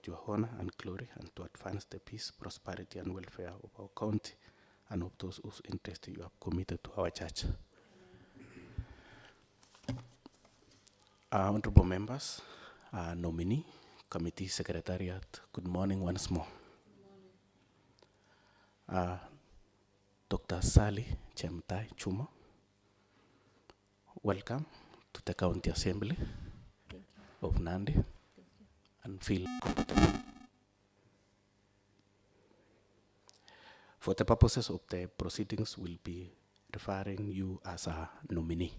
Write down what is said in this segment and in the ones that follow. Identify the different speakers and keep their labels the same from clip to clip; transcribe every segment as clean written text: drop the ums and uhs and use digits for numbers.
Speaker 1: promote your honor and glory and to advance the peace, prosperity, and welfare of our county and of those whose interest you have committed to our church. Honorable members, nominee, committee secretariat, good morning once more. Dr. Sally Chemtai Chuma, welcome to the County Assembly of Nandi and feel comfortable. For the purposes of the proceedings, we'll be referring you as a nominee.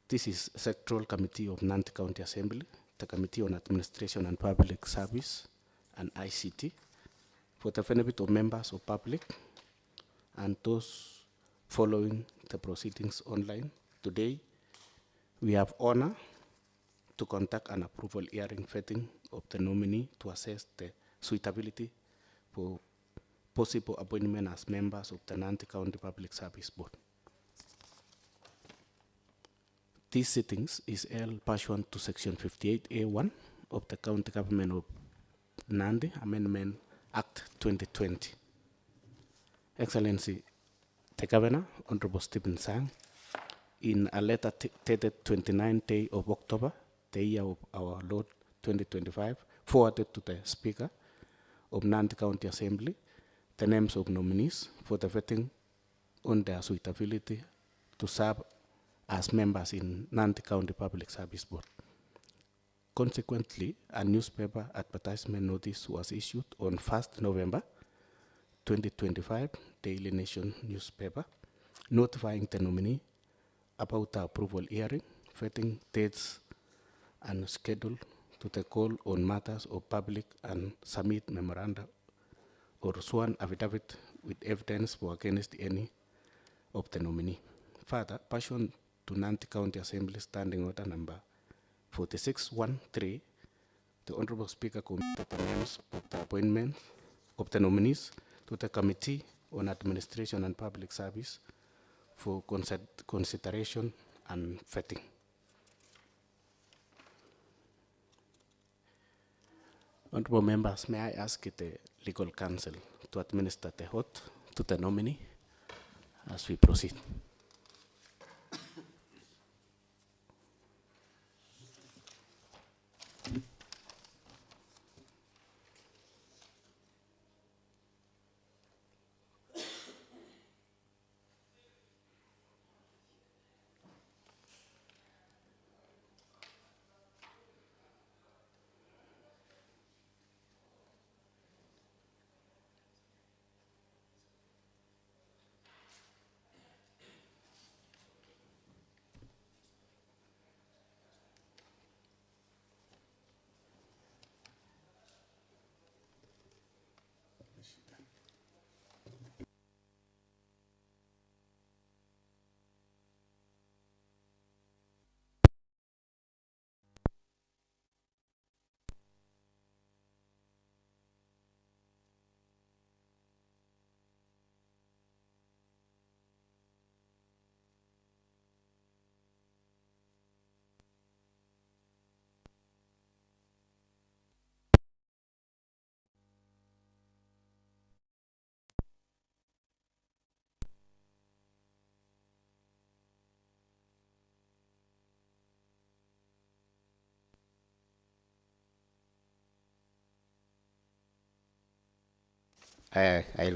Speaker 1: This is Sectoral Committee of Nandi County Assembly, the Committee on Administration and Public Service and ICT, for the benefit of members of public and those following the proceedings online. Today, we have honor to conduct an approval hearing vetting of the nominee to assess the suitability for possible appointment as members of the Nandi County Public Service Board. These sittings is held pursuant to Section 58A1 of the County Government of Nandi Amendment Act 2020. Excellency, the Governor, Honorable Stephen Sang, in a letter dated 29th day of October, the year of our Lord 2025, forwarded to the Speaker of Nandi County Assembly the names of nominees for the vetting on their suitability to serve as members in Nandi County Public Service Board. Consequently, a newspaper advertisement notice was issued on 1st November 2025, Daily Nation newspaper, notifying the nominee about the approval hearing, vetting dates, and schedule to the call on matters of public and submit memoranda or sworn affidavit with evidence for against any of the nominee. Further, pursuant to Nandi County Assembly Standing Order number 4613, the Honorable Speaker committed the names of the appointment of the nominees to the Committee on Administration and Public Service for consideration and vetting. Honorable members, may I ask the legal counsel to administer the oath to the nominee as we proceed? I'll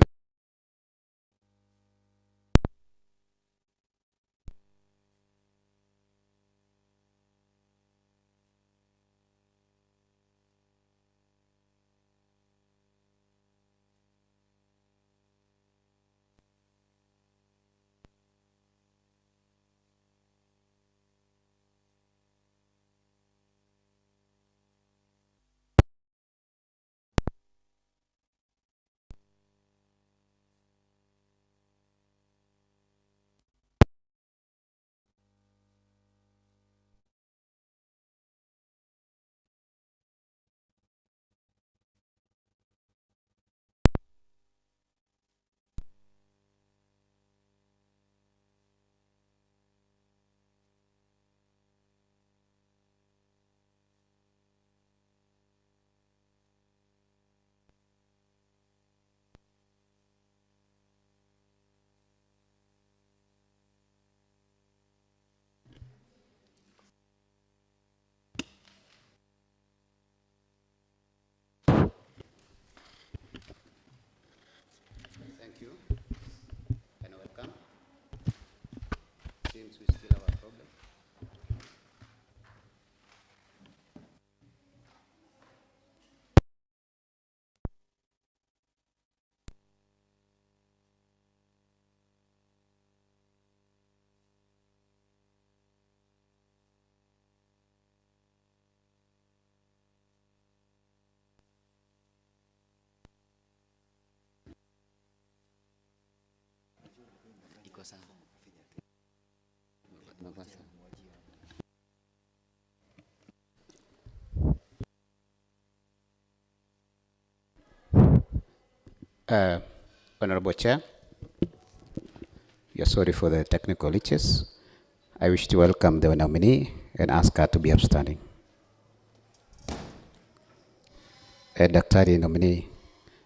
Speaker 2: Honorable Chair, we are sorry for the technical glitches. I wish to welcome the nominee and ask her to be upstanding. Daktari nominee,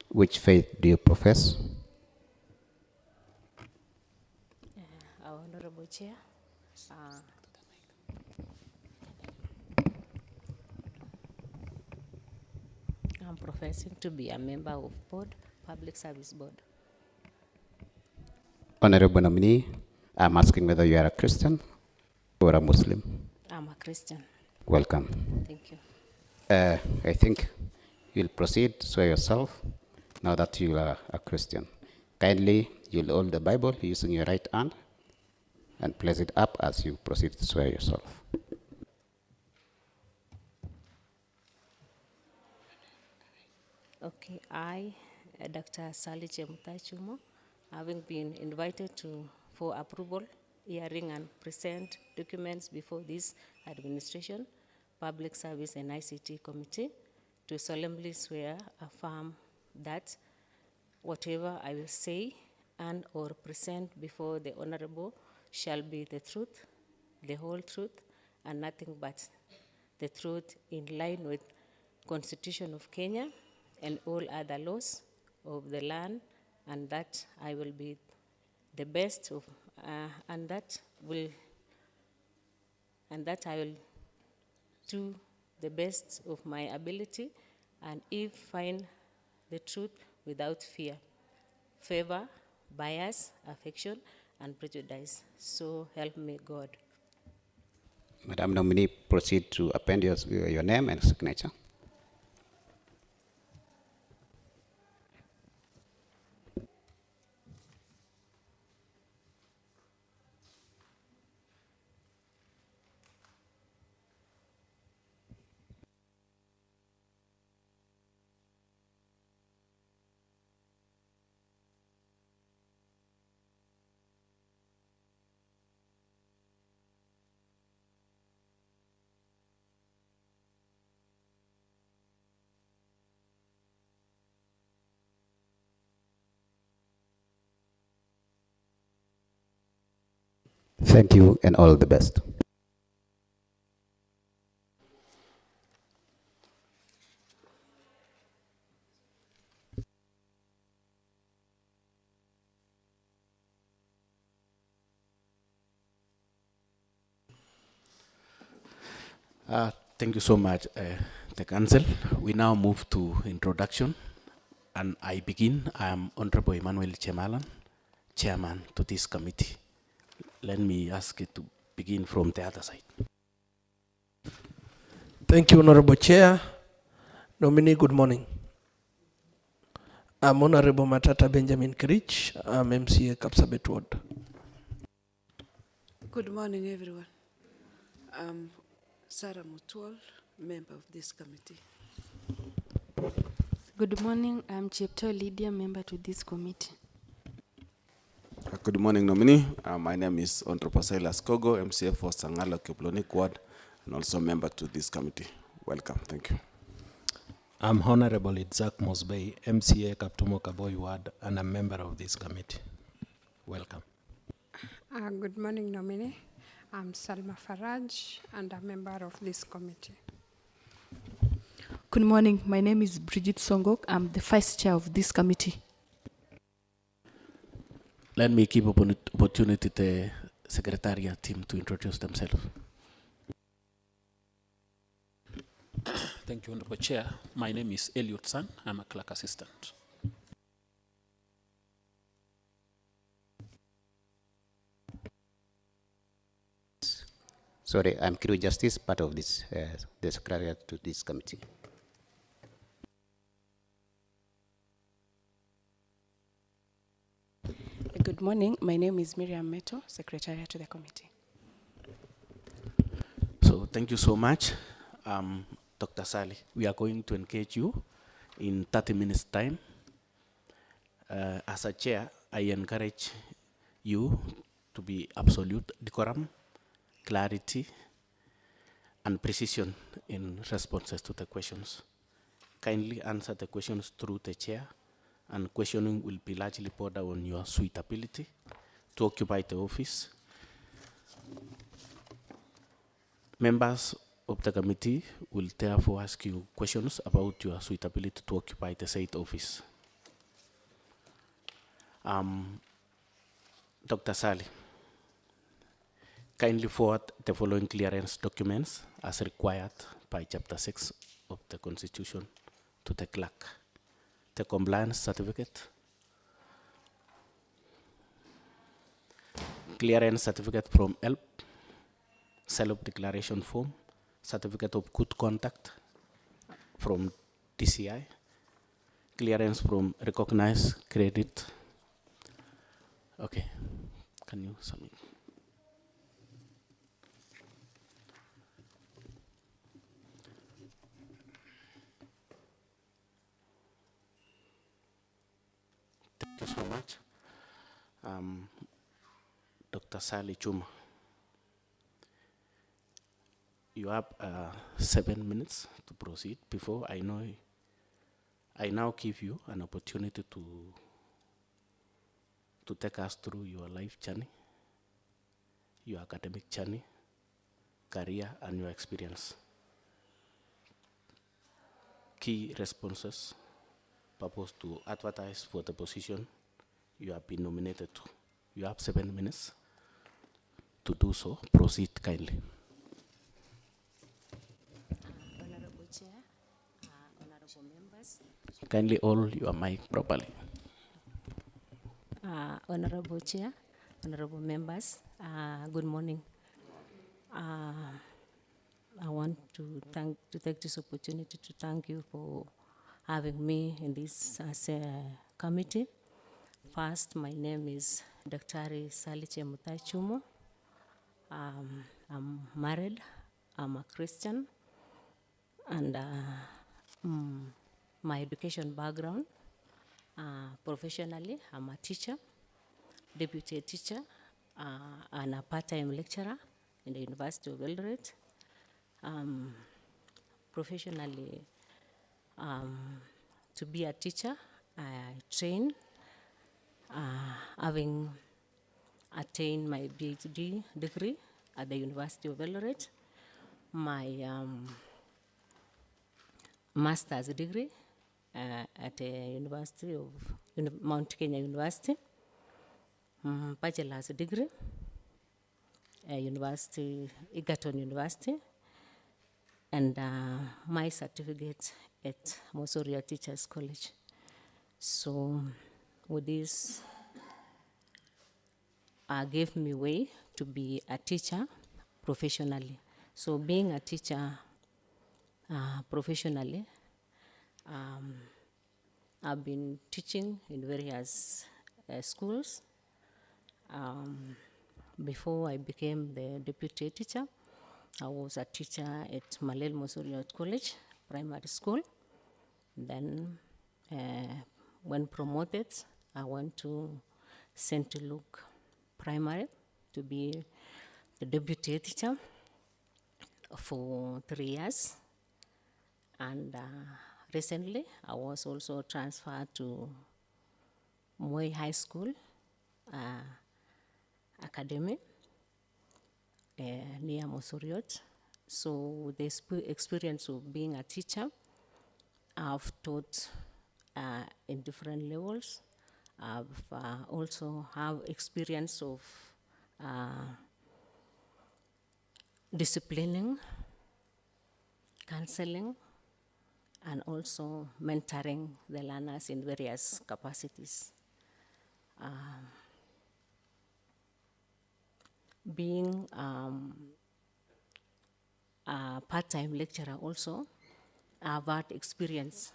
Speaker 2: which faith do you profess?
Speaker 3: Our Honorable Chair, I'm professing to be a member of board, Public Service Board.
Speaker 2: Honorable nominee, I'm asking whether you are a Christian or a Muslim.
Speaker 3: I'm a Christian.
Speaker 2: Welcome.
Speaker 3: Thank you.
Speaker 2: I think you'll proceed to swear yourself now that you are a Christian. Kindly, you'll hold the Bible using your right hand and place it up as you proceed to swear yourself.
Speaker 3: Okay, I, Dr. Sally Chemutachumo, having been invited for approval, hearing and present documents before this administration, Public Service and ICT Committee, to solemnly swear, affirm that whatever I will say and or present before the Honorable shall be the truth, the whole truth, and nothing but the truth in line with Constitution of Kenya and all other laws of the land, and that I will be the best of, and that I will do the best of my ability, and if find the truth without fear, favor, bias, affection, and prejudice. So help me God.
Speaker 2: Madam nominee, proceed to append your name and signature. Thank you and all the best.
Speaker 1: Thank you so much, the council. We now move to introduction, and I begin. I am Honorable Emmanuel Chemalan, chairman to this committee. Let me ask you to begin from the other side.
Speaker 4: Thank you, Honorable Chair. Nominee, good morning. I'm Honorable Matata Benjamin Kirich. I'm MCA Kapsabet Ward.
Speaker 5: Good morning, everyone. I'm Sarah Mutual, member of this committee.
Speaker 6: Good morning. I'm Chepto Lydia, member to this committee.
Speaker 7: Good morning, nominee. My name is Honorable Silas Kogo, MCA for Sangala Kiplonik Ward, and also member to this committee. Welcome. Thank you.
Speaker 8: I'm Honorable Itzak Mosbey, MCA Kaptumo Kaboy Ward, and a member of this committee. Welcome.
Speaker 9: Good morning, nominee. I'm Salma Faraj, and a member of this committee.
Speaker 6: Good morning. My name is Bridget Songok. I'm the vice chair of this committee.
Speaker 1: Let me give opportunity to the secretariat team to introduce themselves.
Speaker 10: Thank you, Honorable Chair. My name is Elliot San. I'm a clerk assistant.
Speaker 2: Sorry, I'm Kiri Justice, part of this, the secretariat to this committee.
Speaker 11: Good morning. My name is Miriam Meto, secretary to the committee.
Speaker 1: So thank you so much, Dr. Sally. We are going to engage you in 30 minutes time. As a chair, I encourage you to be absolute decorum, clarity, and precision in responses to the questions. Kindly answer the questions through the chair, and questioning will be largely bordered on your suitability to occupy the office. Members of the committee will therefore ask you questions about your suitability to occupy the said office. Dr. Sali, kindly forward the following clearance documents as required by Chapter 6 of the Constitution to the clerk. The compliance certificate, clearance certificate from HELP, self-declaration form, certificate of good conduct from DCI, clearance from recognized credit. Okay, can you submit? Thank you so much. Dr. Sally Chuma, you have 7 minutes to proceed. Before I now give you an opportunity to take us through your life journey, your academic journey, career, and your experience. Key responses purpose to advertise for the position you have been nominated to. You have 7 minutes to do so. Proceed kindly.
Speaker 3: Honorable Chair, honorable members.
Speaker 1: Kindly hold your mic properly.
Speaker 3: Honorable Chair, honorable members, good morning. I want to take this opportunity to thank you for having me in this as a committee. First, my name is Dr. Saliche Mutaichumo. I'm married, I'm a Christian, and my education background, professionally, I'm a teacher, deputy teacher, and a part-time lecturer in the University of Eldoret. Professionally, to be a teacher, I trained, having attained my PhD degree at the University of Eldoret, my master's degree at the University of Mount Kenya University, bachelor's degree, Egerton University, and my certificate at Mosoria Teachers College. So with this, gave me way to be a teacher professionally. So being a teacher professionally, I've been teaching in various schools. Before I became the deputy teacher, I was a teacher at Malel Mosoriot College, primary school. Then when promoted, I went to St. Luke Primary to be the deputy teacher for 3 years. And recently, I was also transferred to Moi High School Academy near Mosoriot. So with the experience of being a teacher, I've taught in different levels. I've also have experience of disciplining, counseling, and also mentoring the learners in various capacities. Being a part-time lecturer also, I've had experience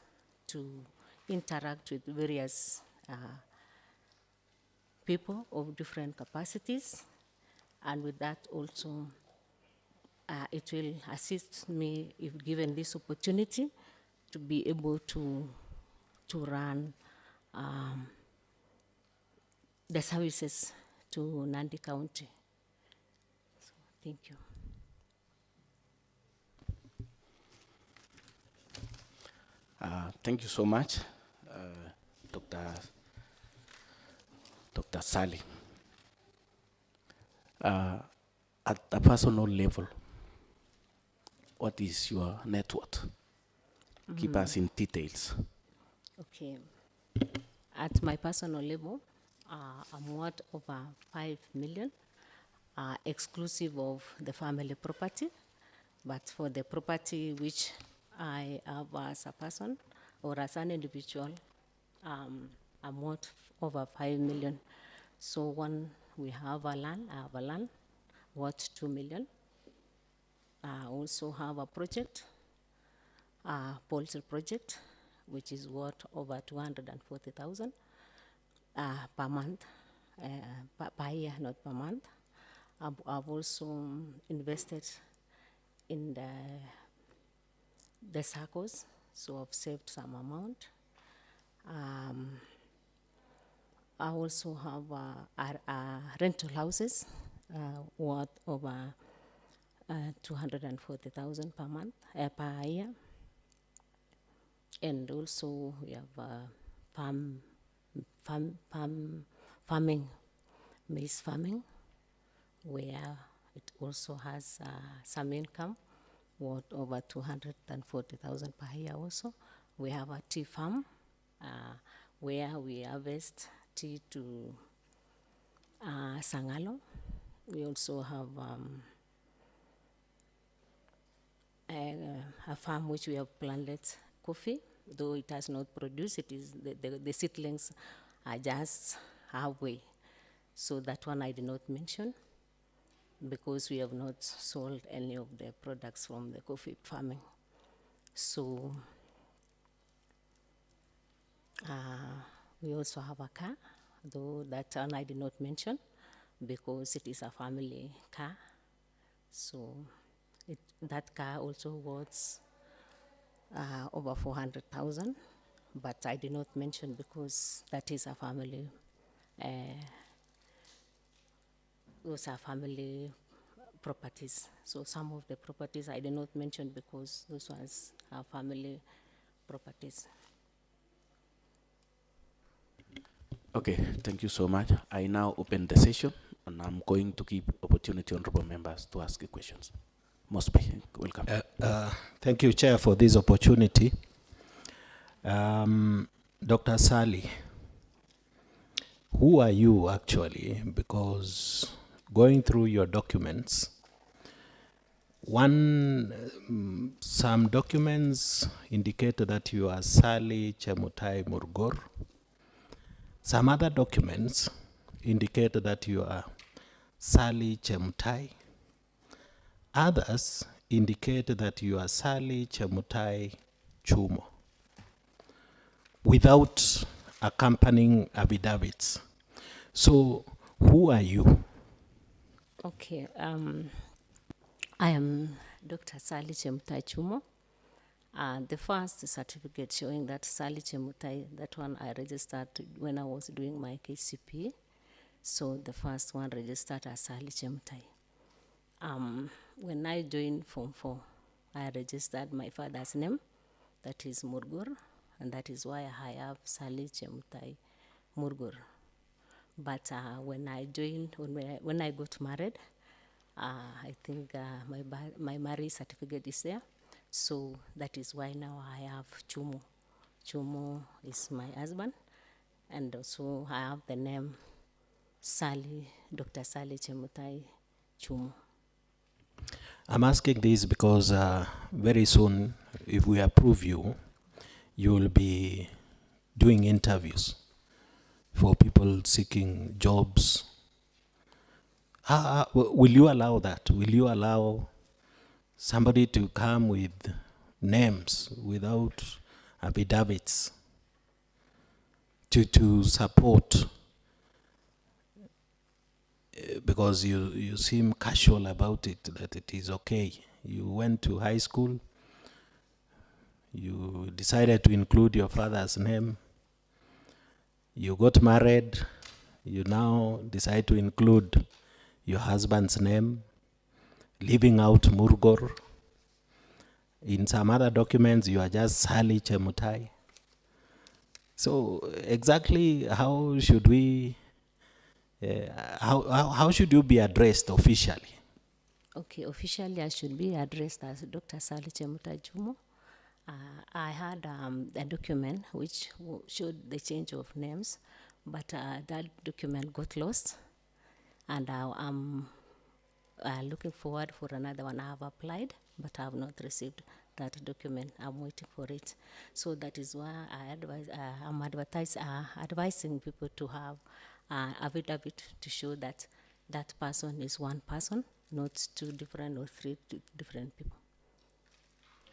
Speaker 3: to interact with various people of different capacities, and with that also, it will assist me, if given this opportunity, to be able to run the services to Nandi County. So, thank you.
Speaker 1: Thank you so much, Dr. Sally. At a personal level, what is your net worth? Keep us in details.
Speaker 3: Okay. At my personal level, I'm worth over 5 million, exclusive of the family property. But for the property which I have as a person or as an individual, I'm worth over 5 million. So when we have a land, I have a land worth 2 million. I also have a project, a poultry project, which is worth over 240,000 per month, per year, not per month. I've also invested in the circles, so I've saved some amount. I also have rental houses worth over 240,000 per month, per year. And also we have farming, maize farming, where it also has some income worth over 240,000 per year also. We have a tea farm where we harvest tea to Sangalo. We also have a farm which we have planted coffee, though it has not produced. It is the seedlings are just halfway. So that one I did not mention because we have not sold any of the products from the coffee farming. So we also have a car, though that one I did not mention because it is a family car. So that car also worth over 400,000, but I did not mention because that is a family. Those are family properties. So some of the properties I did not mention because those ones are family properties.
Speaker 1: Okay, thank you so much. I now open the session, and I'm going to give opportunity honorable members to ask questions. Mosby, welcome.
Speaker 8: Thank you, Chair, for this opportunity. Dr. Sally, who are you actually? Because going through your documents, some documents indicate that you are Sally Chemutai Murgor. Some other documents indicate that you are Sally Chemutai. Others indicate that you are Sally Chemutai Chumo without accompanying affidavits. So who are you?
Speaker 3: Okay, I am Dr. Sally Chemutai Chumo. The first certificate showing that Sally Chemutai, that one I registered when I was doing my KCP. So the first one registered as Sally Chemutai. When I joined Form 4, I registered my father's name, that is Murgur, and that is why I have Sally Chemutai Murgur. But when I joined, when I got married, I think my marriage certificate is there. So that is why now I have Chumo. Chumo is my husband, and also I have the name Sally, Dr. Sally Chemutai Chumo.
Speaker 8: I'm asking this because very soon, if we approve you, you will be doing interviews for people seeking jobs. Will you allow that? Will you allow somebody to come with names without affidavits to support? Because you seem casual about it, that it is okay. You went to high school, you decided to include your father's name, you got married, You now decide to include your husband's name, leaving out Murgor. In some other documents, you are just Sally Chemutai. So exactly how should we, how should you be addressed officially?
Speaker 3: Okay, officially I should be addressed as Dr. Sally Chemutai Jumo. I had a document which showed the change of names, but that document got lost, and I'm looking forward for another one. I have applied, but I have not received that document. I'm waiting for it. So that is why I'm advising people to have affidavit to show that that person is one person, not two different or three different people.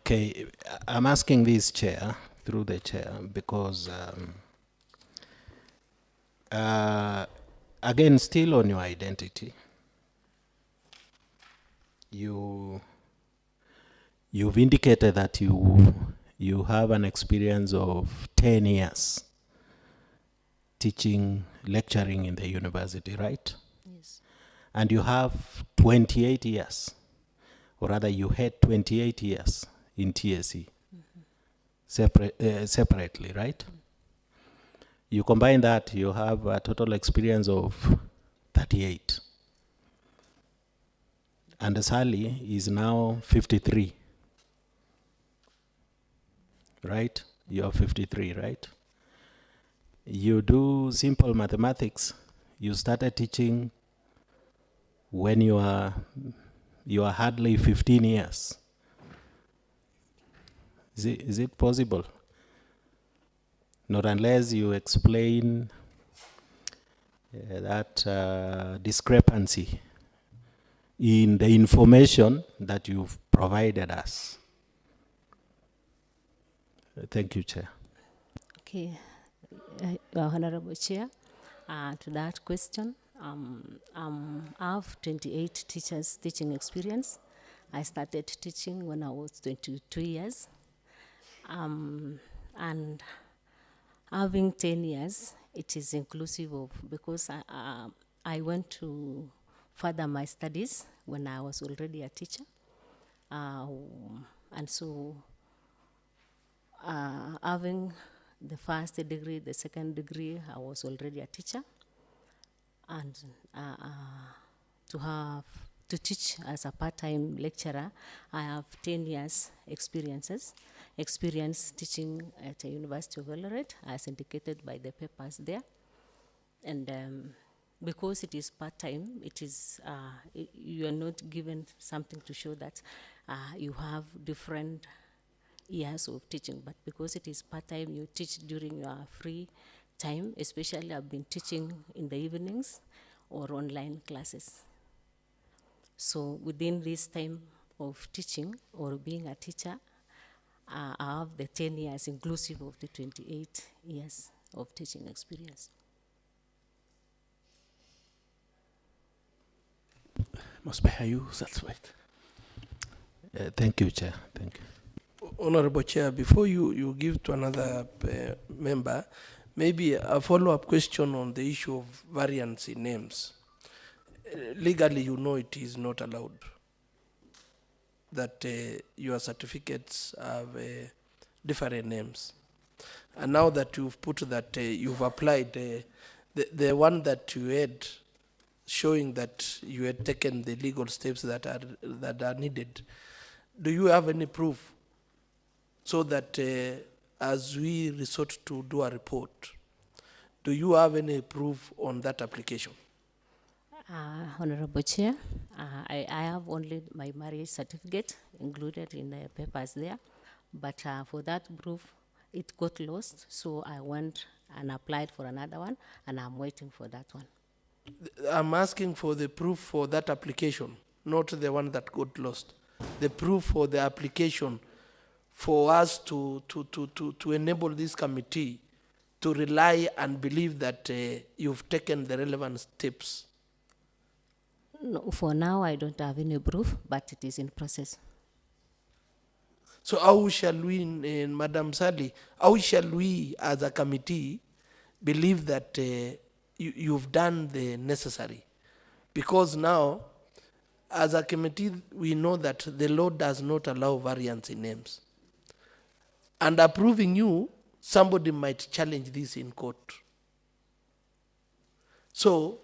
Speaker 8: Okay, I'm asking this chair, through the chair, because again, still on your identity, you've indicated that you have an experience of 10 years teaching, lecturing in the university, right?
Speaker 3: Yes.
Speaker 8: And you have 28 years, or rather you had 28 years in TSE, separately, right? You combine that, you have a total experience of 38. And Sally is now 53, right? You're 53, right? You do simple mathematics. You started teaching when you are hardly 15 years. Is it possible? Not unless you explain that discrepancy in the information that you've provided us. Thank you, Chair.
Speaker 3: Okay, Honorable Chair, to that question, I have 28 teachers teaching experience. I started teaching when I was 22 years. And having 10 years, it is inclusive of, because I went to further my studies when I was already a teacher. And so having the first degree, the second degree, I was already a teacher. And to teach as a part-time lecturer, I have 10 years experience teaching at the University of Eldoret, as indicated by the papers there. And because it is part-time, it is you are not given something to show that you have different years of teaching, but because it is part-time, you teach during your free time. Especially I've been teaching in the evenings or online classes. So within this time of teaching or being a teacher, I have the 10 years inclusive of the 28 years of teaching experience.
Speaker 4: Must be you satisfied.
Speaker 8: Thank you, Chair. Thank you.
Speaker 4: Honorable Chair, before you give to another member, maybe a follow-up question on the issue of variance in names. Legally, you know it is not allowed that your certificates have different names. And now that you've put that, you've applied the one that you had showing that you had taken the legal steps that are needed, do you have any proof so that as we resort to do a report, do you have any proof on that application?
Speaker 3: Honorable Chair, I have only my marriage certificate included in the papers there, but for that proof, it got lost, so I went and applied for another one, and I'm waiting for that one.
Speaker 4: I'm asking for the proof for that application, not the one that got lost. The proof for the application for us to enable this committee to rely and believe that you've taken the relevant steps.
Speaker 3: No, for now, I don't have any proof, but it is in process.
Speaker 4: So how shall we, Madam Sally, how shall we as a committee believe that you've done the necessary. Because now, as a committee, we know that the law does not allow variance in names. And approving you, somebody might challenge this in court. So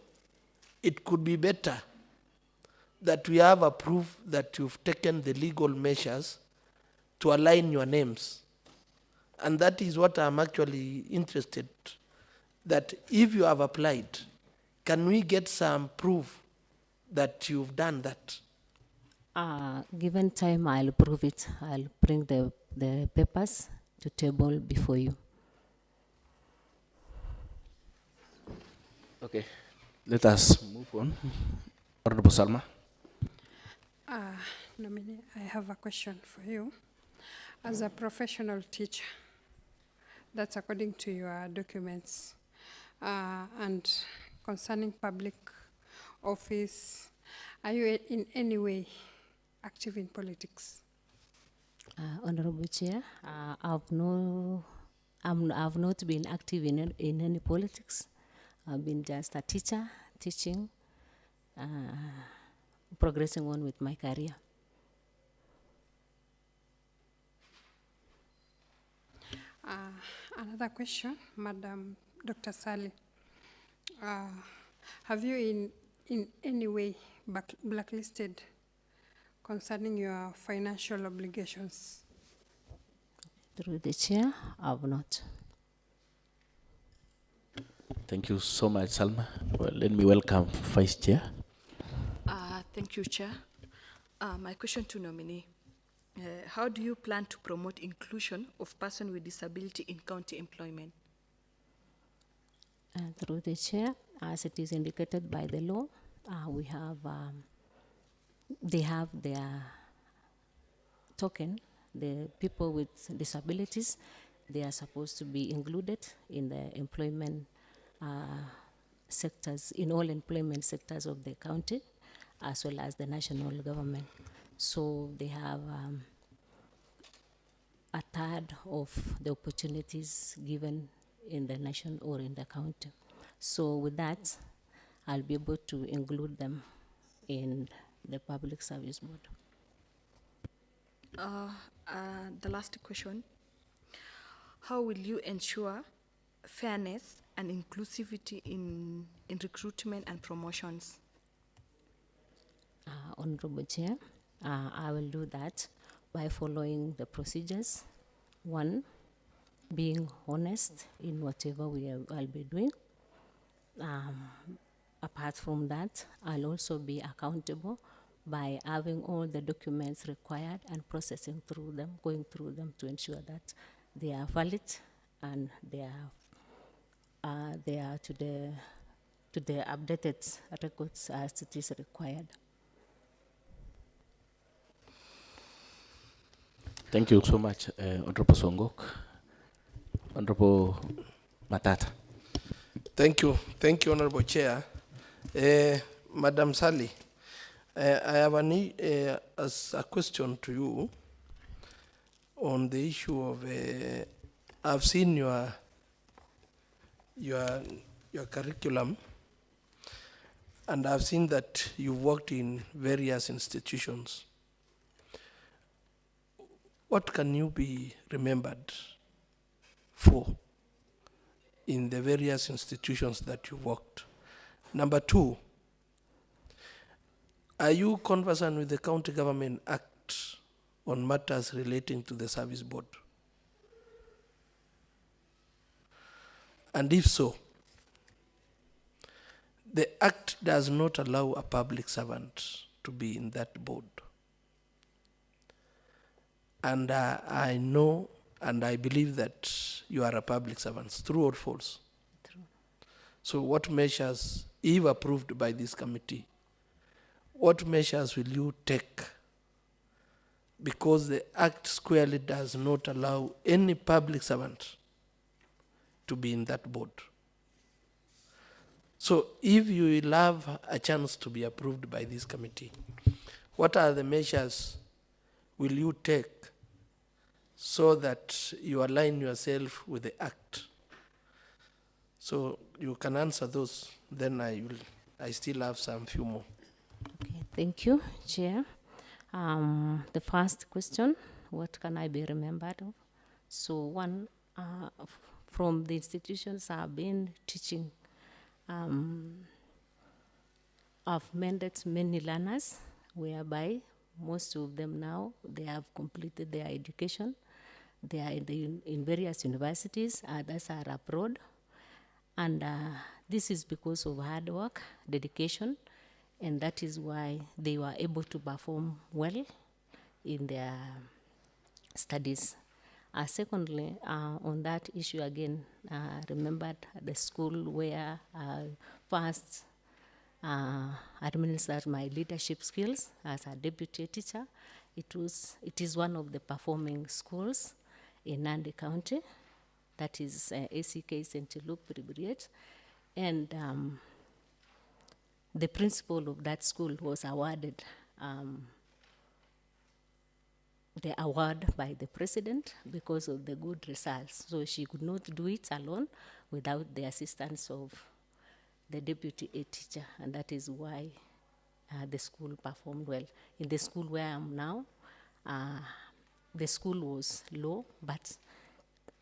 Speaker 4: it could be better that we have a proof that you've taken the legal measures to align your names. And that is what I'm actually interested, that if you have applied, can we get some proof that you've done that?
Speaker 3: Given time, I'll prove it. I'll bring the papers to table before you.
Speaker 1: Okay, let us move on. Honorable Salma.
Speaker 9: Nominee, I have a question for you. As a professional teacher, that's according to your documents, and concerning public office, are you in any way active in politics?
Speaker 3: Honorable Chair, I've not been active in any politics. I've been just a teacher, teaching, progressing on with my career.
Speaker 9: Another question, Madam Dr. Sally. Have you in any way blacklisted concerning your financial obligations?
Speaker 3: Through the chair, I have not.
Speaker 1: Thank you so much, Salma. Well, let me welcome Vice Chair.
Speaker 12: Thank you, Chair. My question to nominee. How do you plan to promote inclusion of persons with disability in county employment?
Speaker 3: Through the chair, as it is indicated by the law, we have, they have their token. The people with disabilities, they are supposed to be included in the employment sectors, in all employment sectors of the county, as well as the national government. So they have a third of the opportunities given in the nation or in the county. So with that, I'll be able to include them in the Public Service Board.
Speaker 12: The last question. How will you ensure fairness and inclusivity in recruitment and promotions?
Speaker 3: Honorable Chair, I will do that by following the procedures. One, being honest in whatever I'll be doing. Apart from that, I'll also be accountable by having all the documents required and processing through them, going through them to ensure that they are valid and they are to the updated records as it is required.
Speaker 1: Thank you so much, Honorable Songok. Honorable Matata.
Speaker 4: Thank you, Honorable Chair. Madam Sally, I have a question to you on the issue of, I've seen your curriculum, and I've seen that you worked in various institutions. What can you be remembered for in the various institutions that you worked? Number two, are you conversant with the County Government Act on matters relating to the Service Board? And if so, the Act does not allow a public servant to be in that board. And I know and I believe that you are a public servant. True or false?
Speaker 3: True.
Speaker 4: So what measures, if approved by this committee, what measures will you take? Because the Act squarely does not allow any public servant to be in that board. So if you will have a chance to be approved by this committee, what are the measures will you take so that you align yourself with the Act, So you can answer those, then I still have some few more.
Speaker 3: Okay, thank you, Chair. The first question, what can I be remembered of? So one, from the institutions I've been teaching, I've mentored many learners, whereby most of them now, they have completed their education. They are in various universities, others are abroad. And this is because of hard work, dedication, and that is why they were able to perform well in their studies. Secondly, on that issue again, remembered the school where first administered my leadership skills as a deputy teacher. It is one of the performing schools in Nandi County. That is ACK St. Luke Brigade. And the principal of that school was awarded the award by the president because of the good results. So she could not do it alone without the assistance of the deputy head teacher, and that is why the school performed well. In the school where I am now, the school was low, but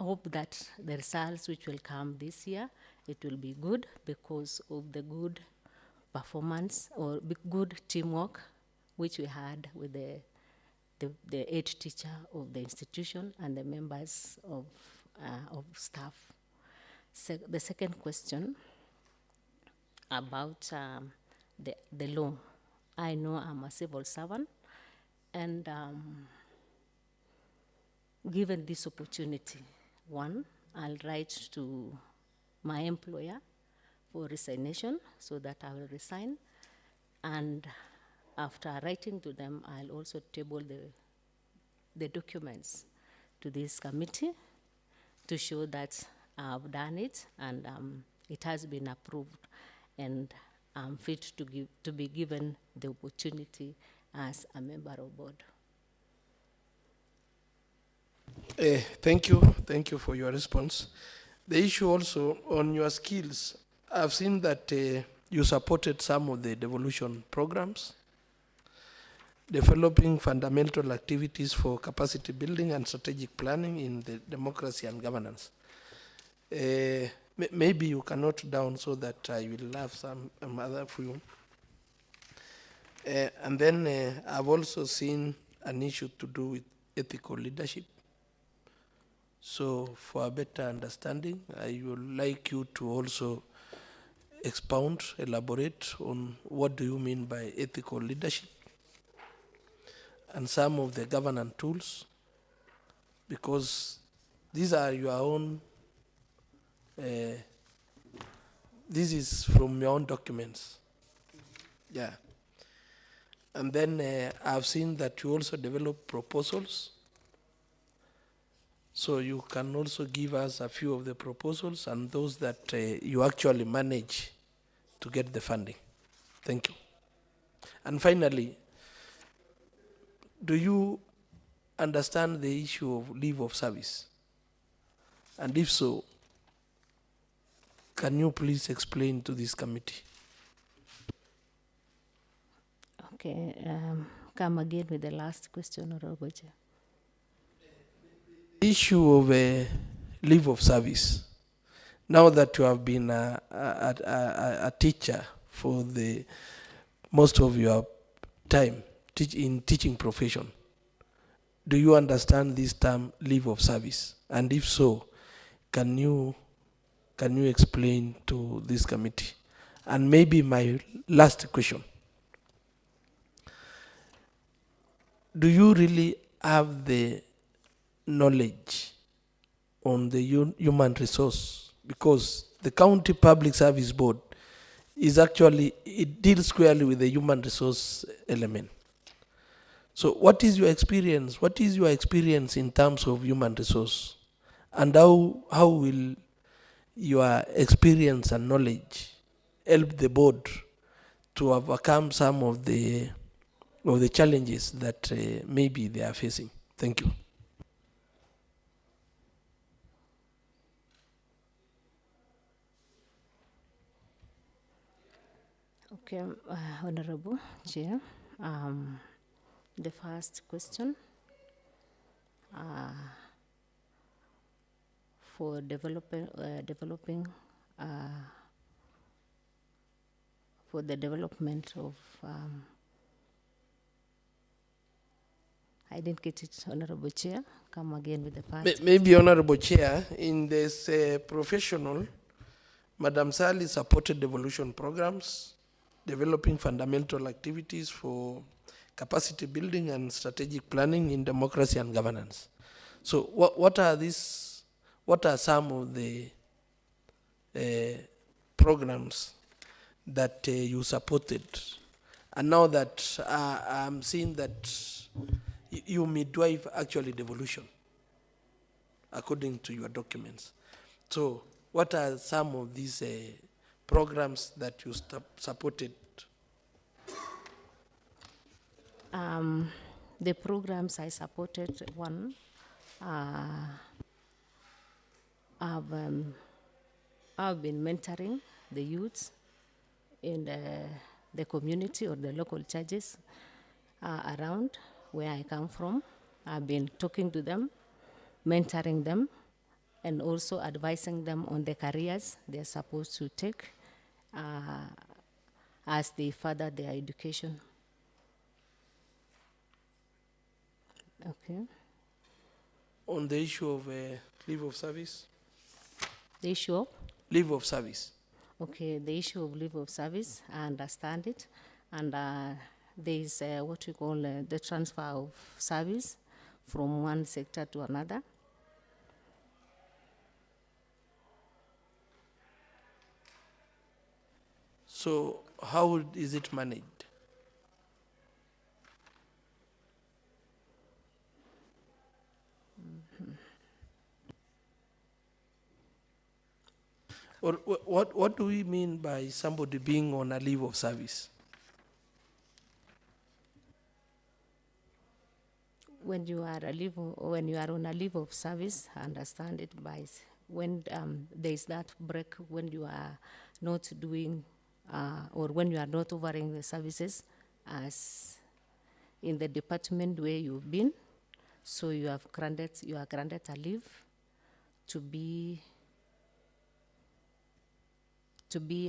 Speaker 3: hope that the results which will come this year, it will be good because of the good performance or good teamwork which we had with the head teacher of the institution and the members of staff. The second question about the law. I know I'm a civil servant, and given this opportunity, one, I'll write to my employer for resignation so that I will resign. And after writing to them, I'll also table the documents to this committee to show that I've done it and it has been approved, and I'm fit to be given the opportunity as a member of board.
Speaker 4: Thank you for your response. The issue also on your skills, I've seen that you supported some of the devolution programs, developing fundamental activities for capacity building and strategic planning in the democracy and governance. Maybe you can note down so that I will have some other few. And then I've also seen an issue to do with ethical leadership. So for a better understanding, I would like you to also expound, elaborate on what do you mean by ethical leadership and some of the governance tools, because these are your own, this is from your own documents. Yeah. And then I've seen that you also develop proposals. So you can also give us a few of the proposals and those that you actually manage to get the funding. Thank you. And finally, do you understand the issue of leave of service? And if so, can you please explain to this committee?
Speaker 3: Okay, come again with the last question, Honorable Chair.
Speaker 4: Issue of leave of service. Now that you have been a teacher for the most of your time in teaching profession, do you understand this term leave of service? And if so, can you explain to this committee? And maybe my last question. Do you really have the knowledge on the human resource? Because the County Public Service Board is actually, it deals squarely with the human resource element. So what is your experience? What is your experience in terms of human resource? And how will your experience and knowledge help the board to overcome some of the challenges that maybe they are facing? Thank you.
Speaker 3: Okay, Honorable Chair, the first question for developing for the development of I didn't get it, Honorable Chair. Come again with the first.
Speaker 4: Maybe, Honorable Chair, in this professional, Madam Sally supported devolution programs, developing fundamental activities for capacity building and strategic planning in democracy and governance. So what are these, what are some of the programs that you supported? And now that I'm seeing that you midwife actually devolution, according to your documents. So what are some of these programs that you supported?
Speaker 3: The programs I supported, one, I've been mentoring the youths in the community or the local churches around where I come from. I've been talking to them, mentoring them, and also advising them on the careers they're supposed to take as they further their education. Okay.
Speaker 4: On the issue of leave of service?
Speaker 3: The issue of?
Speaker 4: Leave of service.
Speaker 3: Okay, the issue of leave of service, I understand it. And there is what we call the transfer of service from one sector to another.
Speaker 4: So how is it managed? Or what do we mean by somebody being on a leave of service?
Speaker 3: When you are on a leave of service, I understand it by when there is that break when you are not doing or when you are not offering the services as in the department where you've been, so you are granted a leave to be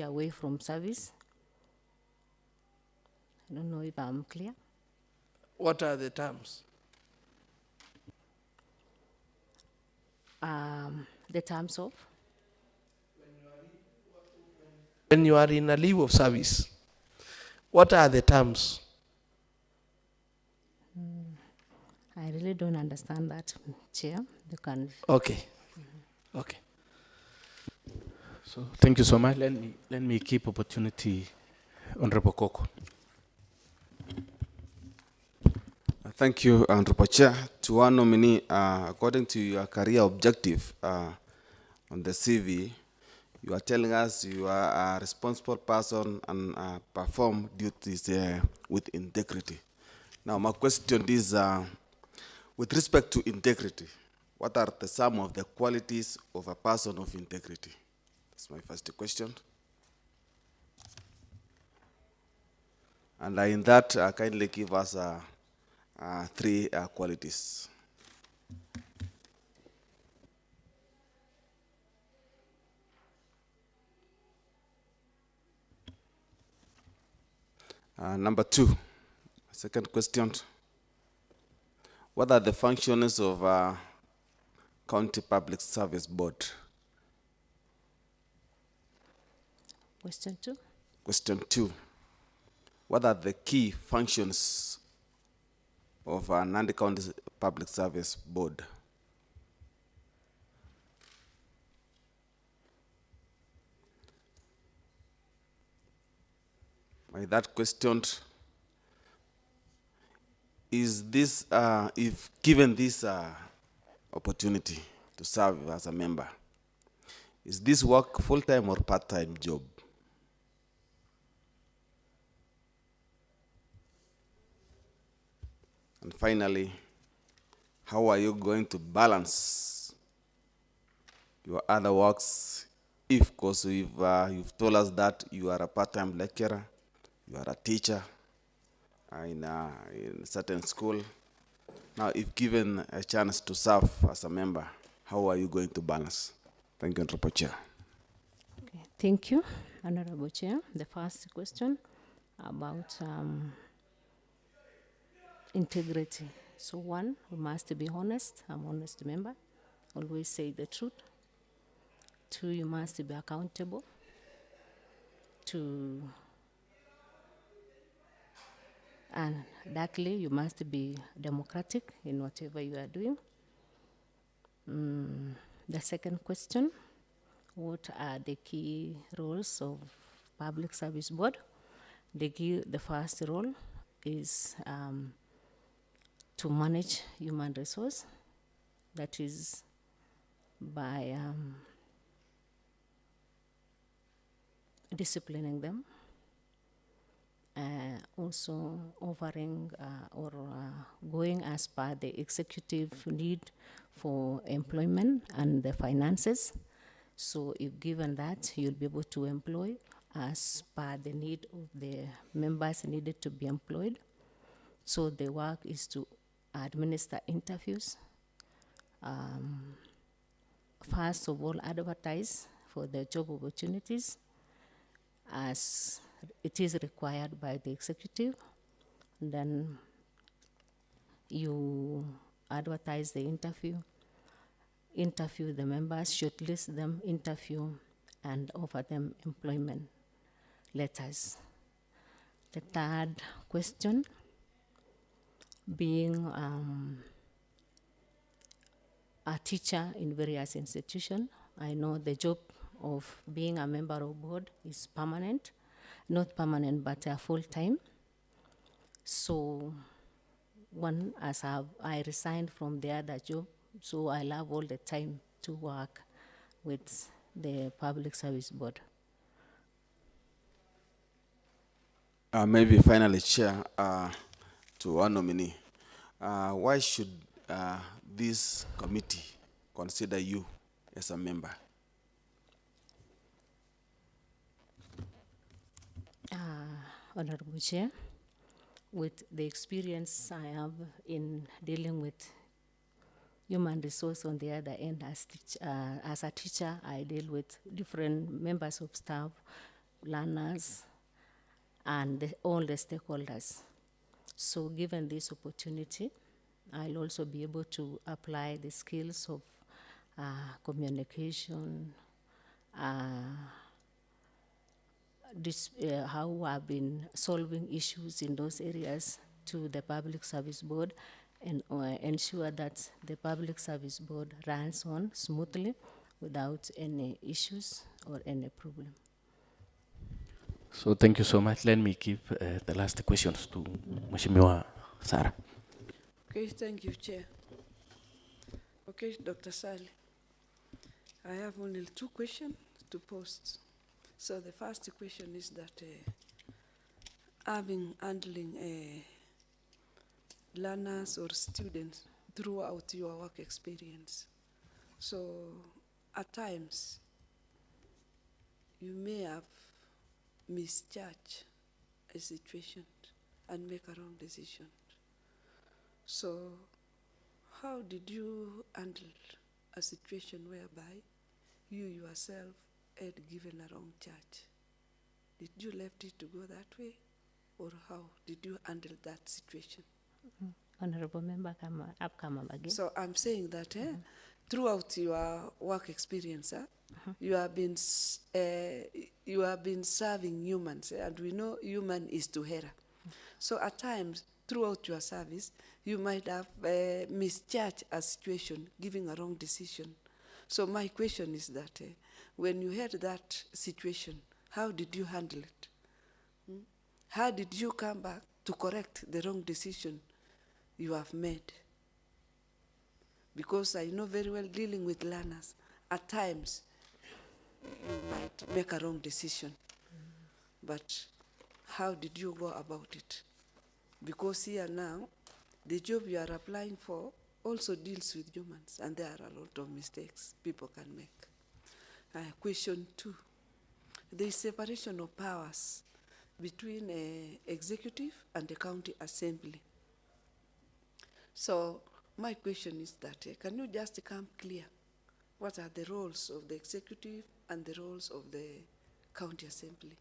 Speaker 3: away from service. I don't know if I'm clear.
Speaker 4: What are the terms?
Speaker 3: The terms of?
Speaker 4: When you are in a leave of service, what are the terms?
Speaker 3: I really don't understand that, Chair. You can.
Speaker 4: Okay. Okay.
Speaker 1: So thank you so much. Let me keep opportunity, Honorable Koko.
Speaker 7: Thank you, Honorable Chair. To one nominee, according to your career objective on the CV, you are telling us you are a responsible person and perform duties with integrity. Now, my question is, with respect to integrity, what are some of the qualities of a person of integrity? That's my first question. And in that, kindly give us three qualities. Number two, second question. What are the functions of County Public Service Board?
Speaker 3: Question two.
Speaker 7: Question two. What are the key functions of Nandi County Public Service Board? My that question is this, if given this opportunity to serve as a member, is this work full-time or part-time job? And finally, how are you going to balance your other works? If, of course, you've told us that you are a part-time lecturer, You are a teacher in a certain school. Now, if given a chance to serve as a member, how are you going to balance? Thank you, Honorable Chair.
Speaker 3: Okay. Thank you, Honorable Chair. The first question about integrity. So one, we must be honest. I'm honest member. Always say the truth. Two, you must be accountable. And thirdly, you must be democratic in whatever you are doing. The second question, what are the key roles of Public Service Board? The first role is to manage human resource. That is by disciplining them, also offering or going as per the executive need for employment and the finances. So if given that, you'll be able to employ as per the need of the members needed to be employed. So the work is to administer interviews. First of all, advertise for the job opportunities as it is required by the executive. Then you advertise the interview the members, shortlist them, interview, and offer them employment letters. The third question being a teacher in various institutions. I know the job of being a member of board is permanent, not permanent, but full-time. So as I resigned from the other job, so I'll have all the time to work with the Public Service Board.
Speaker 7: Maybe finally, Chair, to our nominee, why should this committee consider you as a member?
Speaker 3: Honorable Chair, with the experience I have in dealing with human resource on the other end, as a teacher, I deal with different members of staff, learners, and all the stakeholders. So given this opportunity, I'll also be able to apply the skills of communication, how I've been solving issues in those areas to the Public Service Board, and ensure that the Public Service Board runs on smoothly without any issues or any problem.
Speaker 13: So thank you so much. Let me give the last questions to Mheshimiwa Sarah.
Speaker 5: Okay, thank you, Chair. Okay, Dr. Sally, I have only 2 questions to post. So the first question is that handling learners or students throughout your work experience. So at times, you may have misjudged a situation and make a wrong decision. So how did you handle a situation whereby you yourself had given a wrong charge? Did you left it to go that way? Or how did you handle that situation?
Speaker 3: Honorable Member, come again.
Speaker 5: So I'm saying that throughout your work experience, you have been serving humans, and we know human is to err. So at times, throughout your service, you might have misjudged a situation, giving a wrong decision. So my question is that when you had that situation, how did you handle it? How did you come back to correct the wrong decision you have made? Because I know very well, dealing with learners, at times you might make a wrong decision. But how did you go about it? Because here now, the job you are applying for also deals with humans, and there are a lot of mistakes people can make. Question 2, there is separation of powers between executive and the county assembly. So my question is that can you just come clear what are the roles of the executive and the roles of the county assembly?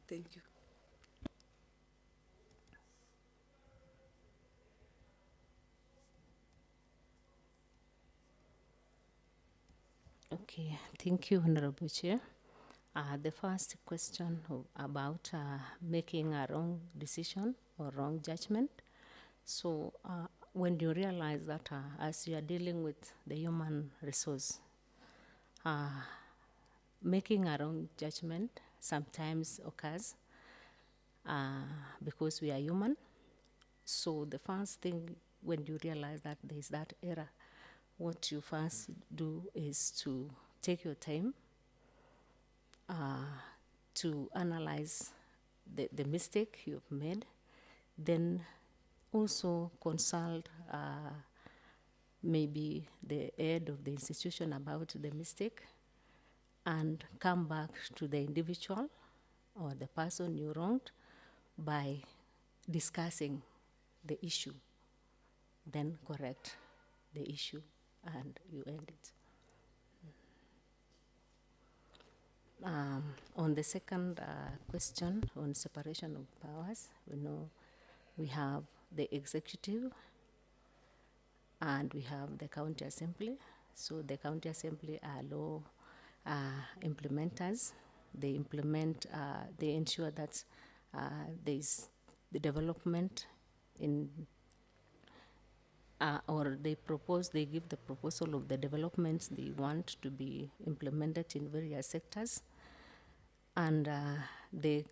Speaker 5: Thank you.
Speaker 3: Okay, thank you, Honorable Chair. The first question about making a wrong decision or wrong judgment. So when you realize that as you are dealing with the human resource, making a wrong judgment sometimes occurs because we are human. So the first thing when you realize that there is that error, what you first do is to take your time to analyze the mistake you've made, then also consult maybe the head of the institution about the mistake, and come back to the individual or the person you wronged by discussing the issue, then correct the issue and you end it. On the second question on separation of powers, we know we have the executive and we have the county assembly. So the county assembly are law implementers. They implement, they ensure that there is the development in or they give the proposal of the developments they want to be implemented in various sectors. And the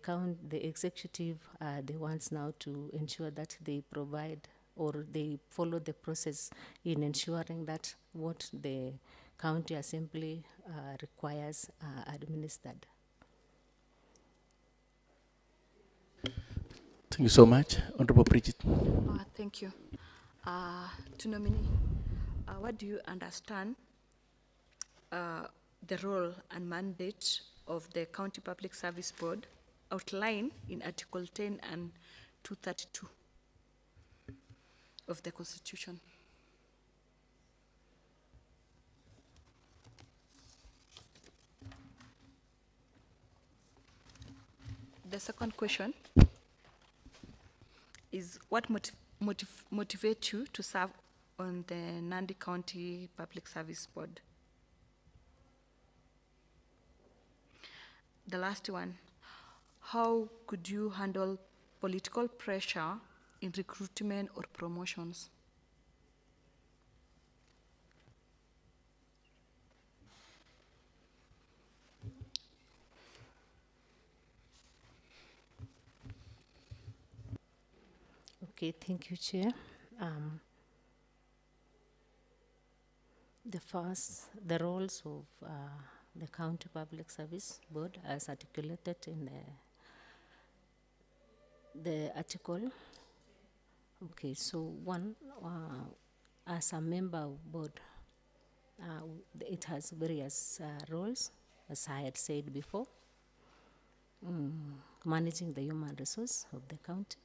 Speaker 3: executive are the ones now to ensure that they provide or they follow the process in ensuring that what the county assembly requires are administered.
Speaker 13: Thank you so much. Honorable Bridget.
Speaker 12: Thank you. To nominee, what do you understand the role and mandate of the County Public Service Board outlined in Article 10 and 232 of the Constitution? The second question is what motivates you to serve on the Nandi County Public Service Board? The last one, how could you handle political pressure in recruitment or promotions?
Speaker 3: Okay, thank you, Chair. The roles of the County Public Service Board as articulated in the article. Okay, so one, as a member of board, it has various roles, as I had said before. Managing the human resource of the county.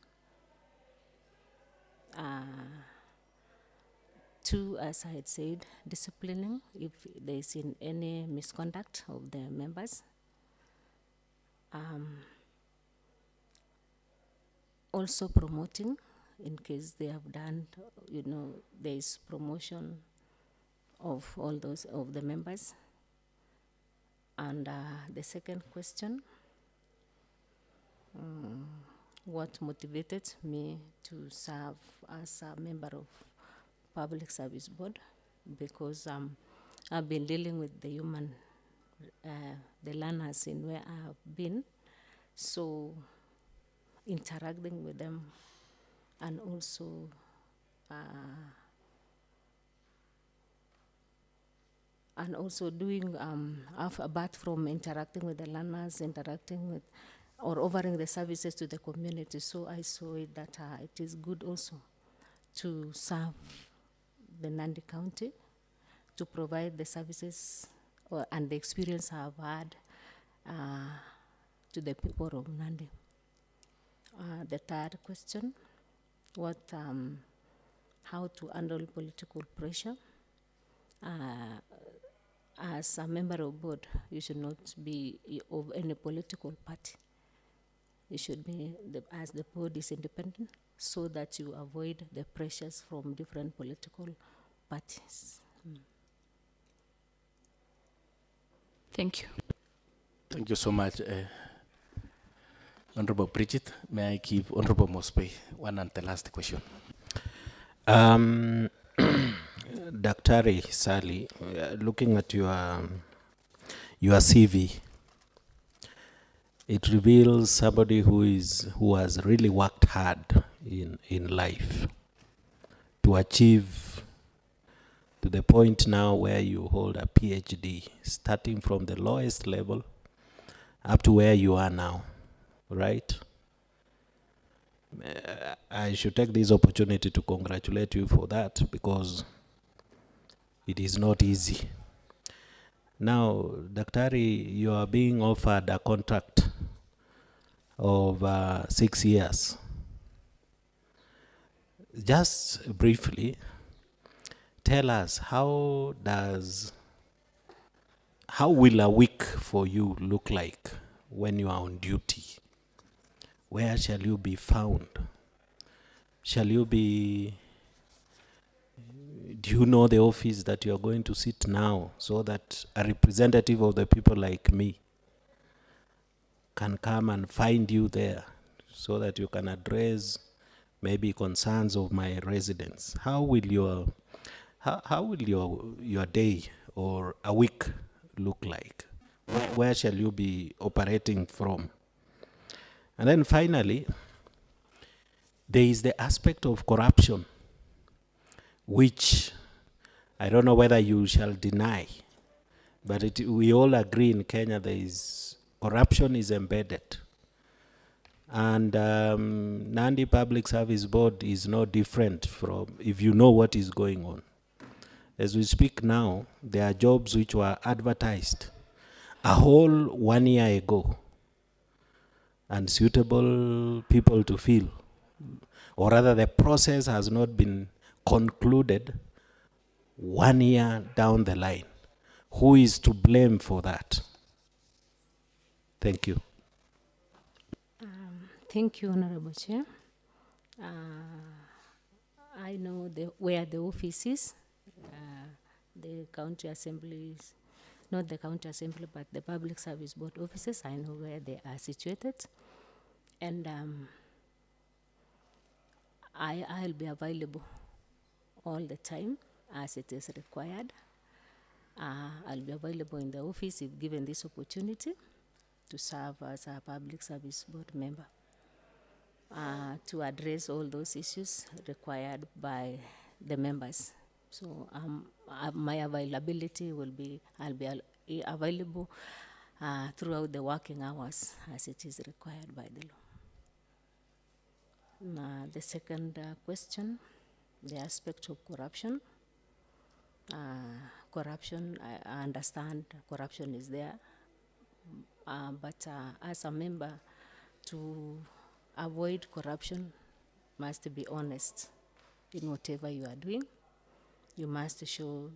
Speaker 3: 2, as I had said, disciplining if there is any misconduct of the members. Also promoting in case they have done, there is promotion of all those of the members. And the second question, what motivated me to serve as a member of Public Service Board? Because I've been dealing with the the learners in where I have been, so interacting with them and also doing, apart from interacting with the learners, interacting with or offering the services to the community. So I saw it that it is good also to serve the Nandi County, to provide the services and the experience I've had to the people of Nandi. The third question, how to handle political pressure. As a member of board, you should not be of any political party. You should be, as the board is independent, so that you avoid the pressures from different political parties.
Speaker 12: Thank you.
Speaker 13: Thank you so much. Honorable Bridget, may I give Honorable Mospe one and the last question?
Speaker 8: Daktari Sally, looking at your CV, it reveals somebody who has really worked hard in life to achieve to the point now where you hold a PhD, starting from the lowest level up to where you are now, right? I should take this opportunity to congratulate you for that, because it is not easy. Now, Daktari, you are being offered a contract of 6 years. Just briefly, tell us, how will a week for you look like when you are on duty? Where shall you be found? Shall you be, do you know the office that you are going to sit now, so that a representative of the people like me can come and find you there, so that you can address maybe concerns of my residents? How will your day or a week look like? Where shall you be operating from? And then finally, there is the aspect of corruption, which I don't know whether you shall deny, but we all agree in Kenya corruption is embedded. And Nandi Public Service Board is no different from, if you know what is going on. As we speak now, there are jobs which were advertised a whole 1 year ago, and suitable people to fill, or rather the process has not been concluded 1 year down the line. Who is to blame for that? Thank you.
Speaker 3: Thank you, Honorable Chair. I know where the office is. The county assemblies, not the county assembly, but the public service board offices. I know where they are situated. And I'll be available all the time as it is required. I'll be available in the office if given this opportunity to serve as a public service board member, to address all those issues required by the members. So my availability will be, I'll be available throughout the working hours as it is required by the law. The second question, the aspect of corruption. Corruption, I understand corruption is there, but as a member, to avoid corruption, must be honest in whatever you are doing. You must show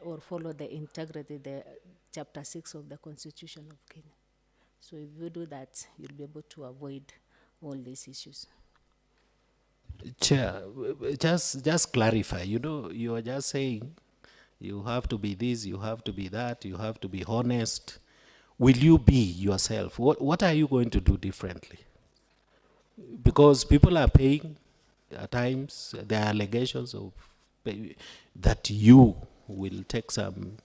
Speaker 3: or follow the integrity, the Chapter 6 of the Constitution of Kenya. So if you do that, you'll be able to avoid all these issues.
Speaker 8: Chair, just clarify. You know, you are just saying you have to be this, you have to be that, you have to be honest. Will you be yourself? What are you going to do differently? Because people are paying, at times there are allegations of that you will take some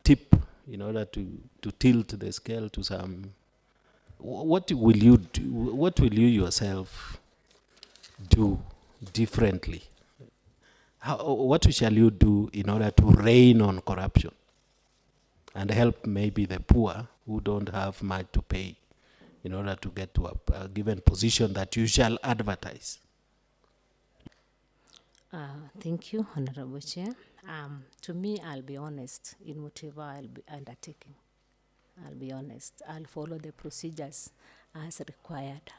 Speaker 8: tip in order to tilt the scale to some. What will you do? What will you yourself do differently? What shall you do in order to rein on corruption and help maybe the poor who don't have much to pay in order to get to a given position that you shall advertise?
Speaker 3: Thank you, Honorable Chair. To me, I'll be honest in whatever I'll be undertaking. I'll be honest. I'll follow the procedures as required.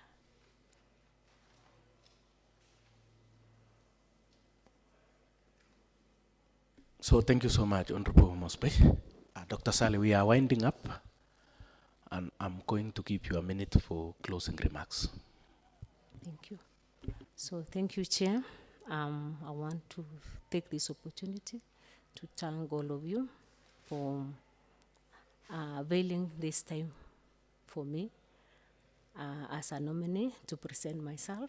Speaker 8: So thank you so much, Honorable Mosbe. Dr. Sally, we are winding up, and I'm going to give you a minute for closing remarks.
Speaker 3: Thank you. So thank you, Chair. I want to take this opportunity to thank all of you for availing this time for me as a nominee to present myself.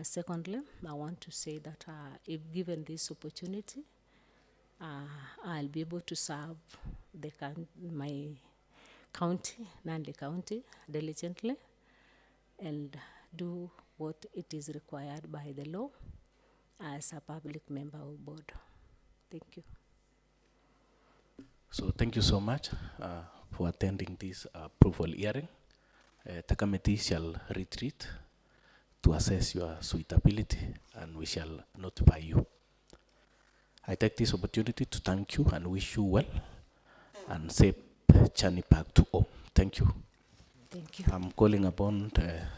Speaker 3: Secondly, I want to say that if given this opportunity, I'll be able to serve my county, Nandi County, diligently and do what it is required by the law as a public member of board. Thank you.
Speaker 8: So thank you so much for attending this approval hearing. The committee shall retreat to assess your suitability, and we shall notify you. I take this opportunity to thank you and wish you well and safe journey back to home. Thank you.
Speaker 3: Thank you.
Speaker 8: I'm calling upon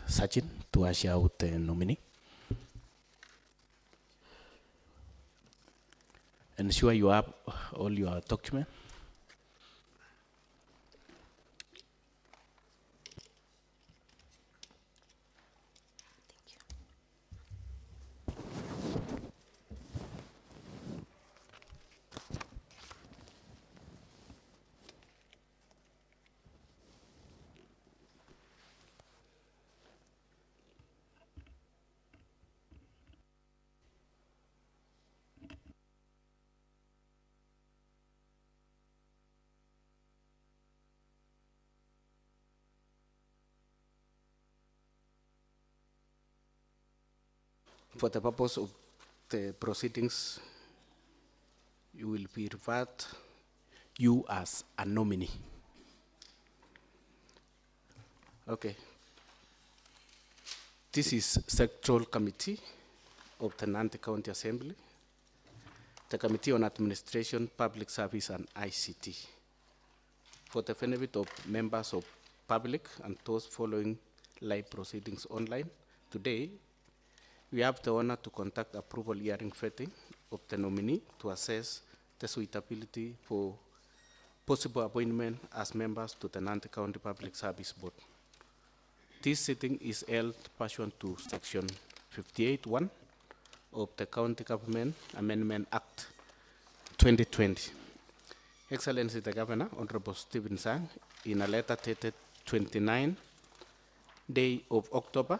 Speaker 8: Sachin to usher out the nominee. Ensure you have all your documents.
Speaker 1: For the purpose of the proceedings, you will be referred you as a nominee. Okay. This is Sectoral Committee of the Nandi County Assembly, the Committee on Administration, Public Service and ICT. For the benefit of members of public and those following live proceedings online, today we have the honor to conduct approval hearing vetting of the nominee to assess the suitability for possible appointment as members to the Nandi County Public Service Board. This sitting is held pursuant to Section 58(1) of the County Government Amendment Act 2020. Excellency the Governor, Honorable Stephen Sang, in a letter dated 29 day of October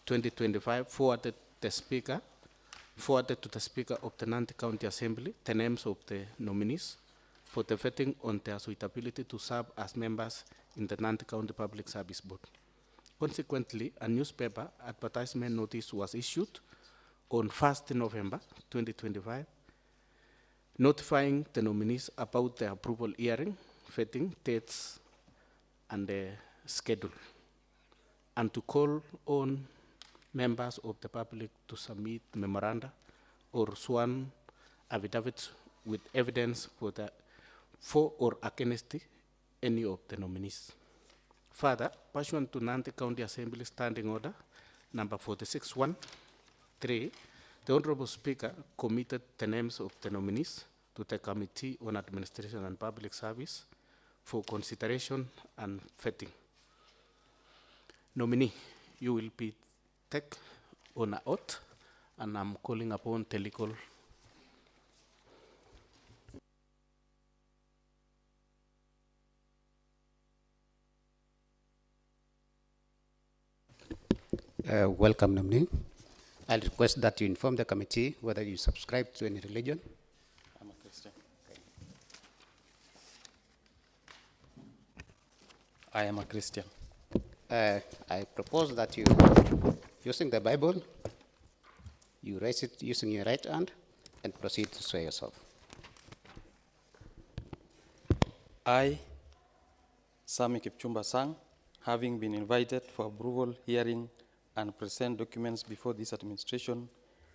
Speaker 1: 2025, forwarded to the Speaker of the Nandi County Assembly the names of the nominees for the vetting on their suitability to serve as members in the Nandi County Public Service Board. Consequently, a newspaper advertisement notice was issued on 1st November 2025, notifying the nominees about the approval hearing, vetting dates, and the schedule, and to call on members of the public to submit memoranda or sworn affidavits with evidence for or against any of the nominees. Further, pursuant to Nandi County Assembly Standing Order number 46(1)(3), the Honorable Speaker committed the names of the nominees to the Committee on Administration and Public Service for consideration and vetting. Nominee, you will be taken on an oath, and I'm calling upon the legal
Speaker 2: Welcome, nominee. I'll request that you inform the committee whether you subscribe to any religion.
Speaker 13: I'm a Christian. Okay. I am a Christian.
Speaker 2: I propose that you, using the Bible, you raise it using your right hand and proceed to swear yourself.
Speaker 14: I, Sami Kipchumba Sang, having been invited for approval, hearing, and present documents before this administration,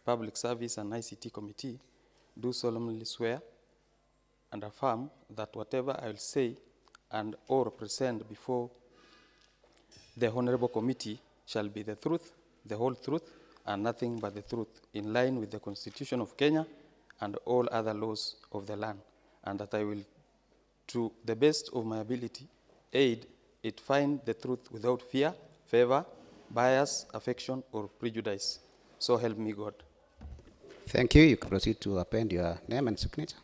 Speaker 14: public service, and ICT committee, do solemnly swear and affirm that whatever I will say and or present before the Honorable Committee shall be the truth, the whole truth, and nothing but the truth, in line with the Constitution of Kenya and all other laws of the land, and that I will, to the best of my ability, aid it find the truth without fear, favor, bias, affection, or prejudice. So help me God.
Speaker 2: Thank you. You can proceed to append your name and signature.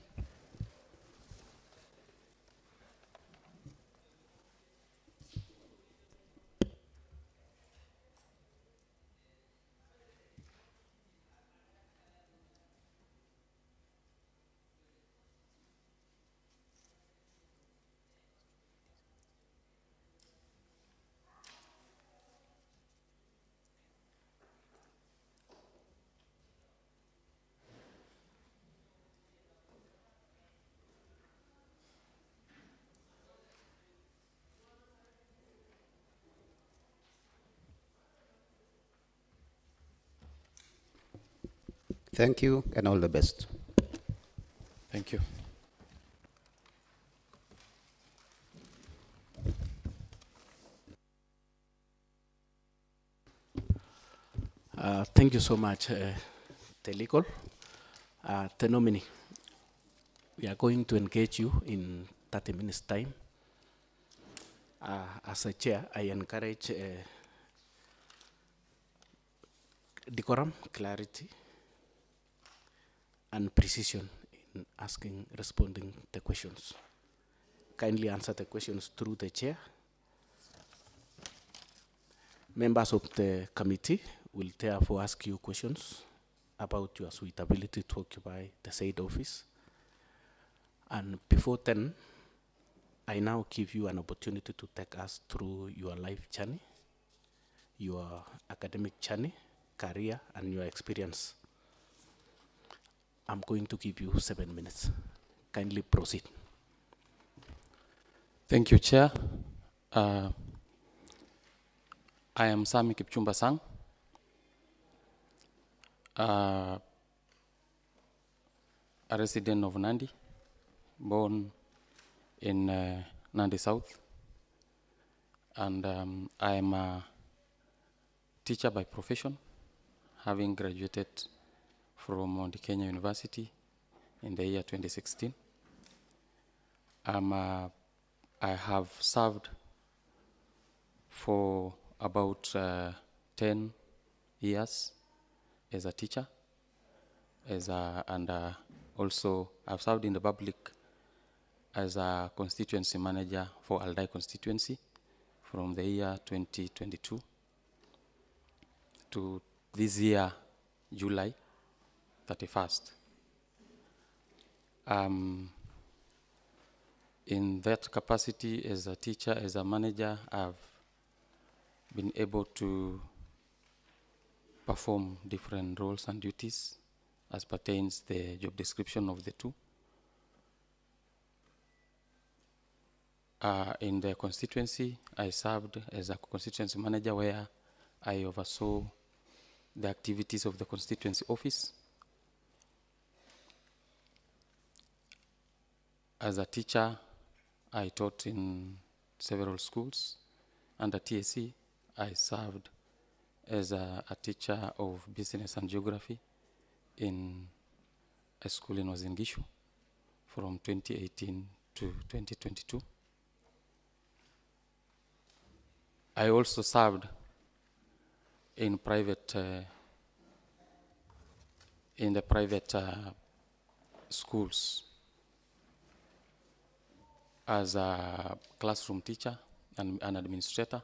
Speaker 2: Thank you, and all the best.
Speaker 14: Thank you.
Speaker 1: Thank you so much, the legal. The nominee, we are going to engage you in 30 minutes time. As a chair, I encourage decorum, clarity, and precision in responding the questions. Kindly answer the questions through the chair. Members of the committee will therefore ask you questions about your suitability to occupy the said office. And before then, I now give you an opportunity to take us through your life journey, your academic journey, career, and your experience. I'm going to give you 7 minutes. Kindly proceed.
Speaker 14: Thank you, Chair. I am Sami Kipchumba Sang. A resident of Nandi, born in Nandi South. And I am a teacher by profession, having graduated from Mount Kenya University in the year 2016. I have served for about 10 years as a teacher, and also I've served in the public as a constituency manager for Aldai constituency from the year 2022 to this year, July 31st. In that capacity as a teacher, as a manager, I've been able to perform different roles and duties as pertains the job description of the two. In the constituency, I served as a constituency manager where I oversaw the activities of the constituency office. As a teacher, I taught in several schools. Under TSC, I served as a teacher of business and geography in a school in Wazingishu from 2018 to 2022. I also served in the private schools as a classroom teacher and an administrator,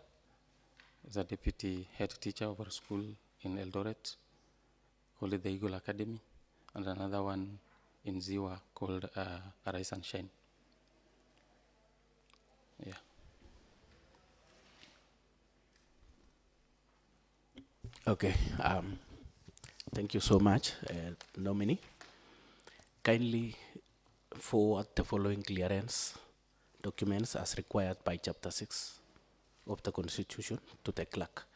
Speaker 14: as a deputy head teacher of a school in Eldoret called the Eagle Academy, and another one in Ziwa called Arise and Shine. Yeah.
Speaker 1: Okay. Thank you so much, nominee. Kindly forward the following clearance documents as required by Chapter 6 of the Constitution to the clerk.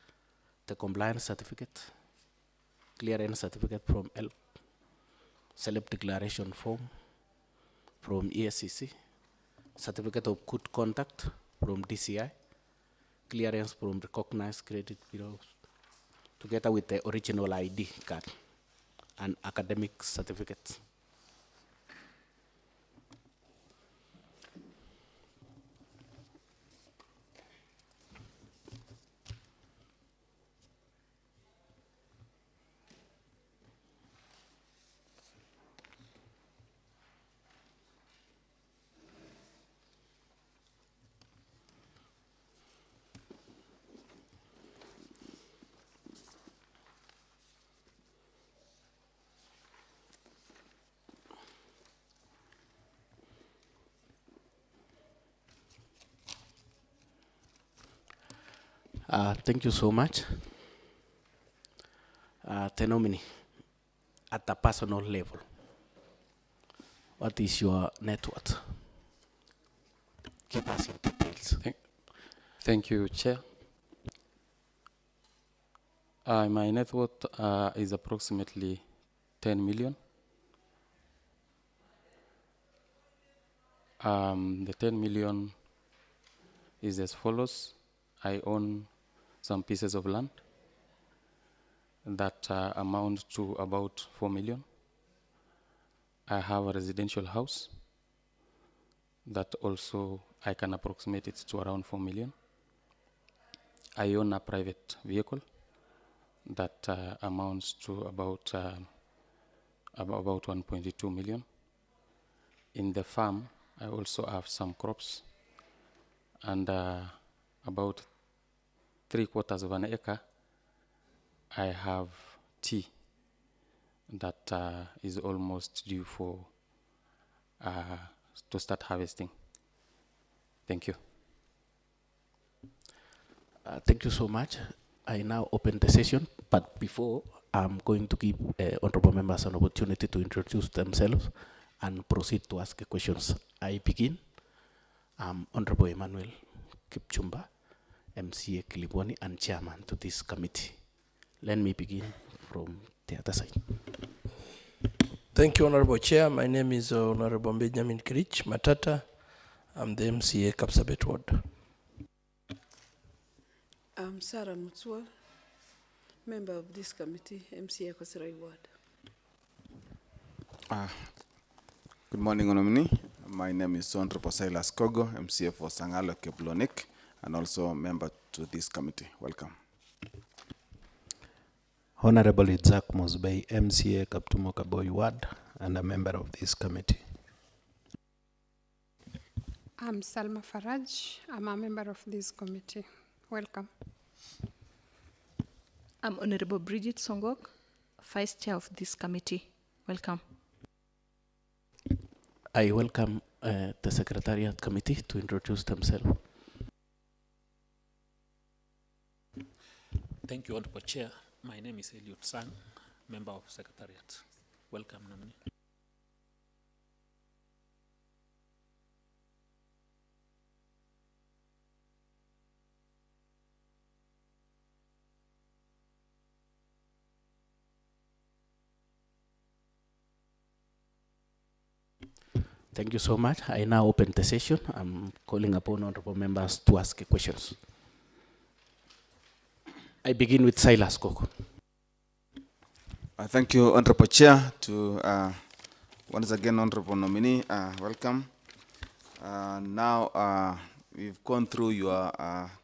Speaker 1: The compliance certificate, clearance certificate from HELP, self-declaration form, from ESCC, certificate of good conduct from DCI, clearance from recognized credit bureaus, together with the original ID card and academic certificates. Thank you so much. The nominee, at the personal level, what is your net worth? Give us in details.
Speaker 14: Thank you, Chair. My net worth is approximately 10 million. The 10 million is as follows. I own some pieces of land that amount to about 4 million. I have a residential house that also I can approximate it to around 4 million. I own a private vehicle that amounts to about 1.2 million. In the farm, I also have some crops and about 3/4 of an acre. I have tea that is almost due for to start harvesting. Thank you.
Speaker 1: Thank you so much. I now open the session, but before I'm going to give honorable members an opportunity to introduce themselves and proceed to ask questions. I begin. Honorable Emmanuel Kipchumba, MCA Kilibwani and chairman to this committee. Let me begin from the other side.
Speaker 4: Thank you, Honorable Chair. My name is Honorable Benjamin Kirich Matata. I'm the MCA Kapsabet Ward.
Speaker 5: I'm Sarah Mutswal, member of this committee, MCA Kosirai Ward.
Speaker 7: Good morning, Honorable. My name is Honorable Silas Kogo, MCA for Sangalo Keblonik, and also member to this committee. Welcome.
Speaker 8: Honorable Isaac Mosbey, MCA Kaptumo Kaboy Ward, and a member of this committee.
Speaker 9: I'm Salma Faraj. I'm a member of this committee. Welcome.
Speaker 12: I'm Honorable Bridget Songok, Vice Chair of this committee. Welcome.
Speaker 1: I welcome the Secretariat Committee to introduce themselves.
Speaker 10: Thank you, Honorable Chair. My name is Eliud Sang, member of Secretariat. Welcome, nominee.
Speaker 1: Thank you so much. I now open the session. I'm calling upon honorable members to ask questions. I begin with Silas Koko.
Speaker 7: Thank you, Honorable Chair, to once again, Honorable Nominee, welcome. Now, we've gone through your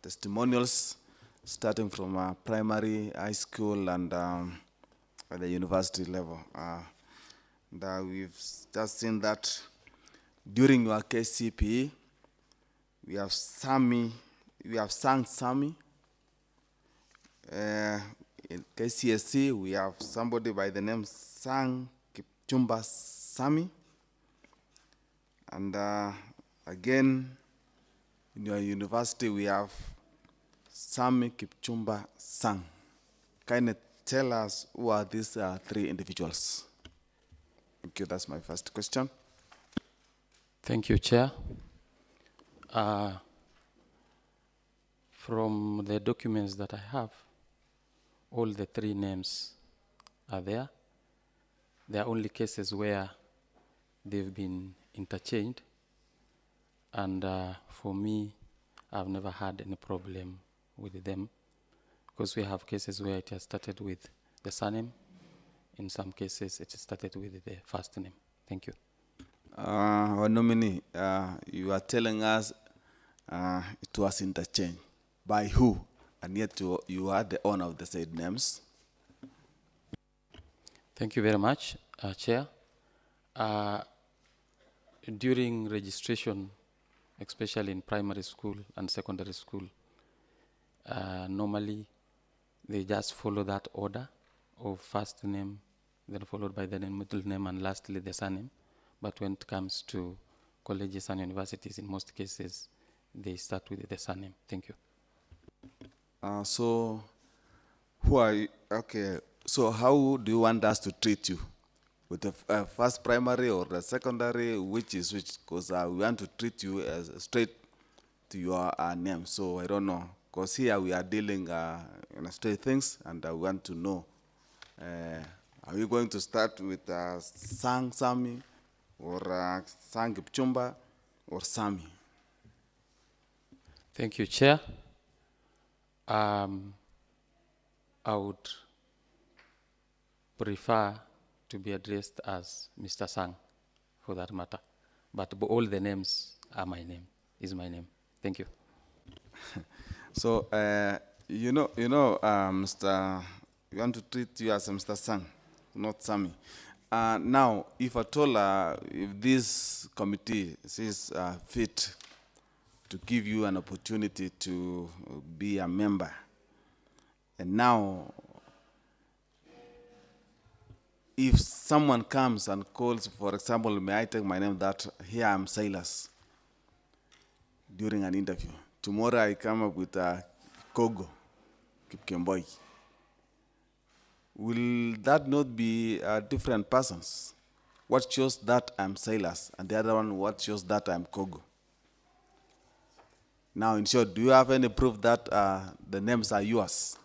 Speaker 7: testimonials, starting from primary, high school, and at the university level. We've just seen that during your KCPE, we have sung Sami. In KCSC, we have somebody by the name Sang Kipchumba Sami. And again, in your university, we have Sami Kipchumba Sang. Can you tell us who are these three individuals? Thank you. That's my first question.
Speaker 14: Thank you, Chair. From the documents that I have, all the three names are there. There are only cases where they've been interchanged. And for me, I've never had any problem with them, because we have cases where it has started with the surname. In some cases, it started with the first name. Thank you.
Speaker 7: Our nominee, you are telling us it was interchanged. By who? And yet you are the owner of the said names.
Speaker 14: Thank you very much, Chair. During registration, especially in primary school and secondary school, normally they just follow that order of first name, then followed by the middle name, and lastly the surname. But when it comes to colleges and universities, in most cases, they start with the surname. Thank you.
Speaker 7: So, who are you? Okay, so how do you want us to treat you? With the first primary or the secondary, which is which? Because we want to treat you as straight to your name. So I don't know, because here we are dealing straight things, and I want to know, are we going to start with Sang Sami, or Sang Kipchumba, or Sami?
Speaker 14: Thank you, Chair. I would prefer to be addressed as Mr. Sang, for that matter. But all the names are my name, is my name. Thank you.
Speaker 7: So, you know, Mr. We want to treat you as Mr. Sang, not Sami. Now, if at all, if this committee sees fit to give you an opportunity to be a member, and now, if someone comes and calls, for example, may I take my name that here I'm Silas during an interview. Tomorrow I come up with Kogo, Kipkemboi. Will that not be different persons? What shows that I'm Silas, and the other one, what shows that I'm Kogo? Now, in short, do you have any proof that the names are yours?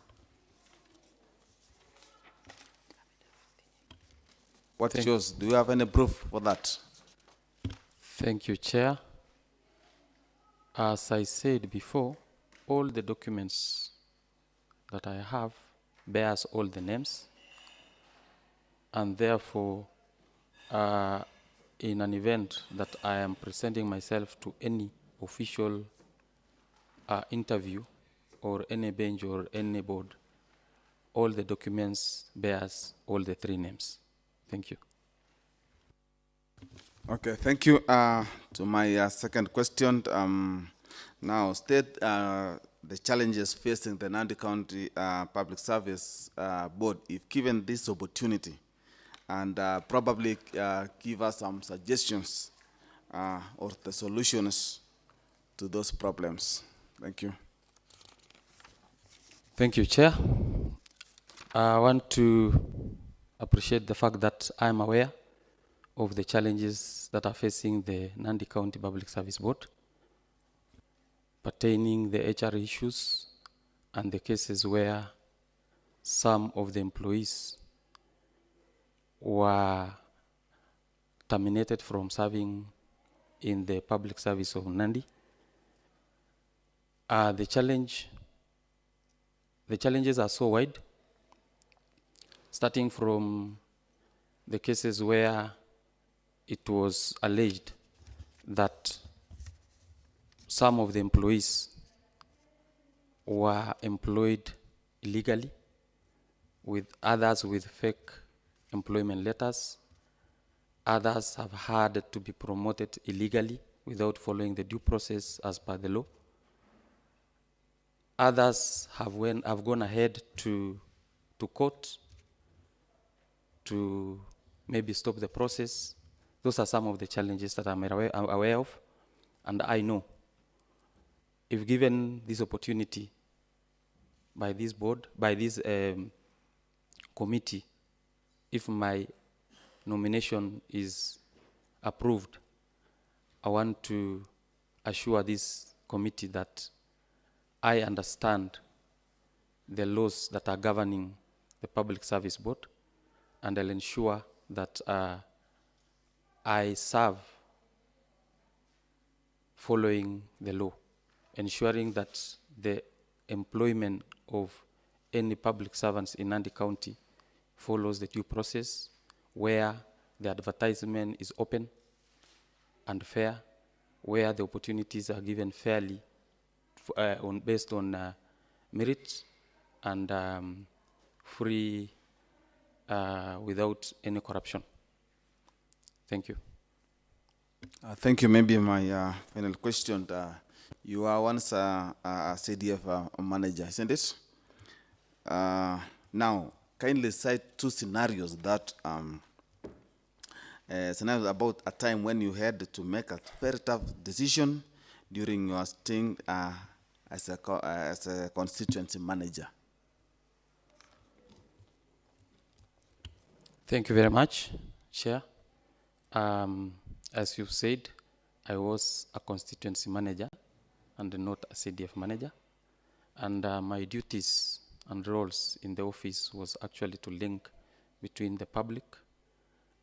Speaker 7: What shows? Do you have any proof for that?
Speaker 14: Thank you, Chair. As I said before, all the documents that I have bears all the names, and therefore, in an event that I am presenting myself to any official interview or any bench or any board, all the documents bears all the three names. Thank you.
Speaker 7: Okay, thank you. To my second question, now state the challenges facing the Nandi County Public Service Board, if given this opportunity, and probably give us some suggestions or the solutions to those problems. Thank you.
Speaker 14: Thank you, Chair. I want to appreciate the fact that I'm aware of the challenges that are facing the Nandi County Public Service Board pertaining the HR issues and the cases where some of the employees were terminated from serving in the public service of Nandi. The challenges are so wide, starting from the cases where it was alleged that some of the employees were employed illegally, with others with fake employment letters. Others have had to be promoted illegally without following the due process as per the law. Others have gone ahead to court to maybe stop the process. Those are some of the challenges that I'm aware of, and I know if given this opportunity by this board, by this committee, if my nomination is approved, I want to assure this committee that I understand the laws that are governing the Public Service Board, and I'll ensure that I serve following the law, ensuring that the employment of any public servants in Nandi County follows the due process, where the advertisement is open and fair, where the opportunities are given fairly based on merit and free without any corruption. Thank you.
Speaker 7: Thank you. Maybe my final question. You are once a CDF manager, isn't it? Now, kindly cite two scenarios that scenarios about a time when you had to make a very tough decision during your stint as a constituency manager.
Speaker 14: Thank you very much, Chair. As you said, I was a constituency manager and not a CDF manager. And my duties and roles in the office was actually to link between the public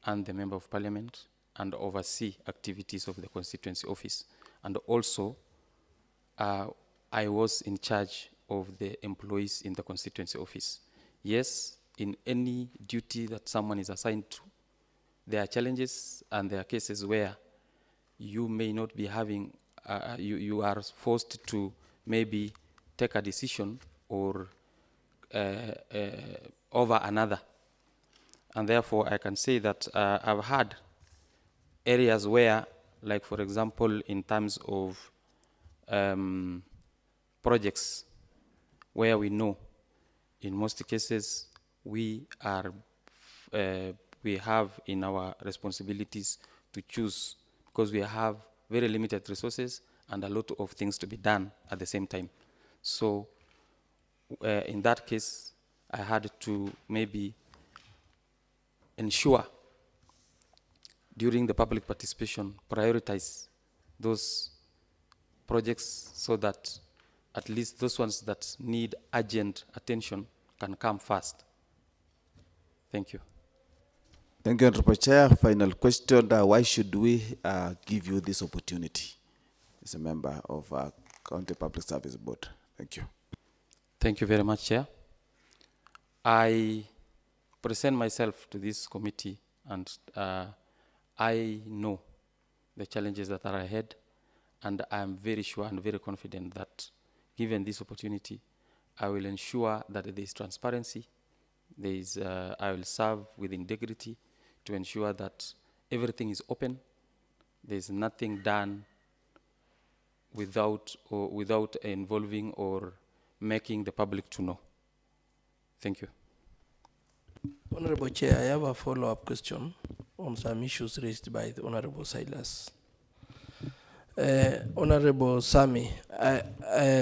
Speaker 14: and the Member of Parliament and oversee activities of the constituency office. And also, I was in charge of the employees in the constituency office. Yes, in any duty that someone is assigned to, there are challenges and there are cases where you may not be having, you are forced to maybe take a decision or over another. And therefore, I can say that I've had areas where, like for example, in terms of projects, where we know in most cases we are, we have in our responsibilities to choose, because we have very limited resources and a lot of things to be done at the same time. So in that case, I had to maybe ensure during the public participation, prioritize those projects so that at least those ones that need urgent attention can come first. Thank you.
Speaker 7: Thank you, Honorable Chair. Final question, why should we give you this opportunity as a member of County Public Service Board? Thank you.
Speaker 14: Thank you very much, Chair. I present myself to this committee and I know the challenges that are ahead, and I am very sure and very confident that given this opportunity, I will ensure that there is transparency, there is, I will serve with integrity to ensure that everything is open, there is nothing done without involving or making the public to know. Thank you.
Speaker 4: Honorable Chair, I have a follow-up question on some issues raised by the Honorable Silas. Honorable Sami,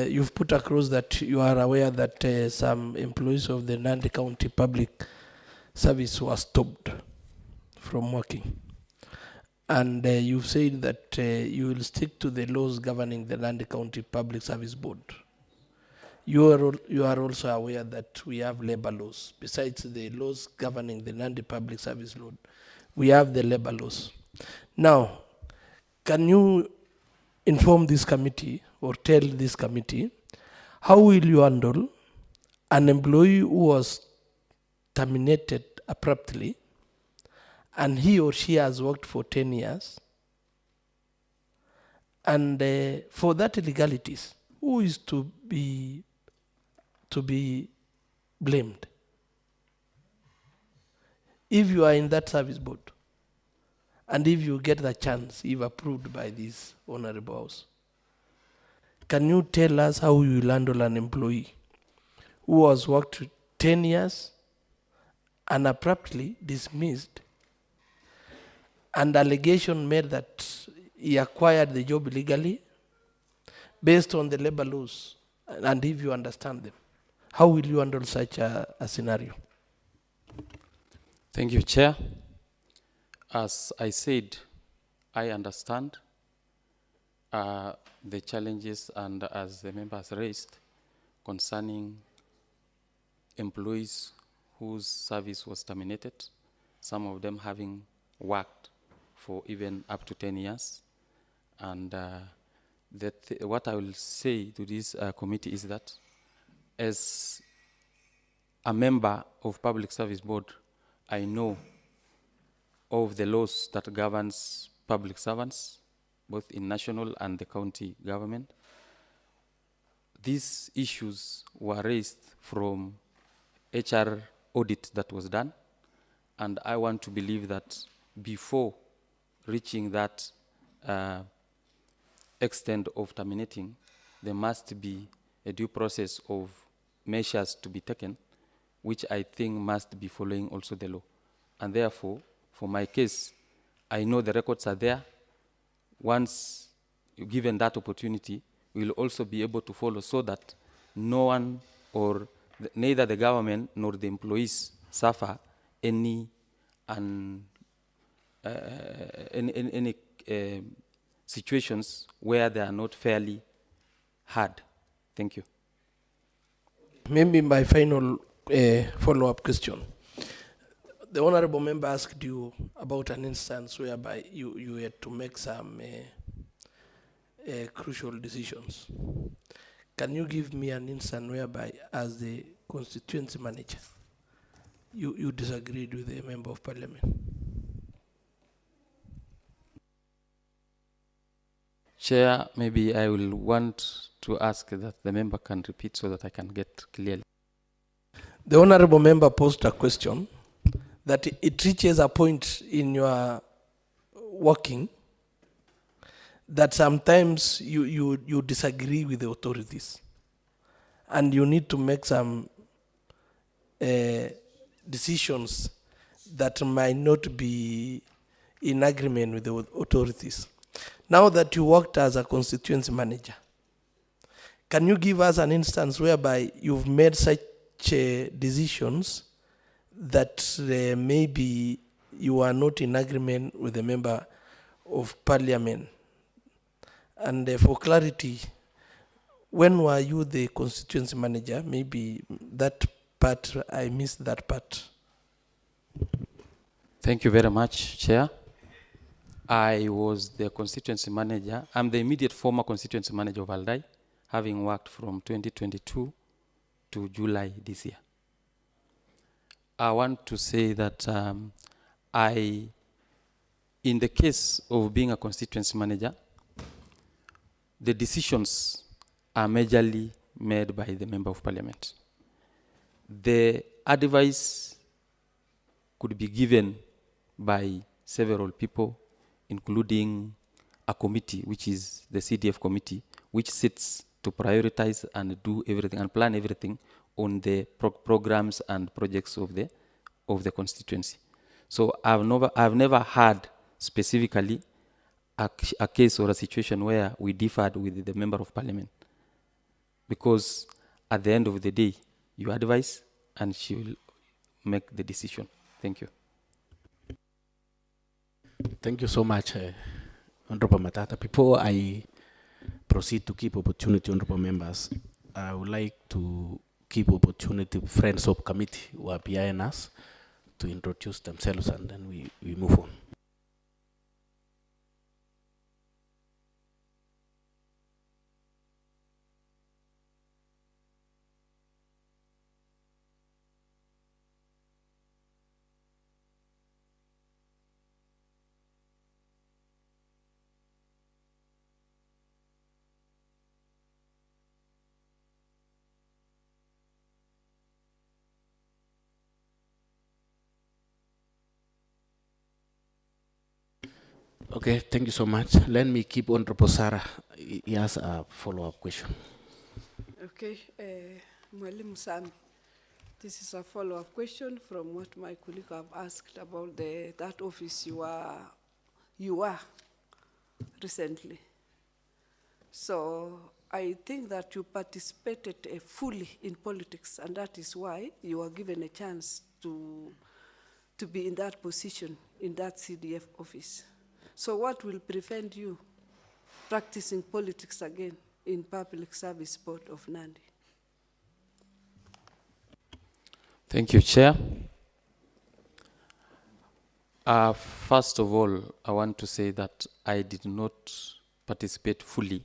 Speaker 4: you've put across that you are aware that some employees of the Nandi County Public Service were stopped from working. And you've said that you will stick to the laws governing the Nandi County Public Service Board. You are also aware that we have labor laws. Besides the laws governing the Nandi Public Service Board, we have the labor laws. Now, can you inform this committee or tell this committee, how will you handle an employee who was terminated abruptly and he or she has worked for 10 years, and for that illegalities, who is to be blamed? If you are in that service board, and if you get the chance, if approved by this honorable house, can you tell us how you will handle an employee who has worked 10 years and abruptly dismissed, and allegation made that he acquired the job illegally based on the labor laws, and if you understand them? How will you handle such a scenario?
Speaker 14: Thank you, Chair. As I said, I understand the challenges, and as the members raised concerning employees whose service was terminated, some of them having worked for even up to 10 years, and what I will say to this committee is that as a member of Public Service Board, I know of the laws that governs public servants, both in national and the county government. These issues were raised from HR audit that was done, and I want to believe that before reaching that extent of terminating, there must be a due process of measures to be taken, which I think must be following also the law. And therefore, for my case, I know the records are there. Once given that opportunity, we will also be able to follow so that no one or neither the government nor the employees suffer any situations where they are not fairly heard. Thank you.
Speaker 4: Maybe my final follow-up question. The honorable member asked you about an instance whereby you had to make some crucial decisions. Can you give me an instance whereby, as the constituency manager, you disagreed with a member of parliament?
Speaker 14: Chair, maybe I will want to ask that the member can repeat so that I can get clearly.
Speaker 4: The honorable member posed a question that it reaches a point in your working that sometimes you disagree with the authorities and you need to make some decisions that might not be in agreement with the authorities. Now that you worked as a constituency manager, can you give us an instance whereby you've made such decisions that maybe you are not in agreement with a member of parliament? And for clarity, when were you the constituency manager? Maybe that part, I missed that part.
Speaker 14: Thank you very much, Chair. I was the constituency manager. I'm the immediate former constituency manager of Aldai, having worked from 2022 to July this year. I want to say that in the case of being a constituency manager, the decisions are majorly made by the member of parliament. The advice could be given by several people, including a committee, which is the CDF committee, which sits to prioritize and do everything and plan everything on the programs and projects of the constituency. So I've never had specifically a case or a situation where we differed with the member of parliament, because at the end of the day, you advise and she will make the decision. Thank you.
Speaker 1: Thank you so much, Honorable Matata. Before I proceed to give opportunity, Honorable members, I would like to give opportunity to friends of committee who are behind us to introduce themselves, and then we move on. Okay, thank you so much. Let me keep on Sarah. He has a follow-up question.
Speaker 5: Okay, Mwalimu Sami, this is a follow-up question from what my colleague have asked about that office you were recently. So I think that you participated fully in politics, and that is why you were given a chance to be in that position, in that CDF office. So what will prevent you practicing politics again in Public Service Board of Nandi?
Speaker 14: Thank you, Chair. First of all, I want to say that I did not participate fully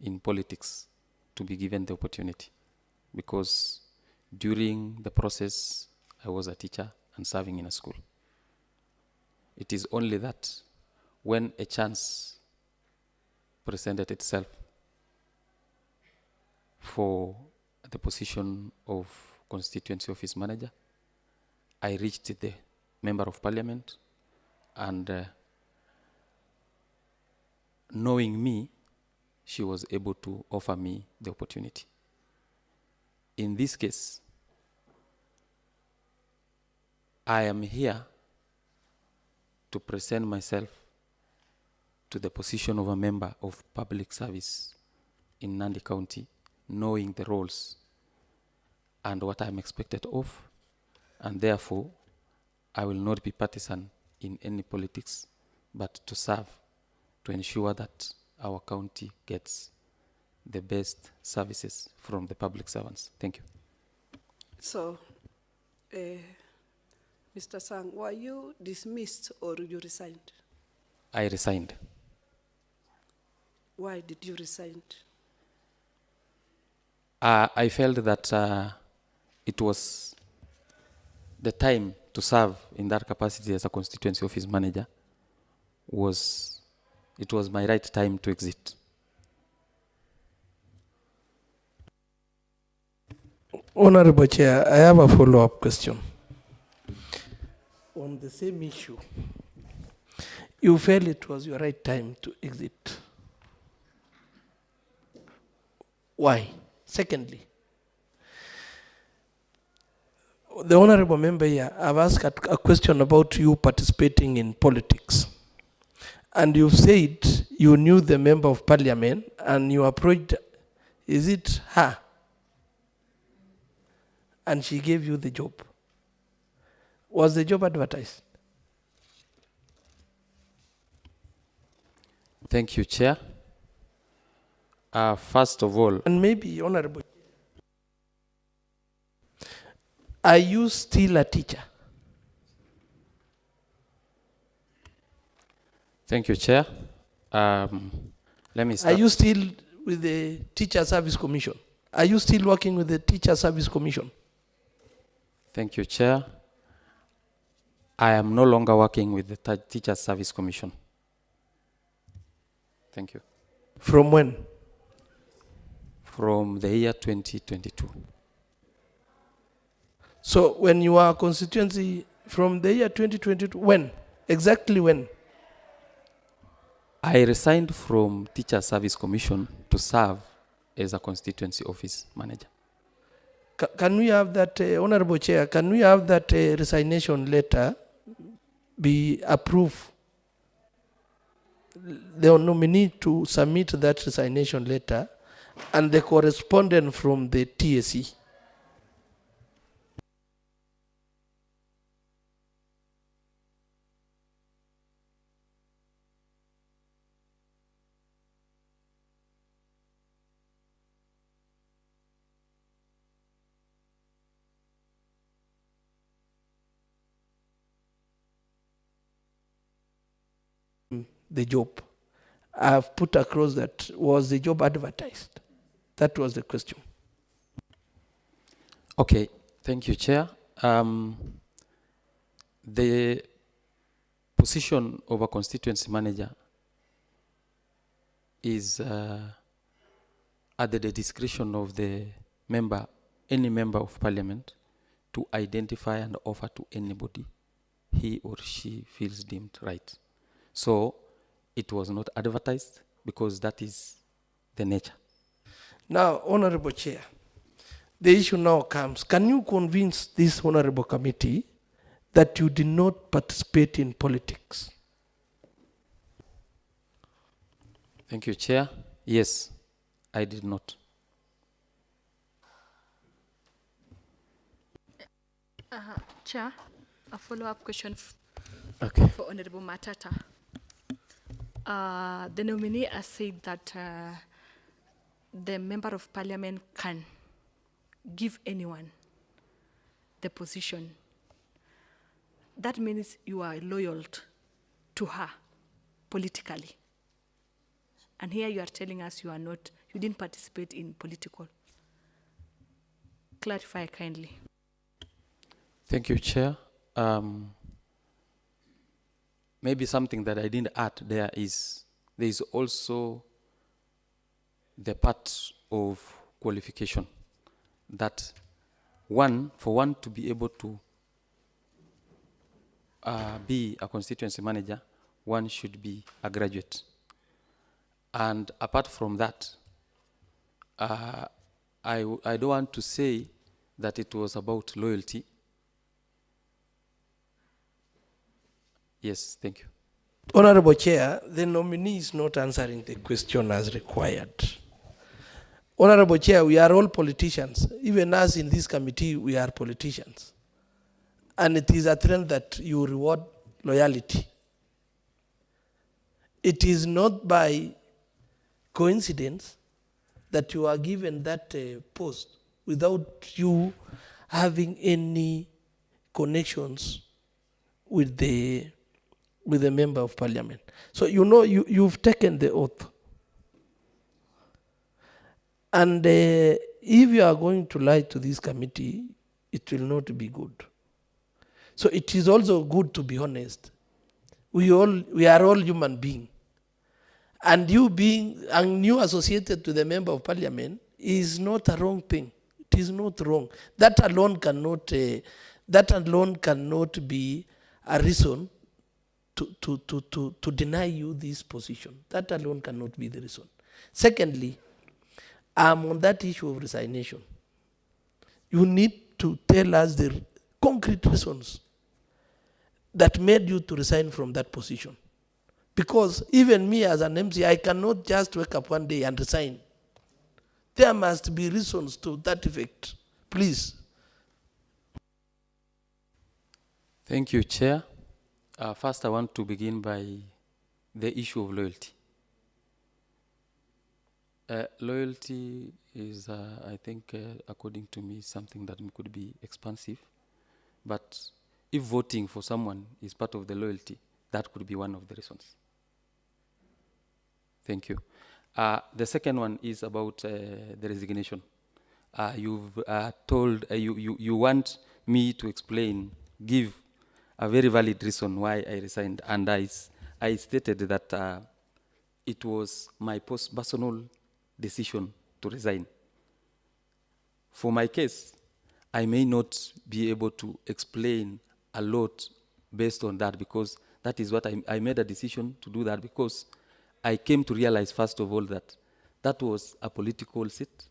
Speaker 14: in politics to be given the opportunity, because during the process I was a teacher and serving in a school. It is only that when a chance presented itself for the position of constituency office manager, I reached the member of parliament, and knowing me, she was able to offer me the opportunity. In this case, I am here to present myself to the position of a member of public service in Nandi County, knowing the roles and what I'm expected of, and therefore I will not be partisan in any politics, but to serve, to ensure that our county gets the best services from the public servants. Thank you.
Speaker 5: So, Mr. Sang, were you dismissed or you resigned?
Speaker 14: I resigned.
Speaker 5: Why did you resign?
Speaker 14: I felt that it was the time to serve in that capacity as a constituency office manager. It was my right time to exit.
Speaker 4: Honorable Chair, I have a follow-up question. On the same issue, you felt it was your right time to exit. Why? Secondly, the honorable member here, I've asked a question about you participating in politics. And you've said you knew the member of parliament and you approached, is it her? And she gave you the job. Was the job advertised?
Speaker 14: Thank you, Chair. First of all,
Speaker 4: and maybe, Honorable, are you still a teacher?
Speaker 14: Thank you, Chair. Let me start.
Speaker 4: Are you still with the Teacher Service Commission? Are you still working with the Teacher Service Commission?
Speaker 14: Thank you, Chair. I am no longer working with the Teacher Service Commission. Thank you.
Speaker 4: From when?
Speaker 14: From the year 2022.
Speaker 4: So when you are constituency from the year 2022, when? Exactly when?
Speaker 14: I resigned from Teacher Service Commission to serve as a constituency office manager.
Speaker 4: Can we have that, Honorable Chair, can we have that resignation letter be approved? The nominee to submit that resignation letter and the correspondent from the TSE. The job. I've put across that, was the job advertised? That was the question.
Speaker 14: Okay, thank you, Chair. The position of a constituency manager is at the discretion of the member, any member of parliament, to identify and offer to anybody he or she feels deemed right. So it was not advertised because that is the nature.
Speaker 4: Now, Honorable Chair, the issue now comes, can you convince this Honorable Committee that you did not participate in politics?
Speaker 14: Thank you, Chair. Yes, I did not.
Speaker 12: Chair, a follow-up question for Honorable Matata. The nominee has said that the member of parliament can give anyone the position. That means you are loyal to her politically. And here you are telling us you didn't participate in political. Clarify kindly.
Speaker 14: Thank you, Chair. Maybe something that I didn't add there is also the part of qualification that for one to be able to be a constituency manager, one should be a graduate. And apart from that, I don't want to say that it was about loyalty. Yes, thank you.
Speaker 4: Honorable Chair, the nominee is not answering the question as required. Honorable Chair, we are all politicians. Even us in this committee, we are politicians. And it is a trend that you reward loyalty. It is not by coincidence that you are given that post without you having any connections with the member of parliament. So you know you've taken the oath. And if you are going to lie to this committee, it will not be good. So it is also good to be honest. We are all human beings. And you being associated to the member of parliament is not a wrong thing. It is not wrong. That alone cannot be a reason to deny you this position. That alone cannot be the reason. Secondly, on that issue of resignation, you need to tell us the concrete reasons that made you to resign from that position. Because even me as an MC, I cannot just wake up one day and resign. There must be reasons to that effect. Please.
Speaker 14: Thank you, Chair. First, I want to begin by the issue of loyalty. Loyalty is, I think, according to me, something that could be expansive. But if voting for someone is part of the loyalty, that could be one of the reasons. Thank you. The second one is about the resignation. You've told, you want me to explain, give a very valid reason why I resigned. And I stated that it was my personal decision to resign. For my case, I may not be able to explain a lot based on that, because that is what I made a decision to do that, because I came to realize, first of all, that that was a political seat,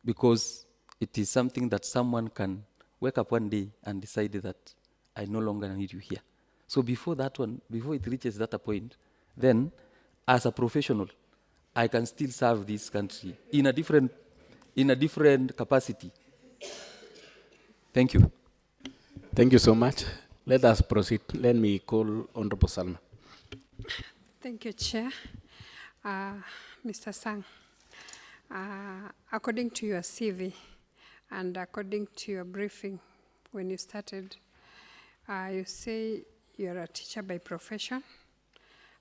Speaker 14: because it is something that someone can wake up one day and decide that I no longer need you here. So before it reaches that point, then as a professional, I can still serve this country in a different capacity. Thank you.
Speaker 1: Thank you so much. Let us proceed. Let me call Honorable Salma.
Speaker 9: Thank you, Chair. Mr. Sang, according to your CV and according to your briefing when you started, you say you're a teacher by profession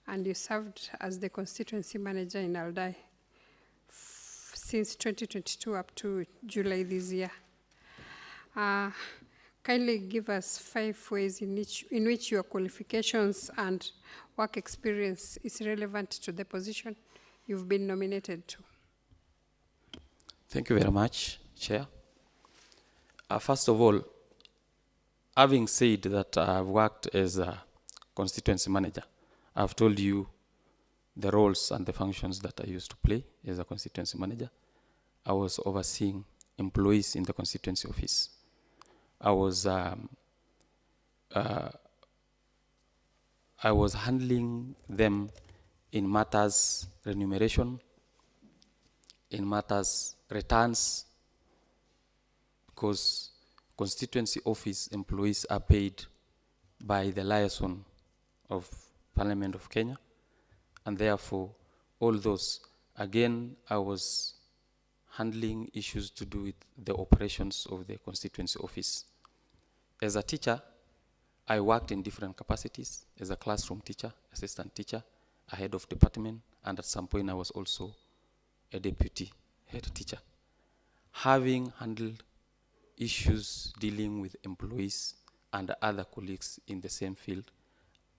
Speaker 9: and you served as the constituency manager in Aldai since 2022 up to July this year. Kindly give us 5 ways in which your qualifications and work experience is relevant to the position you've been nominated to.
Speaker 14: Thank you very much, Chair. First of all, having said that I've worked as a constituency manager, I've told you the roles and the functions that I used to play as a constituency manager. I was overseeing employees in the constituency office. I was handling them in matters remuneration, in matters returns, because constituency office employees are paid by the liaison of Parliament of Kenya, and therefore all those, again, I was handling issues to do with the operations of the constituency office. As a teacher, I worked in different capacities, as a classroom teacher, assistant teacher, a head of department, and at some point I was also a deputy head teacher. Having handled issues dealing with employees and other colleagues in the same field,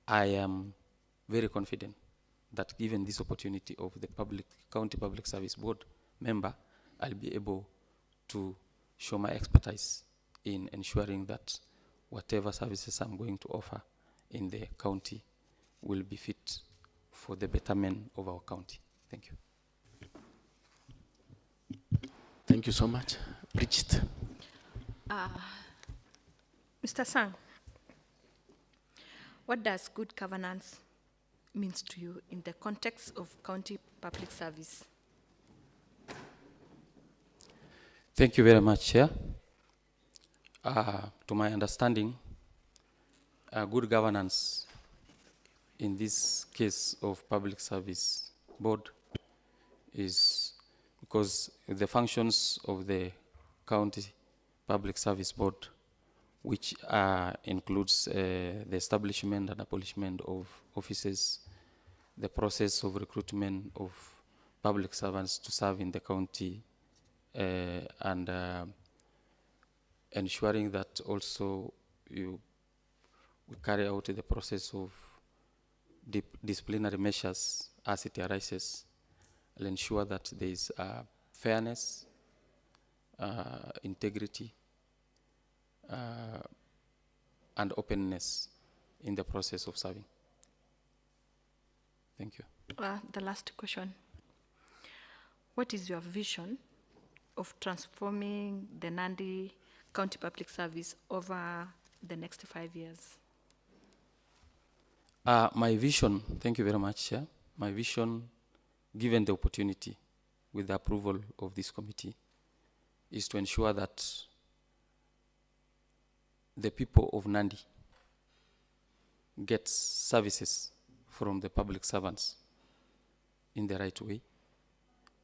Speaker 14: I am very confident that given this opportunity of the County Public Service Board member, I'll be able to show my expertise in ensuring that whatever services I'm going to offer in the county will be fit for the betterment of our county. Thank you.
Speaker 8: Thank you so much. Bridget.
Speaker 12: Mr. Sang, what does good governance means to you in the context of county public service?
Speaker 14: Thank you very much, Chair. To my understanding, good governance in this case of Public Service Board is because the functions of the County Public Service Board, which includes the establishment and abolishment of offices, the process of recruitment of public servants to serve in the county, and ensuring that also we carry out the process of disciplinary measures as it arises. I'll ensure that there is fairness, integrity, and openness in the process of serving. Thank you.
Speaker 12: The last question. What is your vision of transforming the Nandi County Public Service over the next 5 years?
Speaker 14: My vision, thank you very much, Chair. My vision, given the opportunity with the approval of this committee, is to ensure that the people of Nandi get services from the public servants in the right way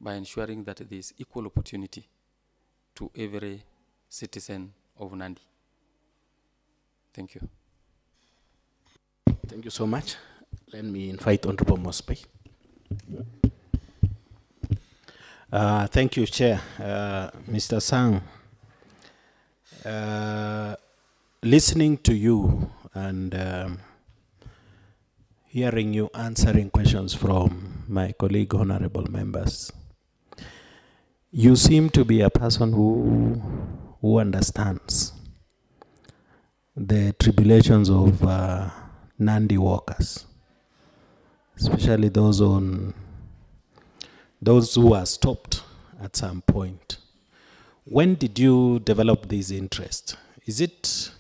Speaker 14: by ensuring that there is equal opportunity to every citizen of Nandi. Thank you.
Speaker 8: Thank you so much. Let me invite Honorable Mosby. Thank you, Chair. Mr. Sang, listening to you and hearing you answering questions from my colleague honorable members, you seem to be a person who understands the tribulations of Nandi workers, especially those who are stopped at some point. When did you develop this interest? Is it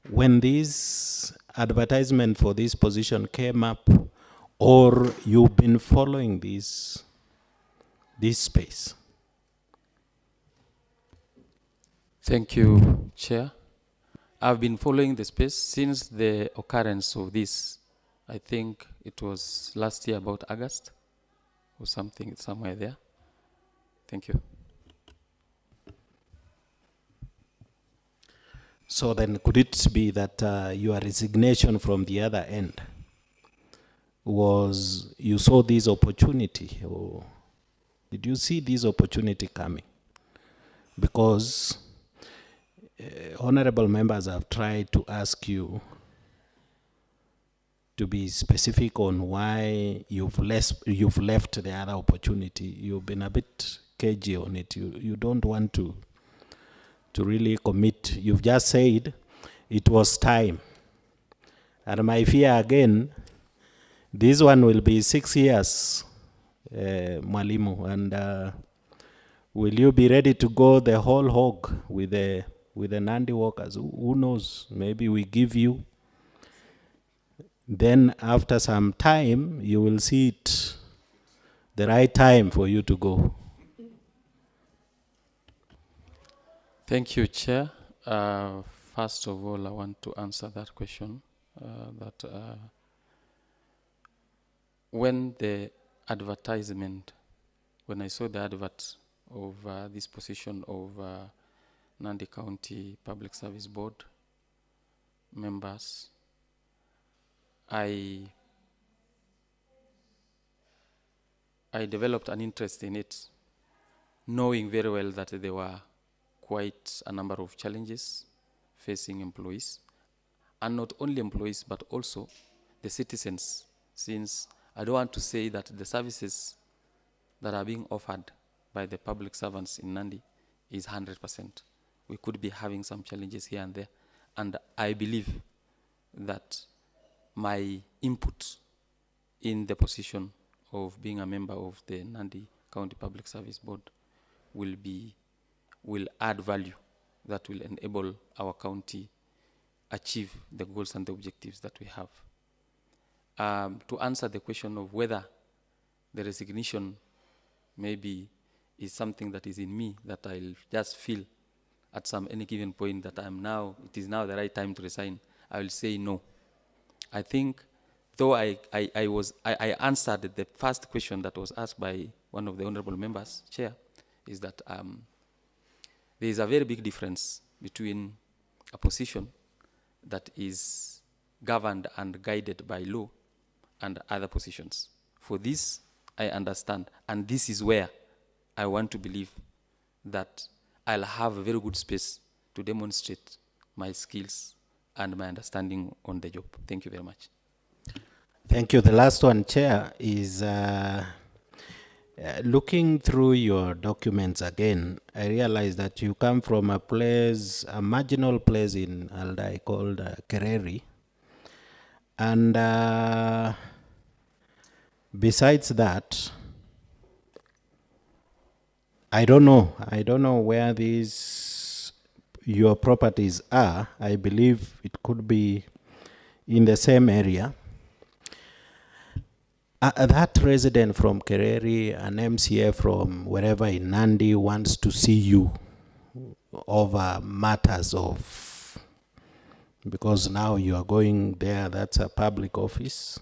Speaker 8: when this advertisement for this position came up, or you've been following this space?
Speaker 14: Thank you, Chair. I've been following the space since the occurrence of this. I think it was last year, about August or something, somewhere there. Thank you.
Speaker 8: So then could it be that your resignation from the other end was you saw this opportunity, or did you see this opportunity coming? Because honorable members have tried to ask you to be specific on why you've left the other opportunity. You've been a bit cagey on it. You don't want to really commit. You've just said it was time. And my fear again, this one will be 6 years, Mwalimu, and will you be ready to go the whole hog with the Nandi workers? Who knows? Maybe we give you. Then after some time, you will see it the right time for you to go.
Speaker 14: Thank you, Chair. First of all, I want to answer that question. When the advertisement, when I saw the advert of this position of Nandi County Public Service Board members, I I developed an interest in it, knowing very well that there were quite a number of challenges facing employees, and not only employees, but also the citizens, since I don't want to say that the services that are being offered by the public servants in Nandi is 100%. We could be having some challenges here and there, and I believe that my input in the position of being a member of the Nandi County Public Service Board will add value that will enable our county achieve the goals and the objectives that we have. To answer the question of whether the resignation maybe is something that is in me, that I'll just feel at any given point that it is now the right time to resign, I will say no. I think, though I answered the first question that was asked by one of the honorable members, Chair, is that there is a very big difference between a position that is governed and guided by law and other positions. For this, I understand, and this is where I want to believe that I'll have a very good space to demonstrate my skills and my understanding on the job. Thank you very much.
Speaker 8: Thank you. The last one, Chair, is looking through your documents again, I realize that you come from a marginal place in Aldai called Kereri. And besides that, I don't know where your properties are. I believe it could be in the same area. That resident from Kereri, an MCA from wherever in Nandi wants to see you over matters of, because now you are going there, that's a public office.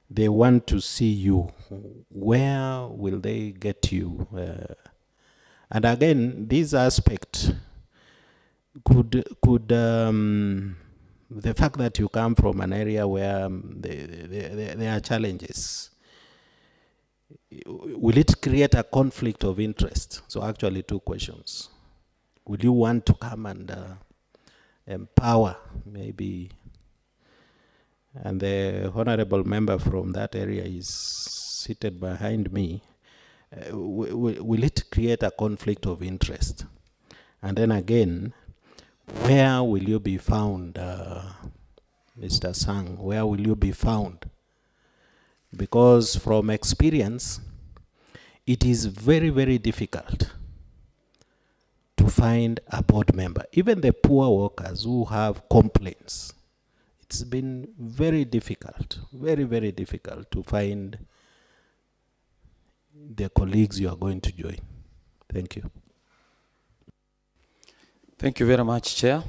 Speaker 8: They want to see you. Where will they get you? And again, this aspect could the fact that you come from an area where there are challenges, will it create a conflict of interest? So actually 2 questions. Will you want to come and empower maybe? And the honorable member from that area is seated behind me. Will it create a conflict of interest? And then again, where will you be found, Mr. Sang? Where will you be found? Because from experience, it is very, very difficult to find a board member. Even the poor workers who have complaints, it's been very difficult, very, very difficult to find the colleagues you are going to join. Thank you.
Speaker 14: Thank you very much, Chair.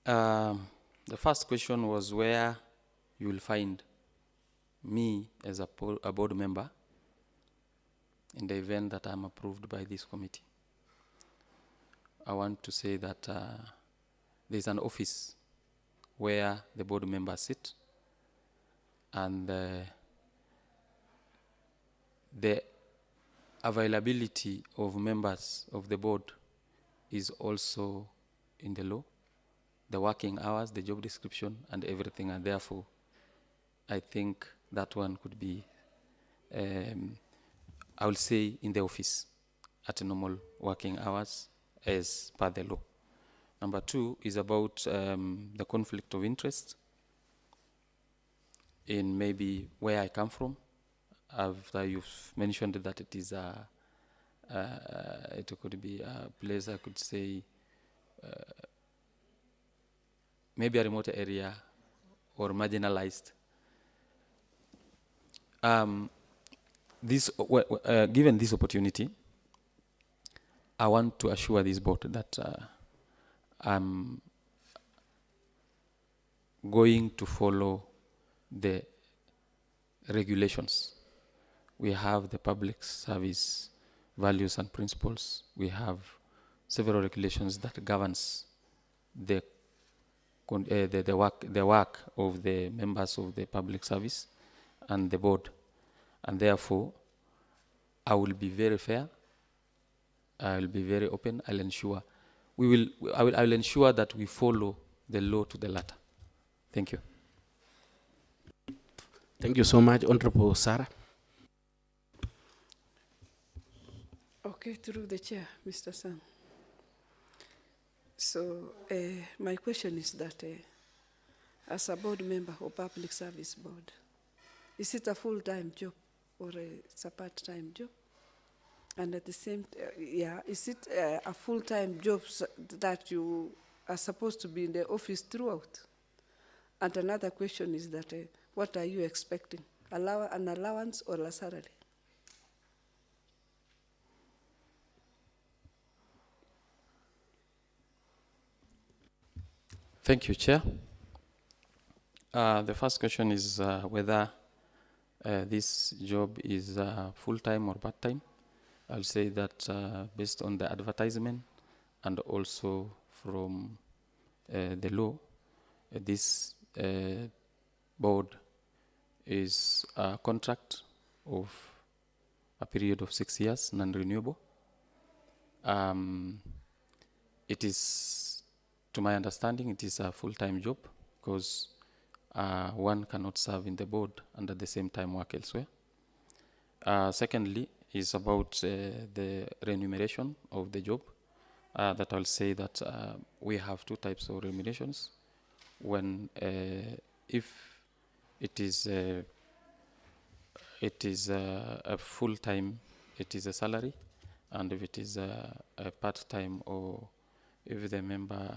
Speaker 14: The first question was where you will find me as a board member in the event that I'm approved by this committee. I want to say that there's an office where the board members sit, and the availability of members of the board is also in the law, the working hours, the job description, and everything, and therefore I think that one could be, I will say, in the office at normal working hours as per the law. Number 2 is about the conflict of interest in maybe where I come from. After you've mentioned that it is it could be a place, I could say, maybe a remote area or marginalized. Given this opportunity, I want to assure this board that I'm going to follow the regulations. We have the public service values and principles. We have several regulations that governs the work of the members of the public service and the board. And therefore, I will be very fair. I will be very open. I'll ensure I will ensure that we follow the law to the letter. Thank you.
Speaker 1: Thank you so much, Honorable Sarah.
Speaker 5: Okay, through the chair, Mr. Sam. So my question is that as a board member of Public Service Board, is it a full-time job or it's a part-time job? And at the same, is it a full-time job that you are supposed to be in the office throughout? And another question is that what are you expecting? An allowance or a salary?
Speaker 14: Thank you, Chair. The first question is whether this job is full-time or part-time. I'll say that based on the advertisement and also from the law, this board is a contract of a period of 6 years, non-renewable. It is, to my understanding, it is a full-time job because one cannot serve in the board and at the same time work elsewhere. Secondly, is about the remuneration of the job. That I'll say that we have two types of remunerations. When if it is a full-time, it is a salary, and if it is a part-time or if the member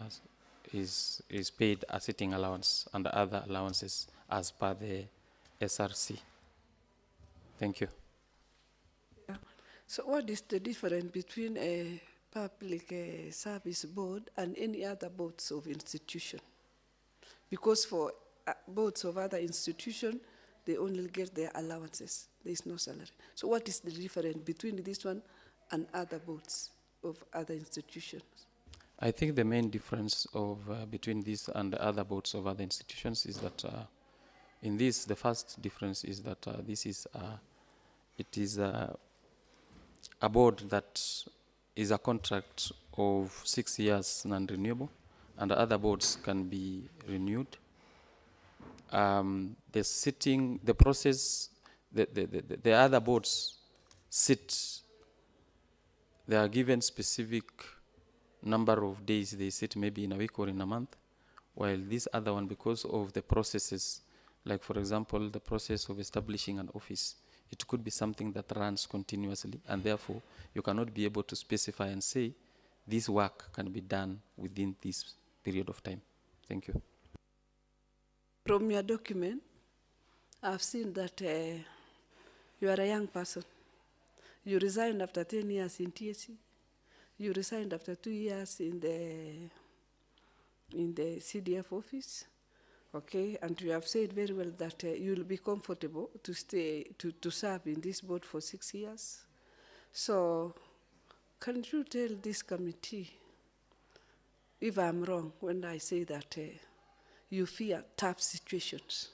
Speaker 14: is paid a sitting allowance and other allowances as per the SRC. Thank you.
Speaker 5: Yeah. So what is the difference between a public service board and any other boards of institution? Because for boards of other institution, they only get their allowances. There is no salary. So what is the difference between this one and other boards of other institutions?
Speaker 14: I think the main difference of between this and the other boards of other institutions is that in this, the first difference is that this is it is a board that is a contract of 6 years non-renewable, and the other boards can be renewed. The process, the other boards sit, they are given specific number of days they sit, maybe in a week or in a month, while this other one, because of the processes, like for example, the process of establishing an office, it could be something that runs continuously, and therefore you cannot be able to specify and say this work can be done within this period of time. Thank you.
Speaker 5: From your document, I've seen that you are a young person. You resigned after 10 years in TSC. You resigned after 2 years in the CDF office, okay? And you have said very well that you will be comfortable to stay, to serve in this board for 6 years. So can you tell this committee if I'm wrong when I say that you fear tough situations?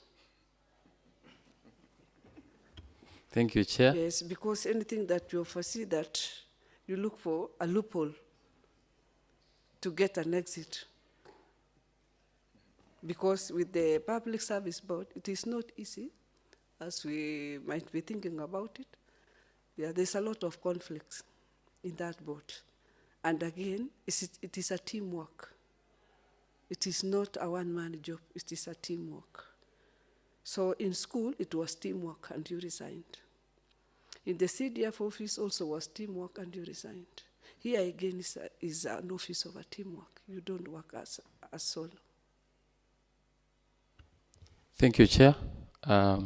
Speaker 14: Thank you, Chair.
Speaker 5: Yes, because anything that you foresee that you look for a loophole to get an exit. Because with the Public Service Board, it is not easy, as we might be thinking about it. Yeah, there's a lot of conflicts in that board. And again, it is a teamwork. It is not a one-man job, it is a teamwork. So in school, it was teamwork and you resigned. In the CDF office also was teamwork and you resigned. Here again is an office of a teamwork. You don't work as solo.
Speaker 14: Thank you, Chair. I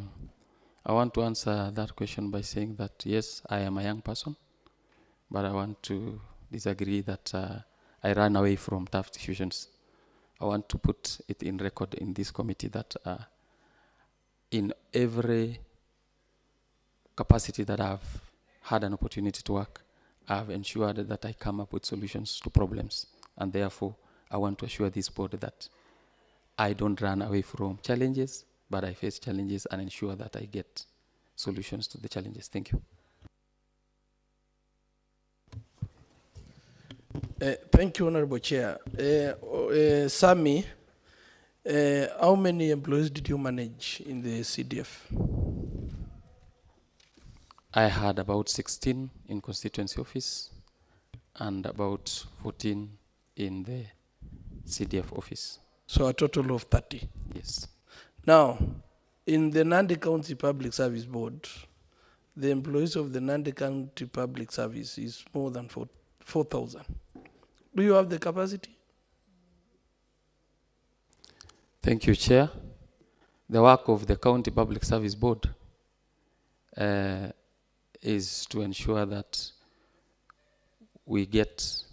Speaker 14: want to answer that question by saying that yes, I am a young person, but I want to disagree that I ran away from tough decisions. I want to put it in record in this committee that in every capacity that I've had an opportunity to work, I've ensured that I come up with solutions to problems. And therefore, I want to assure this board that I don't run away from challenges, but I face challenges and ensure that I get solutions to the challenges. Thank you.
Speaker 4: Thank you, Honorable Chair. Sami, how many employees did you manage in the CDF?
Speaker 14: I had about 16 in constituency office and about 14 in the CDF office.
Speaker 4: So a total of 30?
Speaker 14: Yes.
Speaker 4: Now, in the Nandi County Public Service Board, the employees of the Nandi County Public Service is more than 4,000. Do you have the capacity?
Speaker 14: Thank you, Chair. The work of the County Public Service Board is to ensure that we get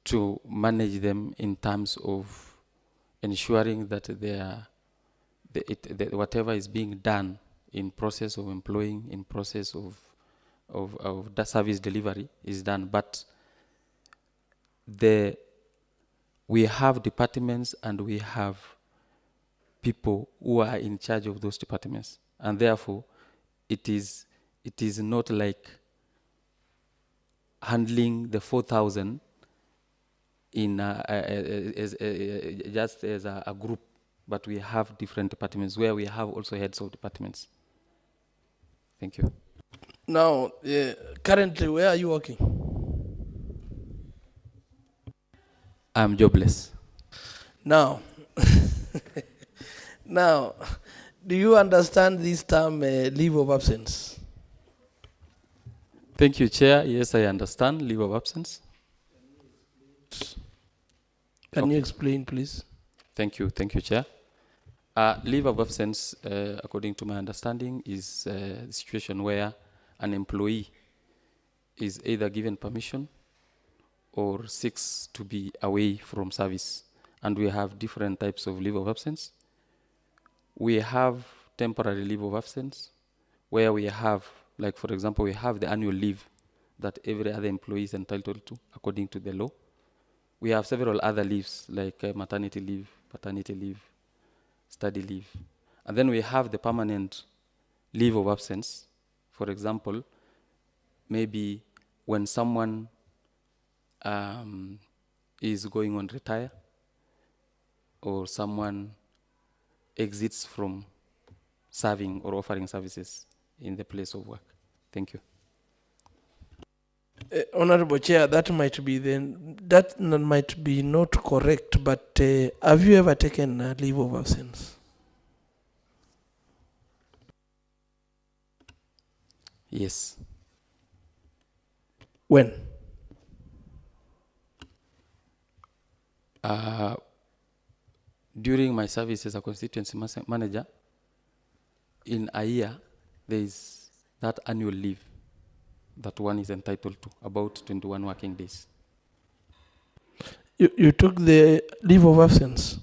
Speaker 14: to manage them in terms of ensuring that whatever is being done in process of employing, in process of the service delivery is done. But we have departments and we have people who are in charge of those departments, and therefore it is not like handling the 4,000 in just as a group, but we have different departments where we have also heads of departments. Thank you.
Speaker 4: Now, currently, where are you working?
Speaker 14: I'm jobless.
Speaker 4: Now, now, do you understand this term leave of absence?
Speaker 14: Thank you, Chair. Yes, I understand leave of absence.
Speaker 4: Can you explain, please?
Speaker 14: Thank you, Chair. Leave of absence, according to my understanding, is a situation where an employee is either given permission or seeks to be away from service. And we have different types of leave of absence. We have temporary leave of absence, where we have, like for example, we have the annual leave that every other employee is entitled to according to the law. We have several other leaves like maternity leave, paternity leave, study leave. And then we have the permanent leave of absence. For example, maybe when someone is going on retire or someone exits from serving or offering services in the place of work. Thank you.
Speaker 4: Honorable Chair, that might be not correct, but have you ever taken a leave of absence?
Speaker 14: Yes.
Speaker 4: When?
Speaker 14: During my service as a constituency manager, in a year, there is that annual leave that one is entitled to, about 21 working days.
Speaker 4: You took the leave of absence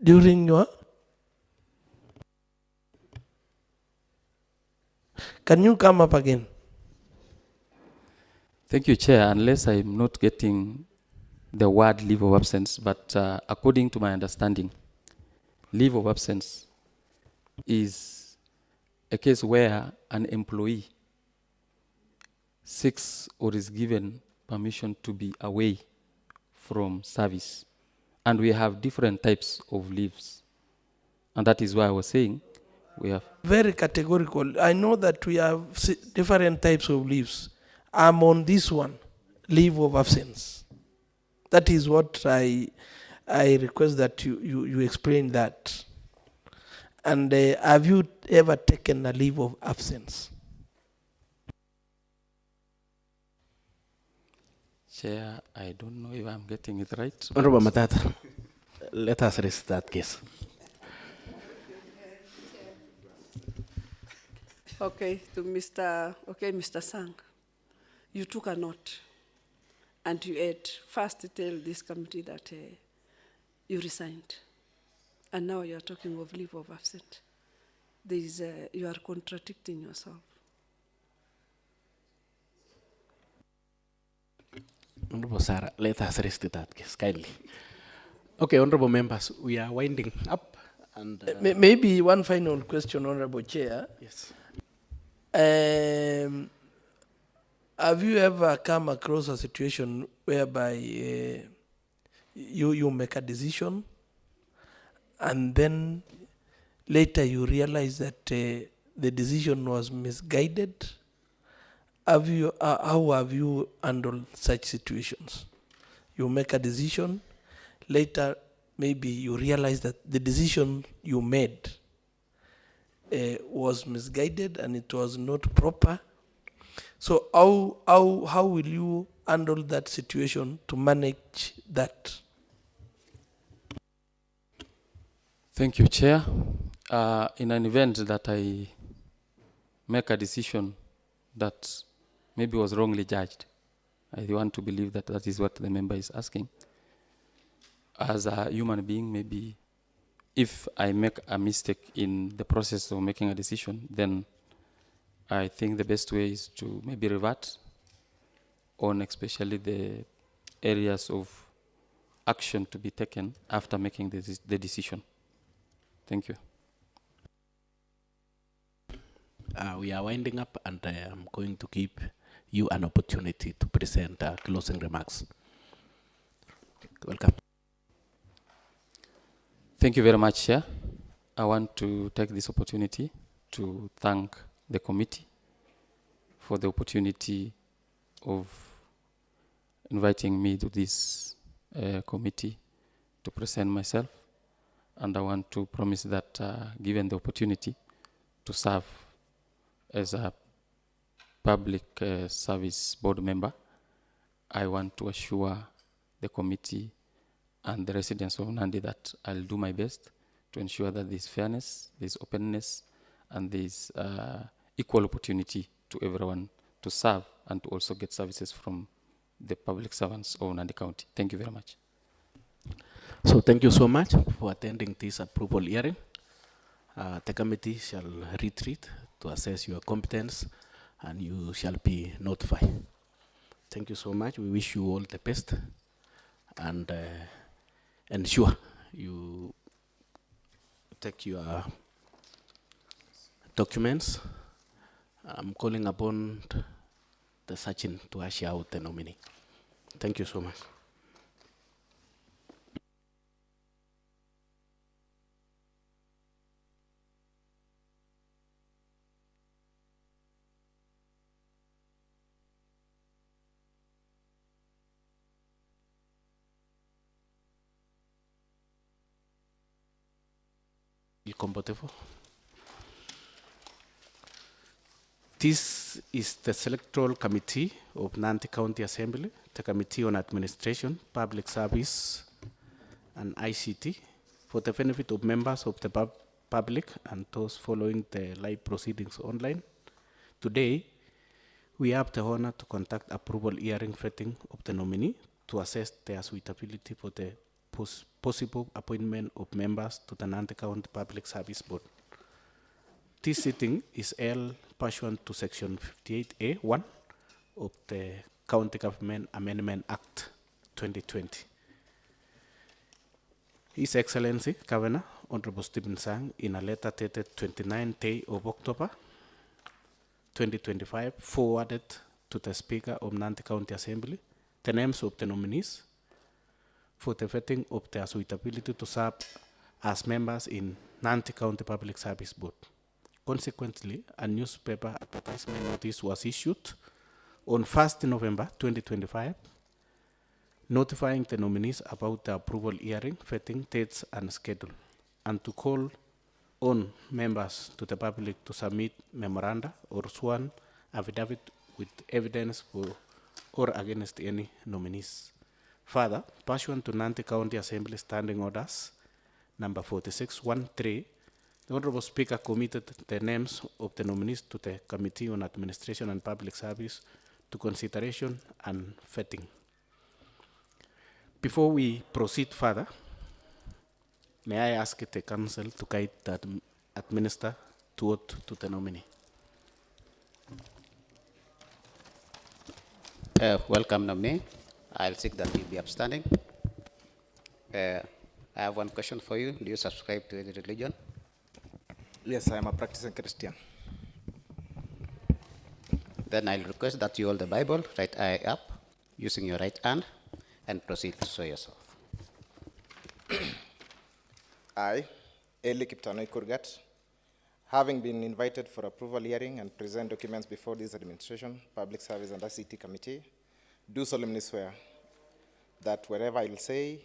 Speaker 4: during your... Can you come up again?
Speaker 14: Thank you, Chair. Unless I'm not getting the word leave of absence, but according to my understanding, leave of absence is a case where an employee seeks or is given permission to be away from service. And we have different types of leaves. And that is why I was saying we have...
Speaker 4: Very categorical. I know that we have different types of leaves. I'm on this one, leave of absence. That is what I request that you explain that. And have you ever taken a leave of absence?
Speaker 14: Chair, I don't know if I'm getting it right.
Speaker 1: Honorable Matata, let us raise that case.
Speaker 5: Okay, to Mr. Sang, you took a note and you had first to tell this committee that you resigned. And now you are talking of leave of absence. You are contradicting yourself.
Speaker 1: Honorable Sarah, let us raise that case kindly. Okay, honorable members, we are winding up. And
Speaker 4: maybe one final question, Honorable Chair.
Speaker 1: Yes.
Speaker 4: Have you ever come across a situation whereby you make a decision and then later you realize that the decision was misguided? How have you handled such situations? You make a decision, later maybe you realize that the decision you made was misguided and it was not proper. So how will you handle that situation to manage that?
Speaker 14: Thank you, Chair. In an event that I make a decision that maybe was wrongly judged, I want to believe that that is what the member is asking. As a human being, maybe if I make a mistake in the process of making a decision, then I think the best way is to maybe revert on especially the areas of action to be taken after making the decision. Thank you.
Speaker 1: We are winding up, and I'm going to give you an opportunity to present closing remarks. Welcome.
Speaker 14: Thank you very much, Chair. I want to take this opportunity to thank the committee for the opportunity of inviting me to this committee to present myself. And I want to promise that given the opportunity to serve as a public service board member, I want to assure the committee and the residents of Nandi that I'll do my best to ensure that there's fairness, there's openness, and there's equal opportunity to everyone to serve and to also get services from the public servants of Nandi County. Thank you very much.
Speaker 1: So thank you so much for attending this approval hearing. The committee shall retreat to assess your competence, and you shall be notified. Thank you so much. We wish you all the best, and ensure you take your documents. I'm calling upon the Sachin to usher out the nominee. Thank you so much. You comfortable? This is the Electoral Committee of Nandi County Assembly, the Committee on Administration, Public Service, and ICT, for the benefit of members of the public and those following the live proceedings online. Today, we have the honor to conduct approval hearing vetting of the nominee to assess their suitability for the possible appointment of members to the Nandi County Public Service Board. This sitting is held pursuant to Section 58A(1) of the County Government Amendment Act 2020. His Excellency Governor Honorable Stephen Sang, in a letter dated 29th day of October 2025, forwarded to the Speaker of Nandi County Assembly the names of the nominees for the vetting of their suitability to serve as members in Nandi County Public Service Board. Consequently, a newspaper advertisement notice was issued on 1st November 2025, notifying the nominees about the approval hearing, vetting dates and schedule, and to call on members to the public to submit memoranda or sworn affidavit with evidence for or against any nominees. Further, pursuant to Nandi County Assembly Standing Orders number 4613, the Honorable Speaker committed the names of the nominees to the Committee on Administration and Public Service to consideration and vetting. Before we proceed further, may I ask the Council to guide the administer to oath to the nominee.
Speaker 2: Welcome, nominee. I'll seek that you be upstanding. I I have one question for you. Do you subscribe to any religion?
Speaker 15: Yes, I am a practicing Christian.
Speaker 2: Then I'll request that you hold the Bible, right eye up, using your right hand, and proceed to show yourself.
Speaker 15: I, Eli Kiptanoi Kurgat, having been invited for approval hearing and present documents before this administration, Public Service and ICT Committee, do solemnly swear that wherever I will say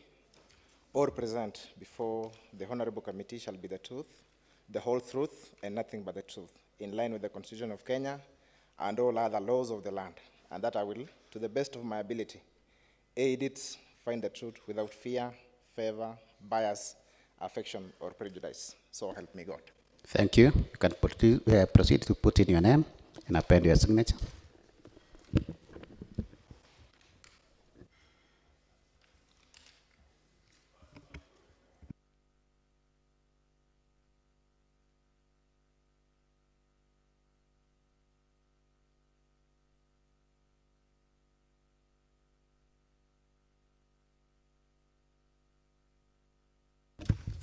Speaker 15: or present before the Honorable Committee shall be the truth, the whole truth, and nothing but the truth, in line with the Constitution of Kenya and all other laws of the land, and that I will, to the best of my ability, aid it, find the truth without fear, favor, bias, affection, or prejudice. So help me God.
Speaker 2: Thank you. You can proceed to put in your name and append your signature.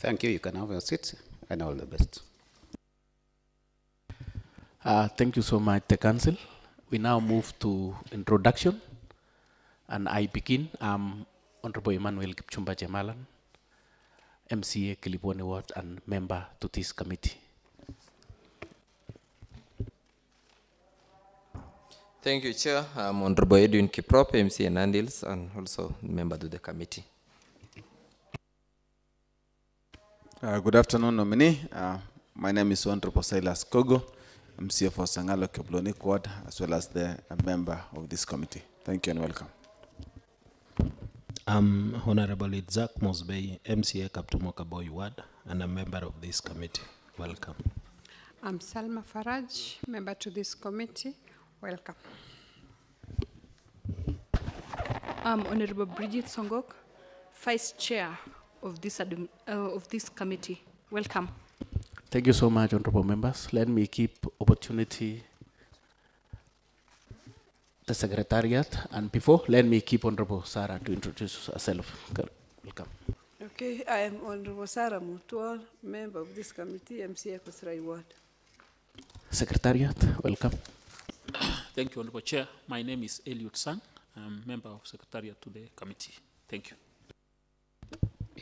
Speaker 2: Thank you. You can have your seat, and all the best.
Speaker 1: Thank you so much, the Council. We now move to introduction, and I begin. I'm Honorable Emmanuel Kipchumba Jemalan, MCA Kilibwani Ward and member to this committee.
Speaker 16: Thank you, Chair. I'm Honorable Edwin Kiprop, MCA Nandils, and also member to the committee.
Speaker 7: Good afternoon, nominee. My name is Honorable Silas Kogo, MCA for Sangalo Keblonik Ward, as well as a member of this committee. Thank you and welcome.
Speaker 8: I'm Honorable Isaac Mosbey, MCA Kaptumoka Boy Ward, and a member of this committee. Welcome.
Speaker 9: I'm Salma Faraj, member to this committee. Welcome.
Speaker 6: I'm Honorable Bridget Songok, Vice Chair of this committee. Welcome.
Speaker 1: Thank you so much, honorable members. Let me keep opportunity the Secretariat, and before, let me keep Honorable Sarah to introduce herself. Welcome.
Speaker 5: Okay, I am Honorable Sarah Mutual, member of this committee, MCA Kusrai Ward.
Speaker 1: Secretariat, welcome.
Speaker 10: Thank you, Honorable Chair. My name is Eliud Sang. I'm member of Secretariat to the committee. Thank you.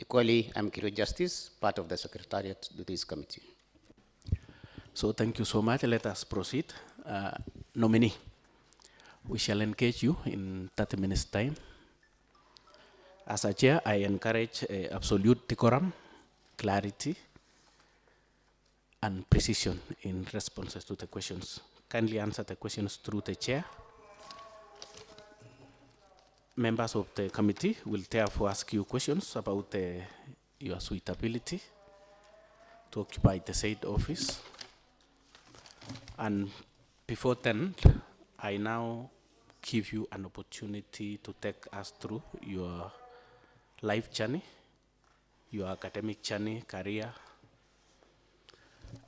Speaker 2: Equally, I'm Kiro Justice, part of the Secretariat to this committee.
Speaker 1: So thank you so much. Let us proceed. Nominee, we shall engage you in 30 minutes time. As a chair, I encourage absolute decorum, clarity, and precision in responses to the questions. Kindly answer the questions through the chair. Members of the committee will therefore ask you questions about your suitability to occupy the said office. And before then, I now give you an opportunity to take us through your life journey, your academic journey, career.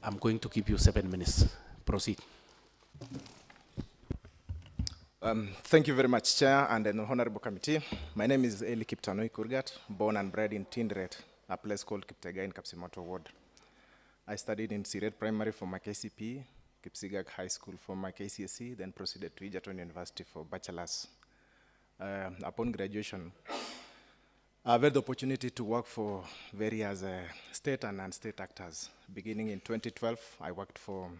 Speaker 1: I'm going to give you 7 minutes. Proceed.
Speaker 15: Thank you very much, Chair and an honorable committee. My name is Eli Kiptanoi Kurgat, born and bred in Tinderet, a place called Kiptega in Kapsimoto Ward. I studied in Siret Primary for my KCP, Kipsigag High School for my KCSE, then proceeded to Egerton University for bachelor's. Upon graduation, I've had the opportunity to work for various state and non-state actors. Beginning in 2012, I worked for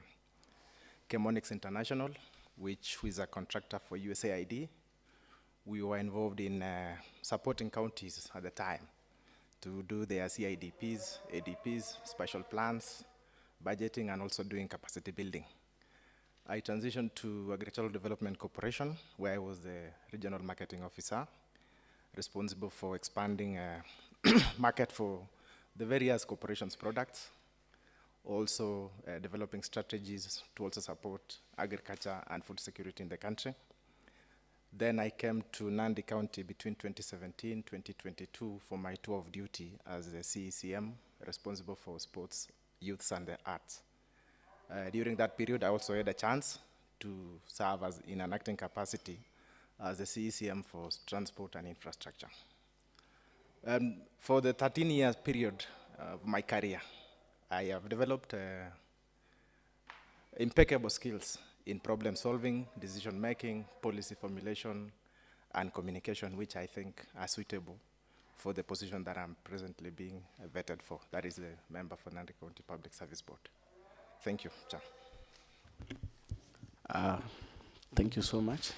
Speaker 15: Chemonix International, which is a contractor for USAID. We were involved in supporting counties at the time to do their CIDPs, ADPs, special plans, budgeting, and also doing capacity building. I transitioned to Agricultural Development Corporation, where I was the regional marketing officer, responsible for expanding market for the various corporations' products, also developing strategies to also support agriculture and food security in the country. Then I came to Nandi County between 2017 and 2022 for my tour of duty as the CECM, responsible for sports, youths, and the arts. During that period, I also had a chance to serve as in an acting capacity as the CECM for transport and infrastructure. For the 13-year period of my career, I have developed impeccable skills in problem solving, decision making, policy formulation, and communication, which I think are suitable for the position that I'm presently being vetted for. That is the member for Nandi County Public Service Board. Thank you, Chair.
Speaker 1: Thank you so much.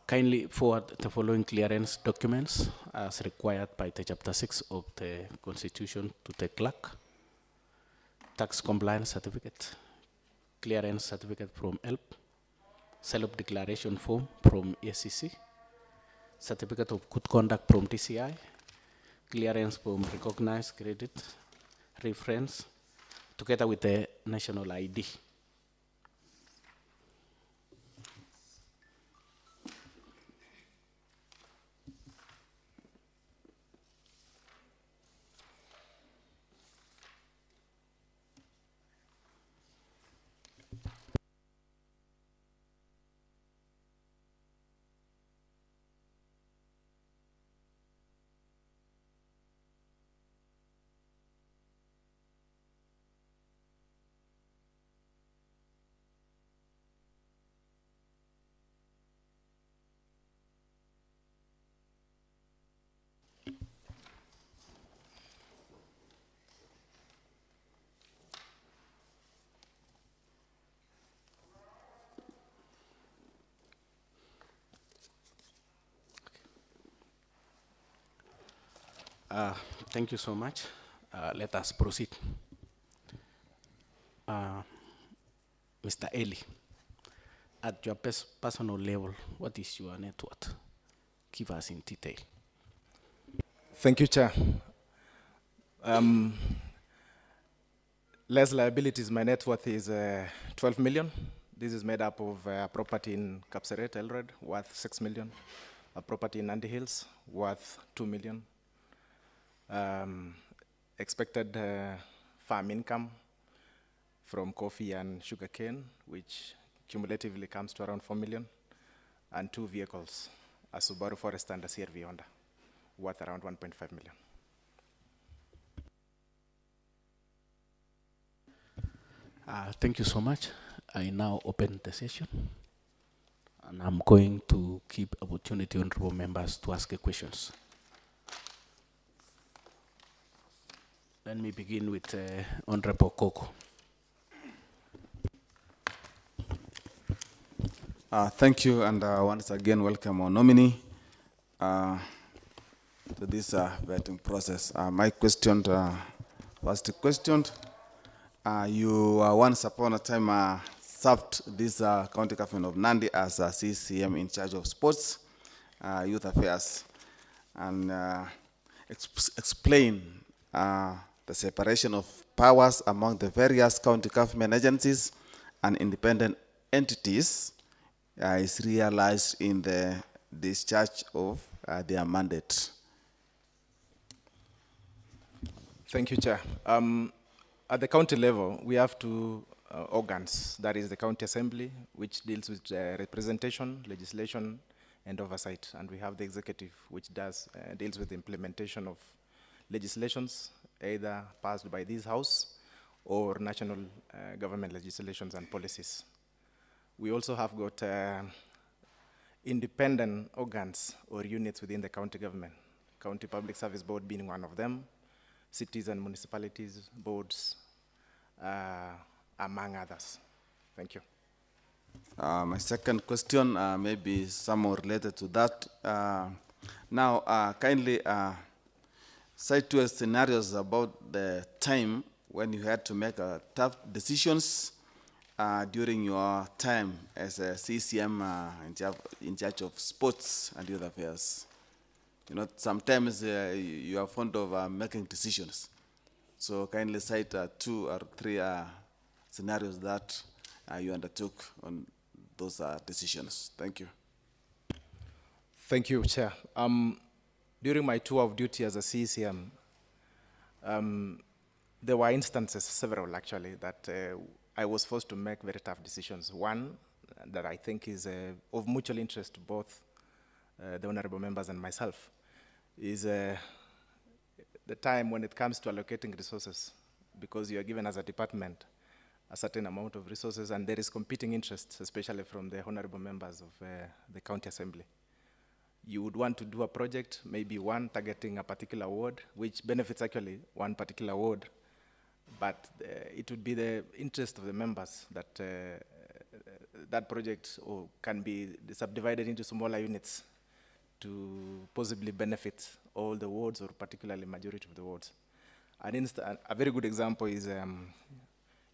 Speaker 1: Kindly forward the following clearance documents as required by the Chapter 6 of the Constitution to the clerk. Tax compliance certificate, clearance certificate from ELP, self-declaration form from ACC, certificate of good conduct from DCI, clearance from recognized credit reference, together with the national ID. Thank you so much. Let us proceed. Mr. Eli, at your personal level, what is your net worth? Give us in detail.
Speaker 15: Thank you, Chair. Less liabilities, my net worth is 12 million. This is made up of a property in Kapseret, Elred, worth 6 million. A property in Nandi Hills, worth 2 million. Expected farm income from coffee and sugarcane, which cumulatively comes to around 4 million, and 2 vehicles, a Subaru Forester and a CRV Honda, worth around 1.5 million.
Speaker 1: Thank you so much. I now open the session, and I'm going to give opportunity to honorable members to ask questions. Let me begin with Honorable Koko.
Speaker 7: Thank you, and once again, welcome our nominee to this vetting process. My question, first question, you once upon a time served this county government of Nandi as a CCM in charge of sports, youth affairs, and explain the separation of powers among the various county government agencies and independent entities is realized in the discharge of their mandate.
Speaker 15: Thank you, Chair. At the county level, we have 2 organs. That is the county assembly, which deals with representation, legislation, and oversight. And we have the executive, which deals with the implementation of legislations, either passed by this house or national government legislations and policies. We also have got independent organs or units within the county government, County Public Service Board being one of them, cities and municipalities boards, among others. Thank you.
Speaker 7: My second question may be somewhat related to that. Now, kindly cite 2 scenarios about the time when you had to make tough decisions during your time as a CCM in charge of sports and youth affairs. You know, sometimes you are fond of making decisions. So kindly cite 2 or 3 scenarios that you undertook on those decisions. Thank you.
Speaker 15: Thank you, Chair. During my tour of duty as a CCM, there were instances, several actually, that I was forced to make very tough decisions. One that I think is of mutual interest to both the honorable members and myself is the time when it comes to allocating resources, because you are given as a department a certain amount of resources, and there is competing interests, especially from the honorable members of the county assembly. You would want to do a project, maybe one targeting a particular ward, which benefits actually one particular ward, but it would be the interest of the members that that project can be subdivided into smaller units to possibly benefit all the wards, or particularly majority of the wards. A very good example is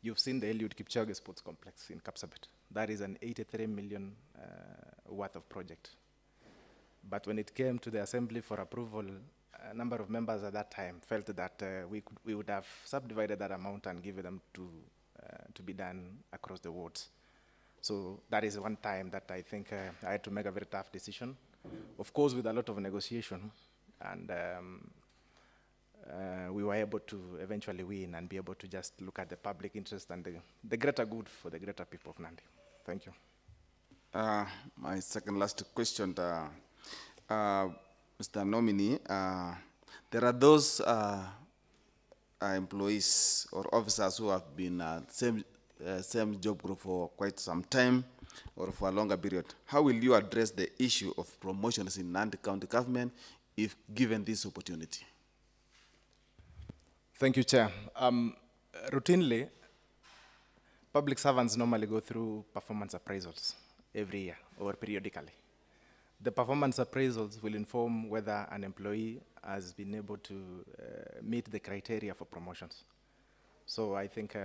Speaker 15: you've seen the Eliud Kipchoge Sports Complex in Kapsabet. That is an 83 million worth of project. But when it came to the assembly for approval, a number of members at that time felt that we would have subdivided that amount and given them to be done across the wards. So that is one time that I think I had to make a very tough decision, of course with a lot of negotiation, and we were able to eventually win and be able to just look at the public interest and the greater good for the greater people of Nandi. Thank you.
Speaker 7: My second last question, Mr. Nominee, there are those employees or officers who have been same job group for quite some time or for a longer period. How will you address the issue of promotions in Nandi County government if given this opportunity?
Speaker 15: Thank you, Chair. Routinely, public servants normally go through performance appraisals every year or periodically. The performance appraisals will inform whether an employee has been able to meet the criteria for promotions. So I think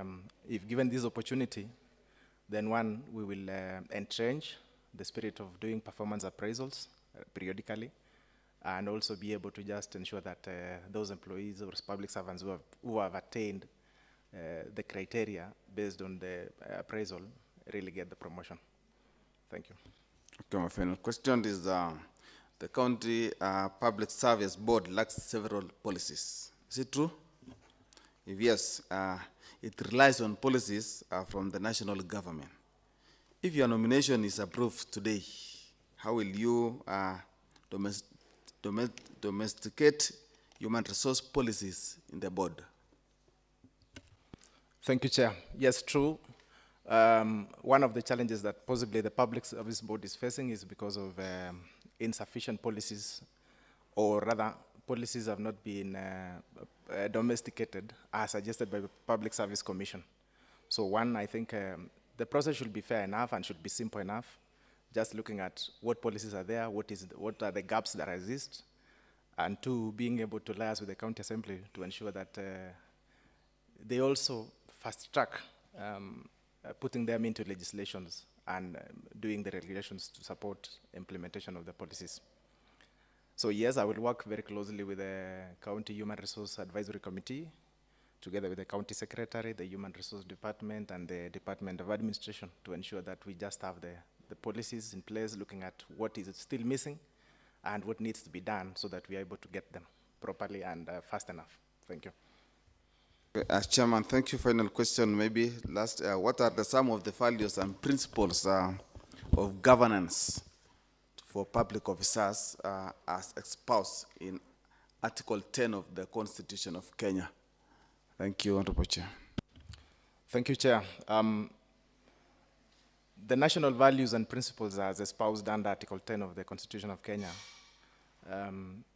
Speaker 15: if given this opportunity, then one, we will entrench the spirit of doing performance appraisals periodically, and also be able to just ensure that those employees or public servants who have attained the criteria based on the appraisal really get the promotion. Thank you.
Speaker 7: Okay, my final question is the County Public Service Board lacks several policies. Is it true? If yes, it relies on policies from the national government. If your nomination is approved today, how will you domesticate human resource policies in the board?
Speaker 15: Thank you, Chair. Yes, true. One of the challenges that possibly the Public Service Board is facing is because of insufficient policies, or rather, policies have not been domesticated as suggested by the Public Service Commission. So one, I think the process should be fair enough and should be simple enough, just looking at what policies are there, what are the gaps that exist, and two, being able to liaise with the County Assembly to ensure that they also fast track putting them into legislations and doing the regulations to support implementation of the policies. So yes, I will work very closely with the County Human Resource Advisory Committee, together with the County Secretary, the Human Resource Department, and the Department of Administration to ensure that we just have the policies in place, looking at what is still missing and what needs to be done so that we are able to get them properly and fast enough. Thank you.
Speaker 7: As Chairman, thank you. Final question, maybe last. What are some of the values and principles of governance for public officers as espoused in Article 10 of the Constitution of Kenya? Thank you, Honorable Chair.
Speaker 15: Thank you, Chair. The national values and principles as espoused under Article 10 of the Constitution of Kenya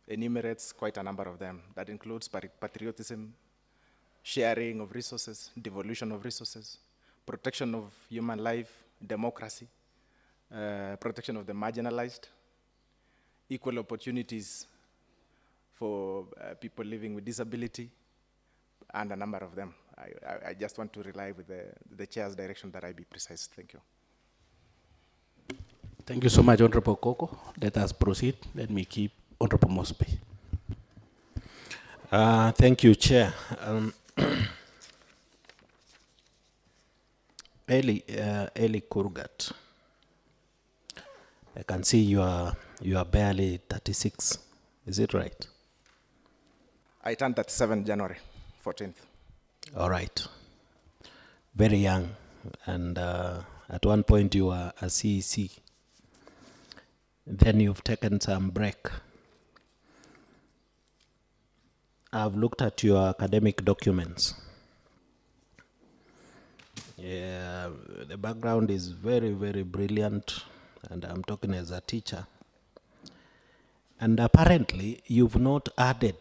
Speaker 15: enumerates quite a number of them. That includes patriotism, sharing of resources, devolution of resources, protection of human life, democracy, protection of the marginalized, equal opportunities for people living with disability, and a number of them. I just want to rely with the Chair's direction that I be precise. Thank you.
Speaker 1: Thank you so much, Honorable Koko. Let us proceed. Let me keep Honorable Mosby.
Speaker 8: Thank you, Chair. Eli Kurgat, I can see you are barely 36. Is it right?
Speaker 15: I turned 37 January 14th.
Speaker 8: All right. Very young. And at one point you were a CEC. Then you've taken some break. I've looked at your academic documents. Yeah, the background is very, very brilliant, and I'm talking as a teacher. And apparently, you've not added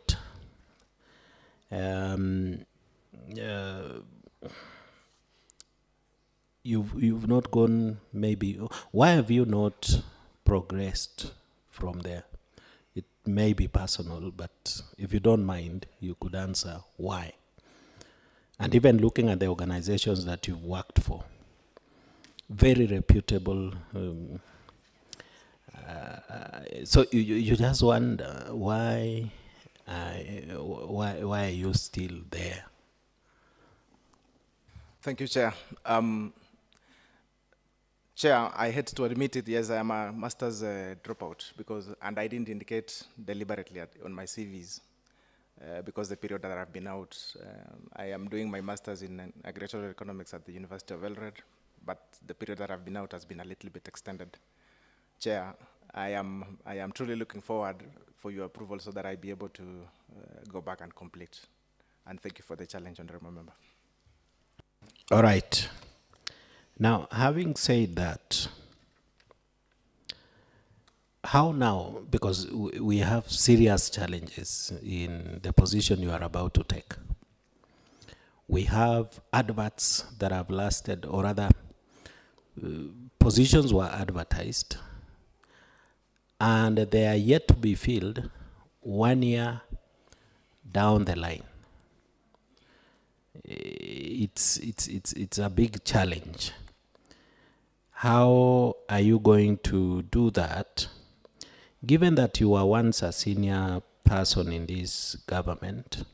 Speaker 8: you've not gone maybe. Why have you not progressed from there? It may be personal, but if you don't mind, you could answer why. And even looking at the organizations that you've worked for, very reputable. So you just wonder why are you still there?
Speaker 15: Thank you, Chair. Chair, I hate to admit it, yes, I am a master's dropout, and I didn't indicate deliberately on my CVs because the period that I've been out, I am doing my master's in agricultural economics at the University of Elred, but the period that I've been out has been a little bit extended. Chair, I am truly looking forward for your approval so that I be able to go back and complete. And thank you for the challenge, Honorable Member.
Speaker 8: All right. Now, having said that, how now, because we have serious challenges in the position you are about to take. We have adverts that have lasted, or rather, positions were advertised, and they are yet to be filled 1 year down the line. It's a big challenge. How are you going to do that, given that you were once a senior person in this government?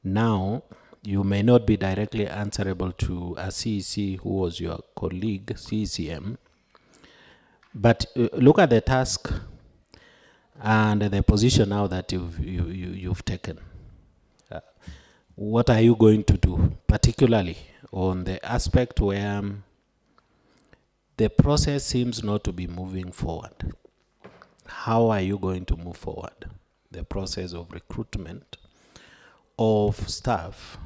Speaker 8: Now, you may not be directly answerable to a CEC who was your colleague, CCM, but look at the task and the position now that you've taken. What are you going to do, particularly on the aspect where the process seems not to be moving forward? How are you going to move forward the process of recruitment of staff,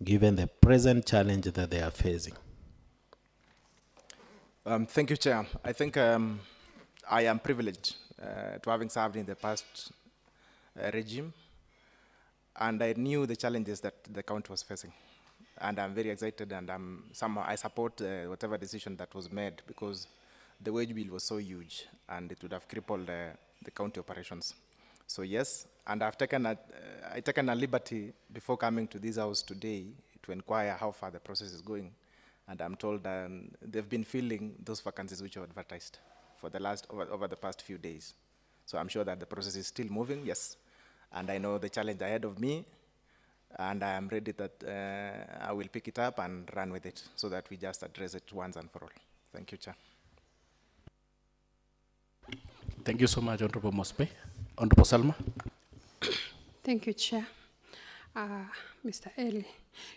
Speaker 8: given the present challenge that they are facing?
Speaker 15: Thank you, Chair. I think I am privileged to having served in the past regime, and I knew the challenges that the county was facing. And I'm very excited, and I support whatever decision that was made, because the wage bill was so huge, and it would have crippled the county operations. So yes, and I've taken a liberty before coming to this house today to inquire how far the process is going. And I'm told they've been filling those vacancies which were advertised for the over the past few days. So I'm sure that the process is still moving, yes. And I know the challenge ahead of me, and I am ready that I will pick it up and run with it so that we just address it once and for all. Thank you, Chair.
Speaker 1: Thank you so much, Honorable Mospe. Honorable Salma.
Speaker 9: Thank you, Chair. Mr. Eli,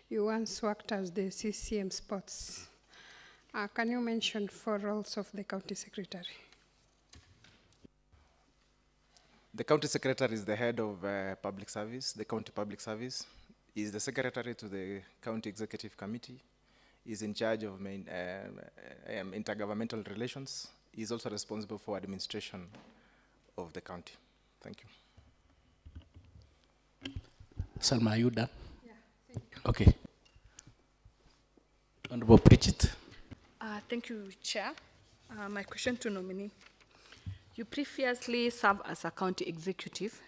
Speaker 9: you once worked as the CCM Sports. Can you mention 4 roles of the County Secretary?
Speaker 15: The County Secretary is the head of public service, the County Public Service. He is the Secretary to the County Executive Committee. He is in charge of intergovernmental relations. He is also responsible for administration of the county. Thank you.
Speaker 1: Salma, are you done?
Speaker 9: Yeah, thank you.
Speaker 1: Okay. Honorable Bridget.
Speaker 12: Thank you, Chair. My question to nominee. You previously served as a county executive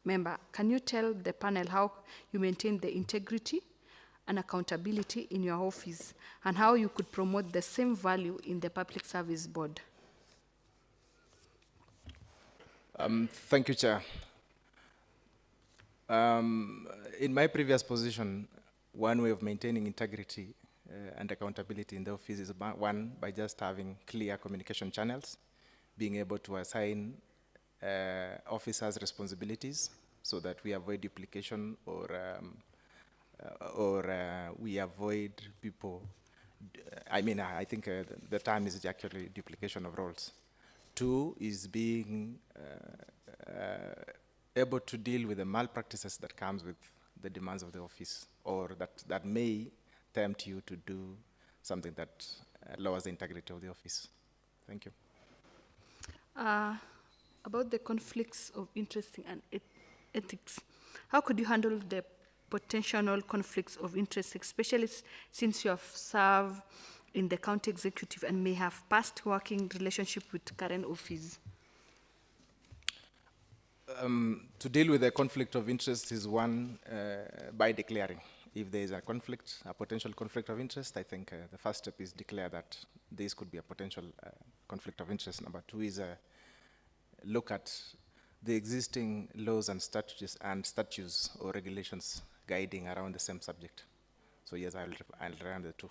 Speaker 12: member. Can you tell the panel how you maintain the integrity and accountability in your office, and how you could promote the same value in the Public Service Board?
Speaker 15: Thank you, Chair. In my previous position, one way of maintaining integrity and accountability in the office is one, by just having clear communication channels, being able to assign officers responsibilities so that we avoid duplication or we avoid people. I think the term is actually duplication of roles. 2 is being able to deal with the malpractices that comes with the demands of the office, or that may tempt you to do something that lowers the integrity of the office. Thank you.
Speaker 12: About the conflicts of interest and ethics, how could you handle the potential conflicts of interest, especially since you have served in the county executive and may have past working relationship with current office?
Speaker 15: To deal with a conflict of interest is one by declaring. If there is a conflict, a potential conflict of interest, I think the first step is declare that this could be a potential conflict of interest. Number two is look at the existing laws and statutes or regulations guiding around the same subject. So yes, I'll run the two.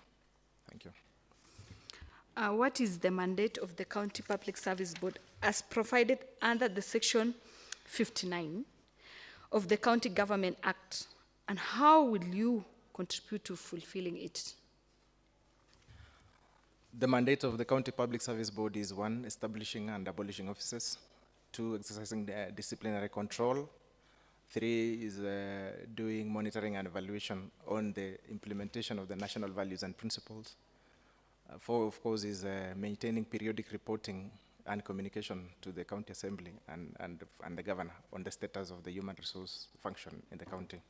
Speaker 15: Thank you.
Speaker 12: What is the mandate of the County Public Service Board as provided under the Section 59 of the County Government Act, and how will you contribute to fulfilling it?
Speaker 15: The mandate of the County Public Service Board is 1, establishing and abolishing offices; 2, exercising disciplinary control; 3 is doing monitoring and evaluation on the implementation of the national values and principles; 4, of course, is maintaining periodic reporting and communication to the County Assembly and the Governor on the status of the human resource function in the county.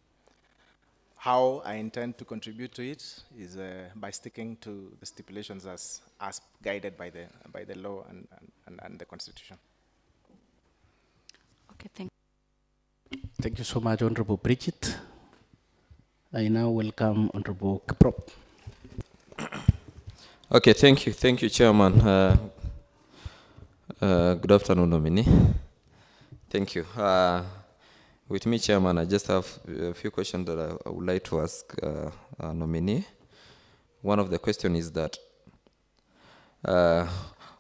Speaker 15: How I intend to contribute to it is by sticking to the stipulations as guided by the law and the Constitution.
Speaker 12: Okay, thank you.
Speaker 1: Thank you so much, Honorable Bridget. I now welcome Honorable Kiprop.
Speaker 16: Okay, thank you, Chairman. Good afternoon, nominee. Thank you. With me, Chairman, I just have a few questions that I would like to ask nominee. One of the questions is that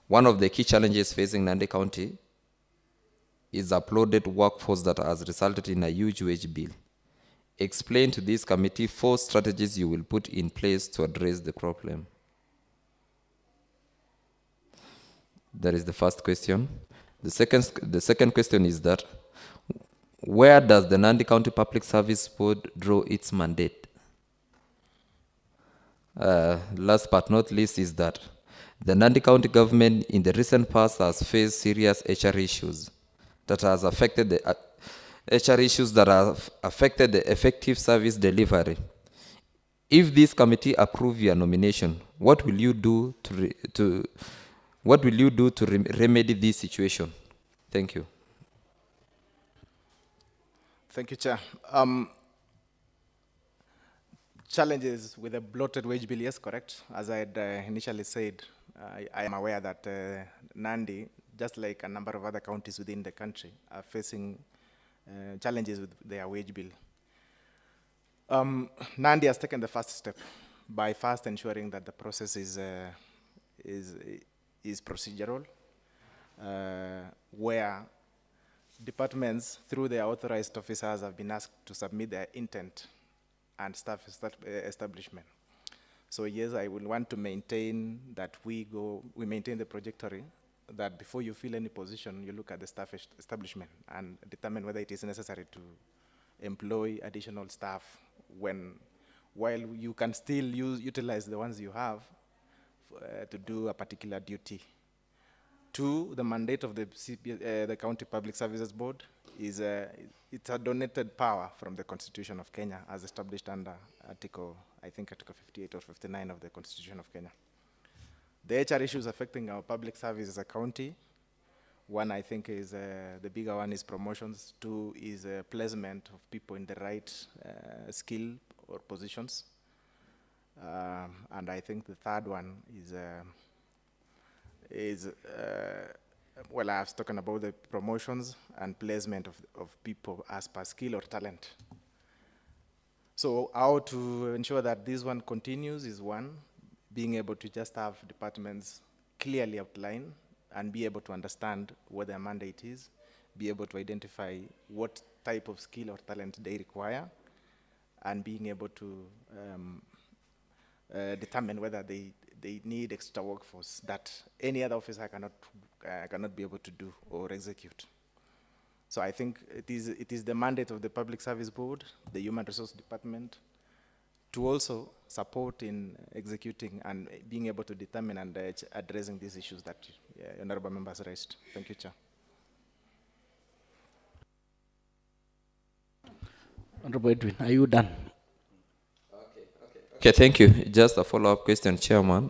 Speaker 16: one of the key challenges facing Nandi County is uploaded workforce that has resulted in a huge wage bill. Explain to this committee 4 strategies you will put in place to address the problem. That is the first question. The second question is that where does the Nandi County Public Service Board draw its mandate? Last but not least is that the Nandi County government in the recent past has faced serious HR issues that have affected the effective service delivery. If this committee approve your nomination, what will you do to remedy this situation? Thank you.
Speaker 15: Thank you, Chair. Challenges with a bloated wage bill, yes, correct. As I had initially said, I am aware that Nandi, just like a number of other counties within the country, are facing challenges with their wage bill. Nandi has taken the first step by first ensuring that the process is procedural, where departments, through their authorized officers, have been asked to submit their intent and staff establishment. So yes, I will want to maintain that we maintain the trajectory that before you fill any position, you look at the staff establishment and determine whether it is necessary to employ additional staff while you can still utilize the ones you have to do a particular duty. 2, the mandate of the County Public Services Board is it's a donated power from the Constitution of Kenya as established under Article 58 or 59 of the Constitution of Kenya. The HR issues affecting our public service as a county, 1 I think is the bigger one is promotions, 2 is placement of people in the right skill or positions. And I think the 3rd one is well, I have spoken about the promotions and placement of people as per skill or talent. So how to ensure that this one continues is 1, being able to just have departments clearly outlined and be able to understand what their mandate is, be able to identify what type of skill or talent they require, and being able to determine whether they need extra workforce that any other officer cannot be able to do or execute. So I think it is the mandate of the Public Service Board, the Human Resource Department, to also support in executing and being able to determine and addressing these issues that honorable members raised. Thank you, Chair.
Speaker 1: Honorable Edwin, are you done?
Speaker 16: Okay, thank you. Just a follow-up question, Chairman.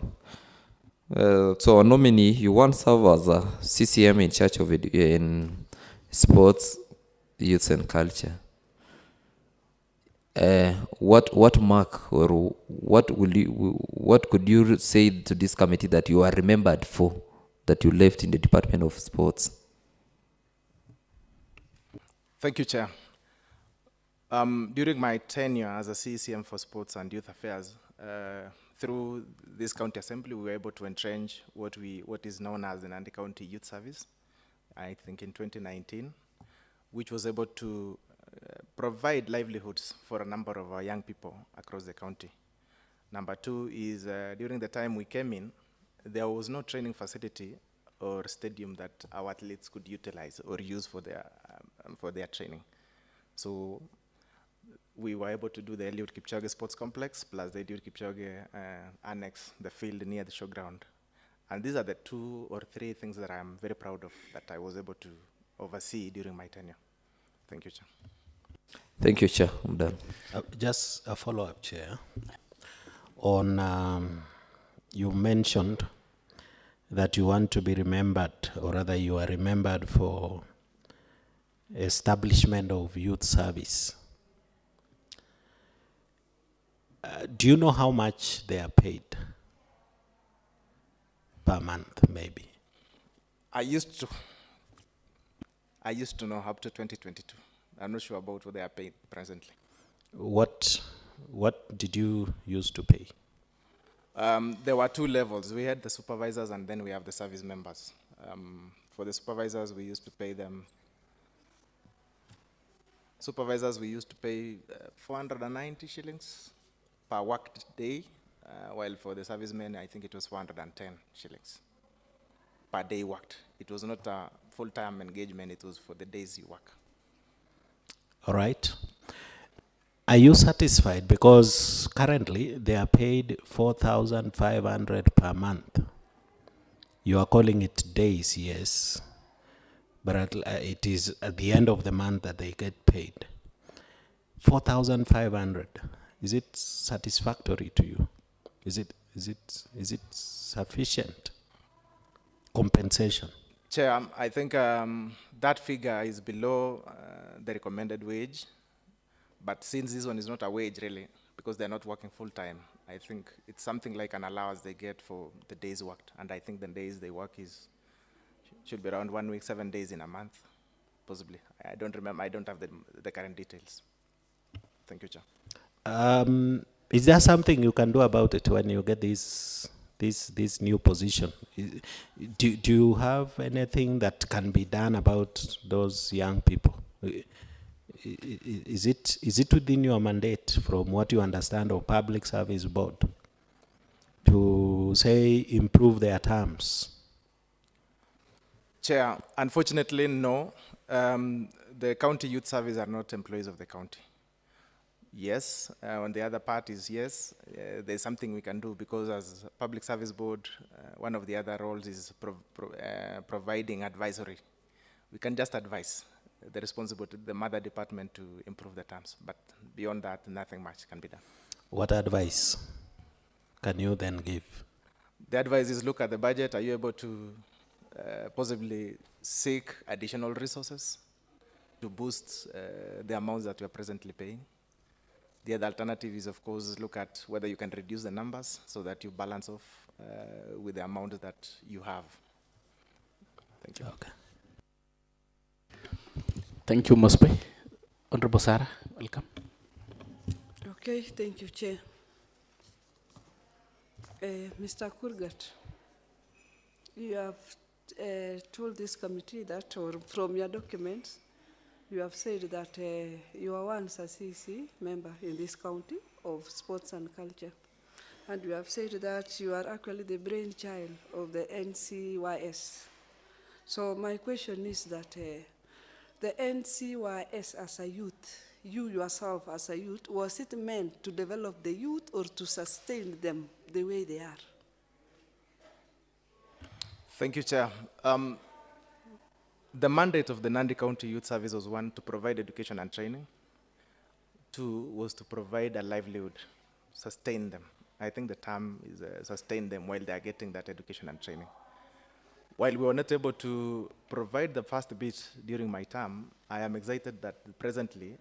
Speaker 16: So, nominee, you once served as a CCM in charge of in sports, youth, and culture. What mark or what could you say to this committee that you are remembered for, that you left in the Department of Sports?
Speaker 15: Thank you, Chair. During my tenure as a CCM for Sports and Youth Affairs, through this county assembly, we were able to entrench what is known as the Nandi County Youth Service, I think in 2019, which was able to provide livelihoods for a number of our young people across the county. Number two is during the time we came in, there was no training facility or stadium that our athletes could utilize or use for their training. So we were able to do the Eliud Kipchoge Sports Complex plus the Eliud Kipchoge Annex, the field near the showground. And these are the 2 or 3 things that I'm very proud of that I was able to oversee during my tenure. Thank you, Chair.
Speaker 16: Thank you, Chair. I'm done.
Speaker 8: Just a follow-up, Chair. On, you mentioned that you want to be remembered, or rather you are remembered for establishment of youth service. Do you know how much they are paid per month, maybe?
Speaker 15: I used to know up to 2022. I'm not sure about what they are paid presently.
Speaker 8: What did you used to pay?
Speaker 15: There were 2 levels. We had the supervisors and then we have the service members. For the supervisors, we used to pay them. Supervisors, we used to pay 490 shillings per worked day, while for the servicemen, I think it was 410 shillings per day worked. It was not a full-time engagement, it was for the days you work.
Speaker 8: All right. Are you satisfied? Because currently they are paid 4,500 per month. You are calling it days, yes, but it is at the end of the month that they get paid. 4,500. Is it satisfactory to you? Is it sufficient compensation?
Speaker 15: Chair, I think that figure is below the recommended wage, but since this one is not a wage really, because they're not working full time, I think it's something like an allowance they get for the days worked, and I think the days they work should be around 1 week, 7 days in a month, possibly. I don't remember, I don't have the current details. Thank you, Chair.
Speaker 8: Is there something you can do about it when you get this new position? Do you have anything that can be done about those young people? Is it within your mandate, from what you understand of Public Service Board, to say improve their terms?
Speaker 15: Chair, unfortunately, no. The county youth service are not employees of the county. Yes, on the other part is yes, there's something we can do, because as Public Service Board, one of the other roles is providing advisory. We can just advise the responsible to the mother department to improve the terms, but beyond that, nothing much can be done.
Speaker 8: What advice can you then give?
Speaker 15: The advice is look at the budget. Are you able to possibly seek additional resources to boost the amounts that we are presently paying? The other alternative is, of course, look at whether you can reduce the numbers so that you balance off with the amount that you have. Thank you.
Speaker 1: Okay. Thank you, Mospe. Honorable Sarah, welcome.
Speaker 5: Okay, thank you, Chair. Mr. Kurgat, you have told this committee that, or from your documents, you have said that you are once a CC member in this county of sports and culture. And you have said that you are actually the brainchild of the NCYS. So my question is that the NCYS as a youth, you yourself as a youth, was it meant to develop the youth or to sustain them the way they are?
Speaker 15: Thank you, Chair. The mandate of the Nandi County Youth Service was one, to provide education and training. Two, was to provide a livelihood, sustain them. I think the term is sustain them while they are getting that education and training. While we were not able to provide the first bit during my term, I am excited that presently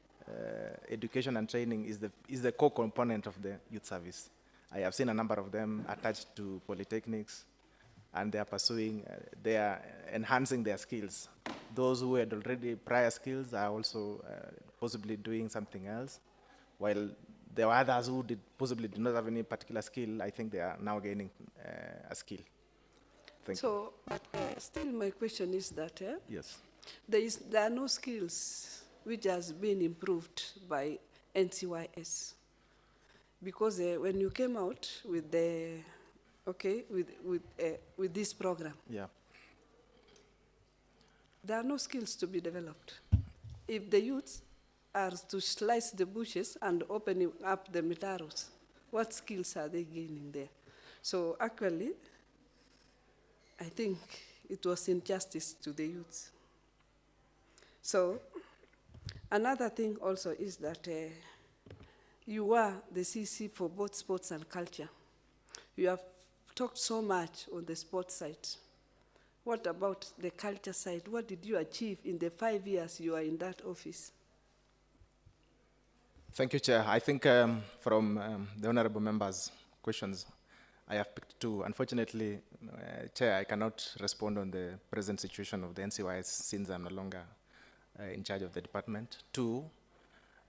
Speaker 15: education and training is the core component of the youth service. I have seen a number of them attached to polytechnics, and they are pursuing, they are enhancing their skills. Those who had already prior skills are also possibly doing something else, while there were others who possibly did not have any particular skill. I think they are now gaining a skill. Thank you.
Speaker 5: But still my question is that
Speaker 15: Yes.
Speaker 5: there are no skills which has been improved by NCYS. Because when you came out with the, with this program,
Speaker 15: yeah,
Speaker 5: there are no skills to be developed. If the youths are to slice the bushes and opening up the mitaros, what skills are they gaining there? So actually, I think it was injustice to the youths. So another thing also is that you are the CC for both sports and culture. You have talked so much on the sports side. What about the culture side? What did you achieve in the 5 years you are in that office?
Speaker 15: Thank you, Chair. I think from the honorable members' questions, I have picked two. Unfortunately, Chair, I cannot respond on the present situation of the NCYS since I'm no longer in charge of the department. Two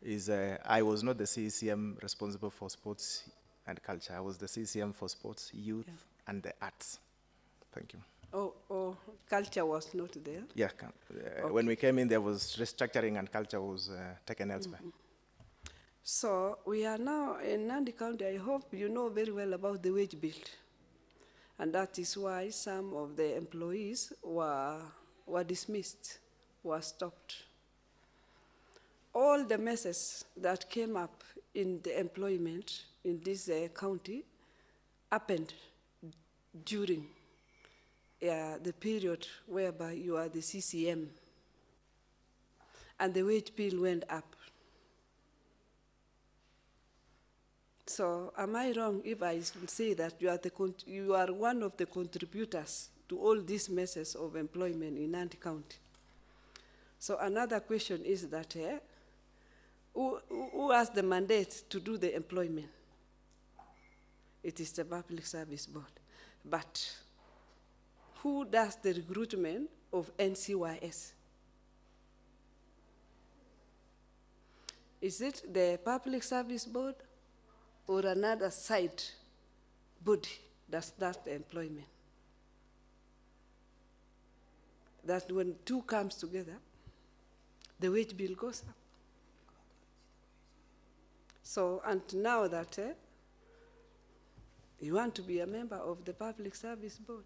Speaker 15: is I was not the CCM responsible for sports and culture. I was the CCM for sports, youth, and the arts. Thank you.
Speaker 5: Oh, culture was not there?
Speaker 15: Yeah, when we came in, there was restructuring and culture was taken elsewhere.
Speaker 5: So we are now in Nandi County. I hope you know very well about the wage bill. And that is why some of the employees were dismissed, were stopped. All the messes that came up in the employment in this county happened during the period whereby you are the CCM. And the wage bill went up. So am I wrong if I say that you are one of the contributors to all these messes of employment in Nandi County? So another question is that who has the mandate to do the employment? It is the Public Service Board. But who does the recruitment of NCYS? Is it the Public Service Board or another side body that does the employment? That when two comes together, the wage bill goes up. So, and now that you want to be a member of the Public Service Board,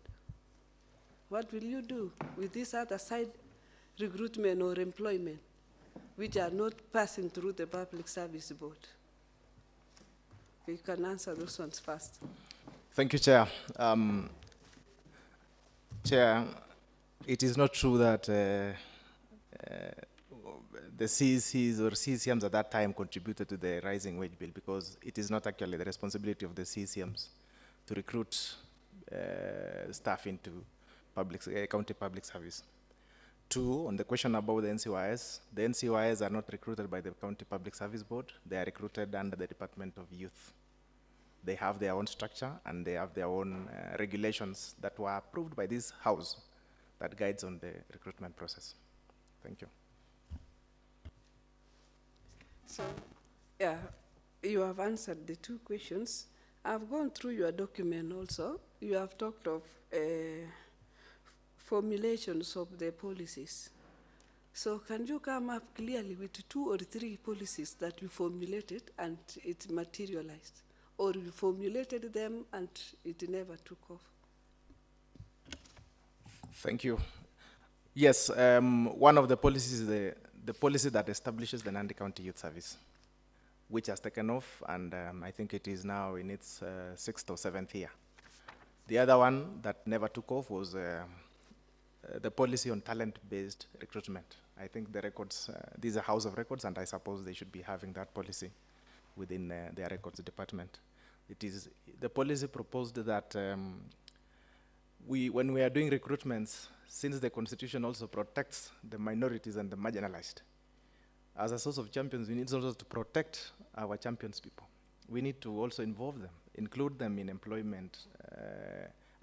Speaker 5: what will you do with this other side recruitment or employment which are not passing through the Public Service Board? You can answer those ones first.
Speaker 15: Thank you, Chair. Chair, it is not true that the CCs or CCMs at that time contributed to the rising wage bill, because it is not actually the responsibility of the CCMs to recruit staff into county public service. Two, on the question about the NCYS are not recruited by the County Public Service Board. They are recruited under the Department of Youth. They have their own structure and they have their own regulations that were approved by this House that guides on the recruitment process. Thank you.
Speaker 5: So, yeah, you have answered the two questions. I've gone through your document also. You have talked of formulations of the policies. So can you come up clearly with 2 or 3 policies that you formulated and it materialized? Or you formulated them and it never took off?
Speaker 15: Thank you. Yes, one of the policies is the policy that establishes the Nandi County Youth Service, which has taken off, and I think it is now in its 6th or 7th year. The other one that never took off was the policy on talent-based recruitment. I think the records, these are House of Records, and I suppose they should be having that policy within their records department. It is the policy proposed that when we are doing recruitments, since the Constitution also protects the minorities and the marginalized, as a source of champions, we need also to protect our champions people. We need to also involve them, include them in employment,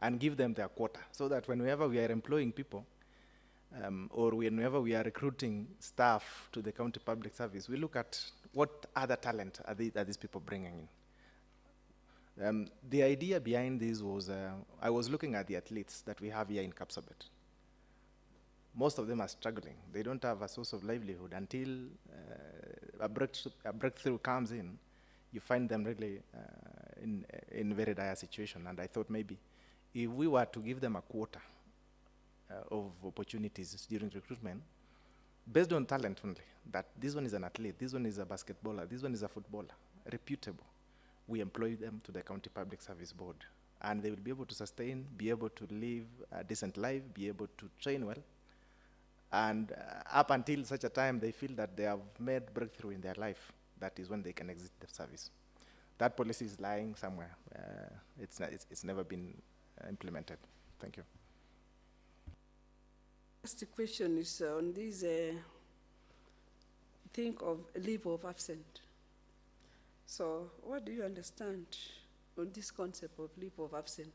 Speaker 15: and give them their quota, so that whenever we are employing people, or whenever we are recruiting staff to the county public service, we look at what other talent are these people bringing in. The idea behind this was, I was looking at the athletes that we have here in Kapsabet. Most of them are struggling. They don't have a source of livelihood until a breakthrough comes in. You find them really in very dire situation. And I thought maybe if we were to give them a quota of opportunities during recruitment, based on talent only, that this one is an athlete, this one is a basketballer, this one is a footballer, reputable, we employ them to the County Public Service Board. And they will be able to sustain, be able to live a decent life, be able to train well. And up until such a time they feel that they have made breakthrough in their life, that is when they can exit the service. That policy is lying somewhere. It's never been implemented. Thank you.
Speaker 5: The question is on this thing of leave of absence. So what do you understand on this concept of leave of absence?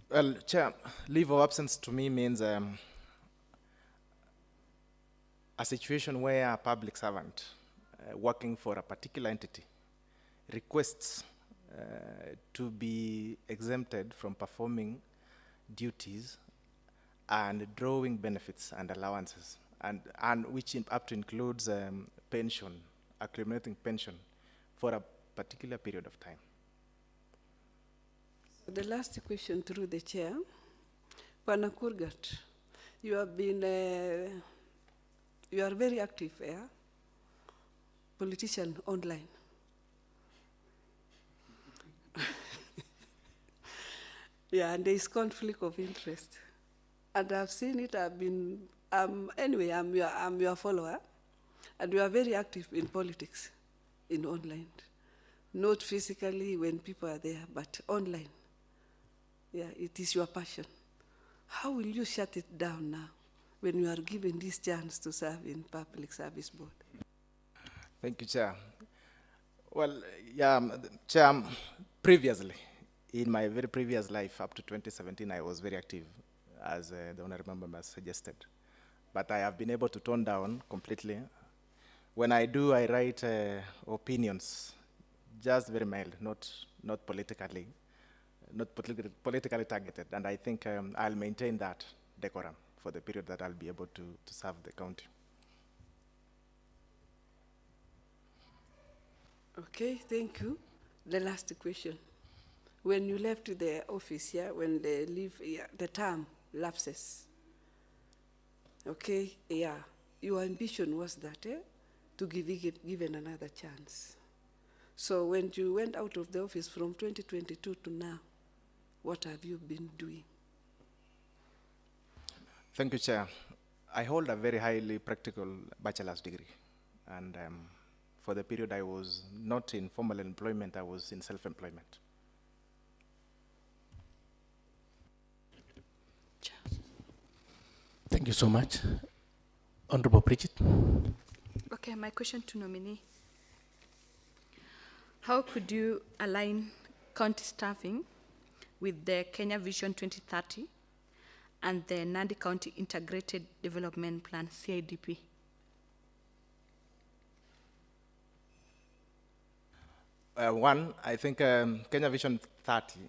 Speaker 15: Well, Chair, leave of absence to me means a situation where a public servant working for a particular entity requests to be exempted from performing duties and drawing benefits and allowances, and which up to includes pension, accumulating pension for a particular period of time.
Speaker 5: The last question through the chair. Pana Kurgat, you have been, you are very active, politician online. Yeah, and there is conflict of interest. And I've seen it, anyway, I'm your follower, and you are very active in politics, in online. Not physically when people are there, but online. Yeah, it is your passion. How will you shut it down now when you are given this chance to serve in Public Service Board?
Speaker 15: Thank you, Chair. Well, yeah, Chair, previously, in my very previous life, up to 2017, I was very active, as the Honorable Member suggested. But I have been able to tone down completely. When I do, I write opinions, just very mild, not politically targeted. And I think I'll maintain that decorum for the period that I'll be able to serve the county.
Speaker 5: Okay, thank you. The last question. When you left the office, yeah, when they leave, yeah, the term lapses, okay, yeah, your ambition was that, to give given another chance. So when you went out of the office from 2022 to now, what have you been doing?
Speaker 15: Thank you, Chair. I hold a very highly practical bachelor's degree. And for the period I was not in formal employment, I was in self-employment.
Speaker 13: Thank you so much. Honorable Bridget.
Speaker 12: Okay, my question to nominee. How could you align county staffing with the Kenya Vision 2030 and the Nandi County Integrated Development Plan, CIDP?
Speaker 15: One, I think Kenya Vision 30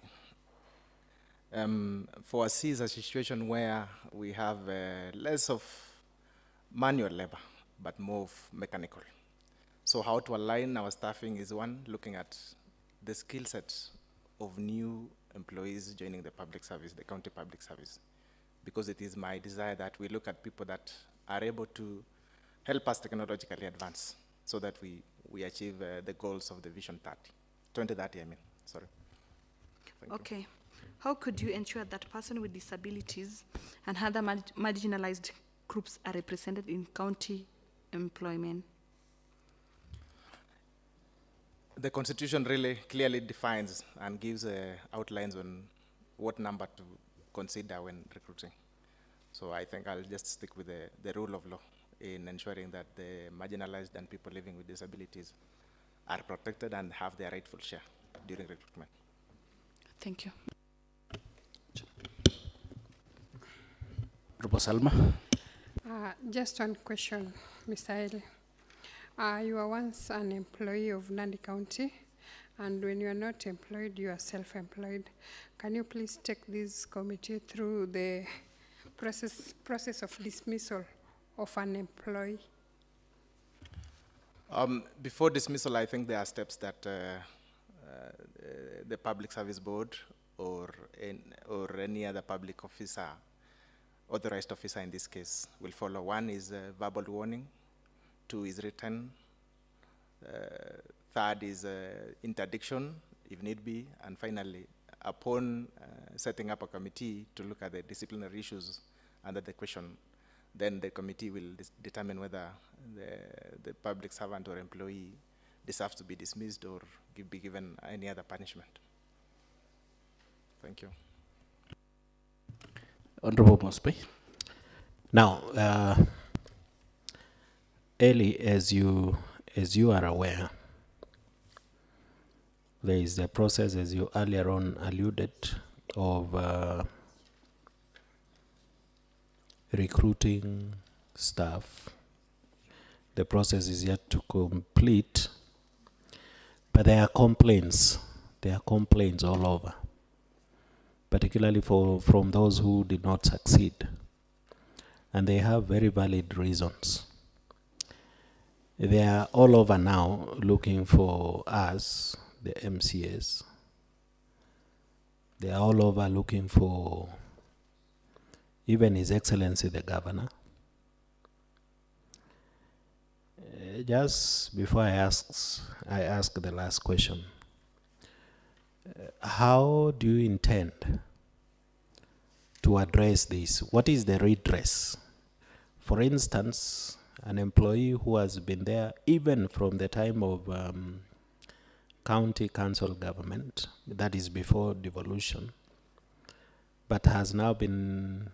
Speaker 15: foresees a situation where we have less of manual labor, but more of mechanical. So how to align our staffing is one, looking at the skill set of new employees joining the public service, the county public service. because it is my desire that we look at people that are able to help us technologically advance so that we achieve the goals of the Vision 2030, I mean, sorry.
Speaker 12: Okay. How could you ensure that persons with disabilities and other marginalized groups are represented in county employment?
Speaker 15: The Constitution really clearly defines and gives outlines on what number to consider when recruiting. So I think I'll just stick with the rule of law in ensuring that the marginalized and people living with disabilities are protected and have their rightful share during recruitment.
Speaker 12: Thank you.
Speaker 1: Salma.
Speaker 9: Just one question, Mr. Eli. You were once an employee of Nandi County, and when you are not employed, you are self-employed. Can you please take this committee through the process of dismissal of an employee?
Speaker 15: Before dismissal, I think there are steps that the Public Service Board or any other public officer, authorized officer in this case, will follow. One is verbal warning, 2 is written, 3rd is interdiction, if need be, and finally, upon setting up a committee to look at the disciplinary issues under the question, then the committee will determine whether the public servant or employee deserves to be dismissed or be given any other punishment. Thank you.
Speaker 1: Honorable Mosby.
Speaker 8: Now, Eli, as you are aware, there is a process, as you earlier on alluded, of recruiting staff. The process is yet to complete, but there are complaints. There are complaints all over, particularly from those who did not succeed. And they have very valid reasons. They are all over now looking for us, the MCAs. They are all over looking for even His Excellency the Governor. Just before I ask the last question, how do you intend to address this? What is the redress? For instance, an employee who has been there even from the time of county council government, that is before devolution, but has now been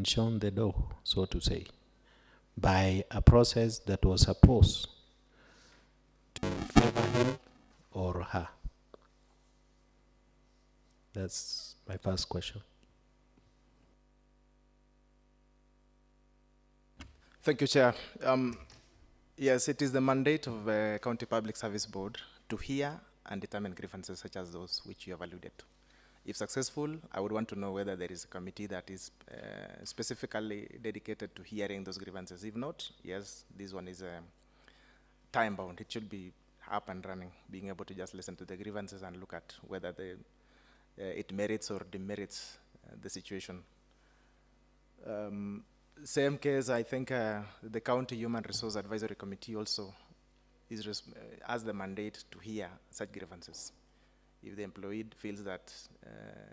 Speaker 8: shown the door, so to say, by a process that was supposed to favor him or her. That's my first question.
Speaker 15: Thank you, Chair. Yes, it is the mandate of the County Public Service Board to hear and determine grievances such as those which you have alluded to. If successful, I would want to know whether there is a committee that is specifically dedicated to hearing those grievances. If not, yes, this one is time-bound. It should be up and running, being able to just listen to the grievances and look at whether it merits or demerits the situation. Same case, I think the County Human Resource Advisory Committee also has the mandate to hear such grievances. If the employee feels that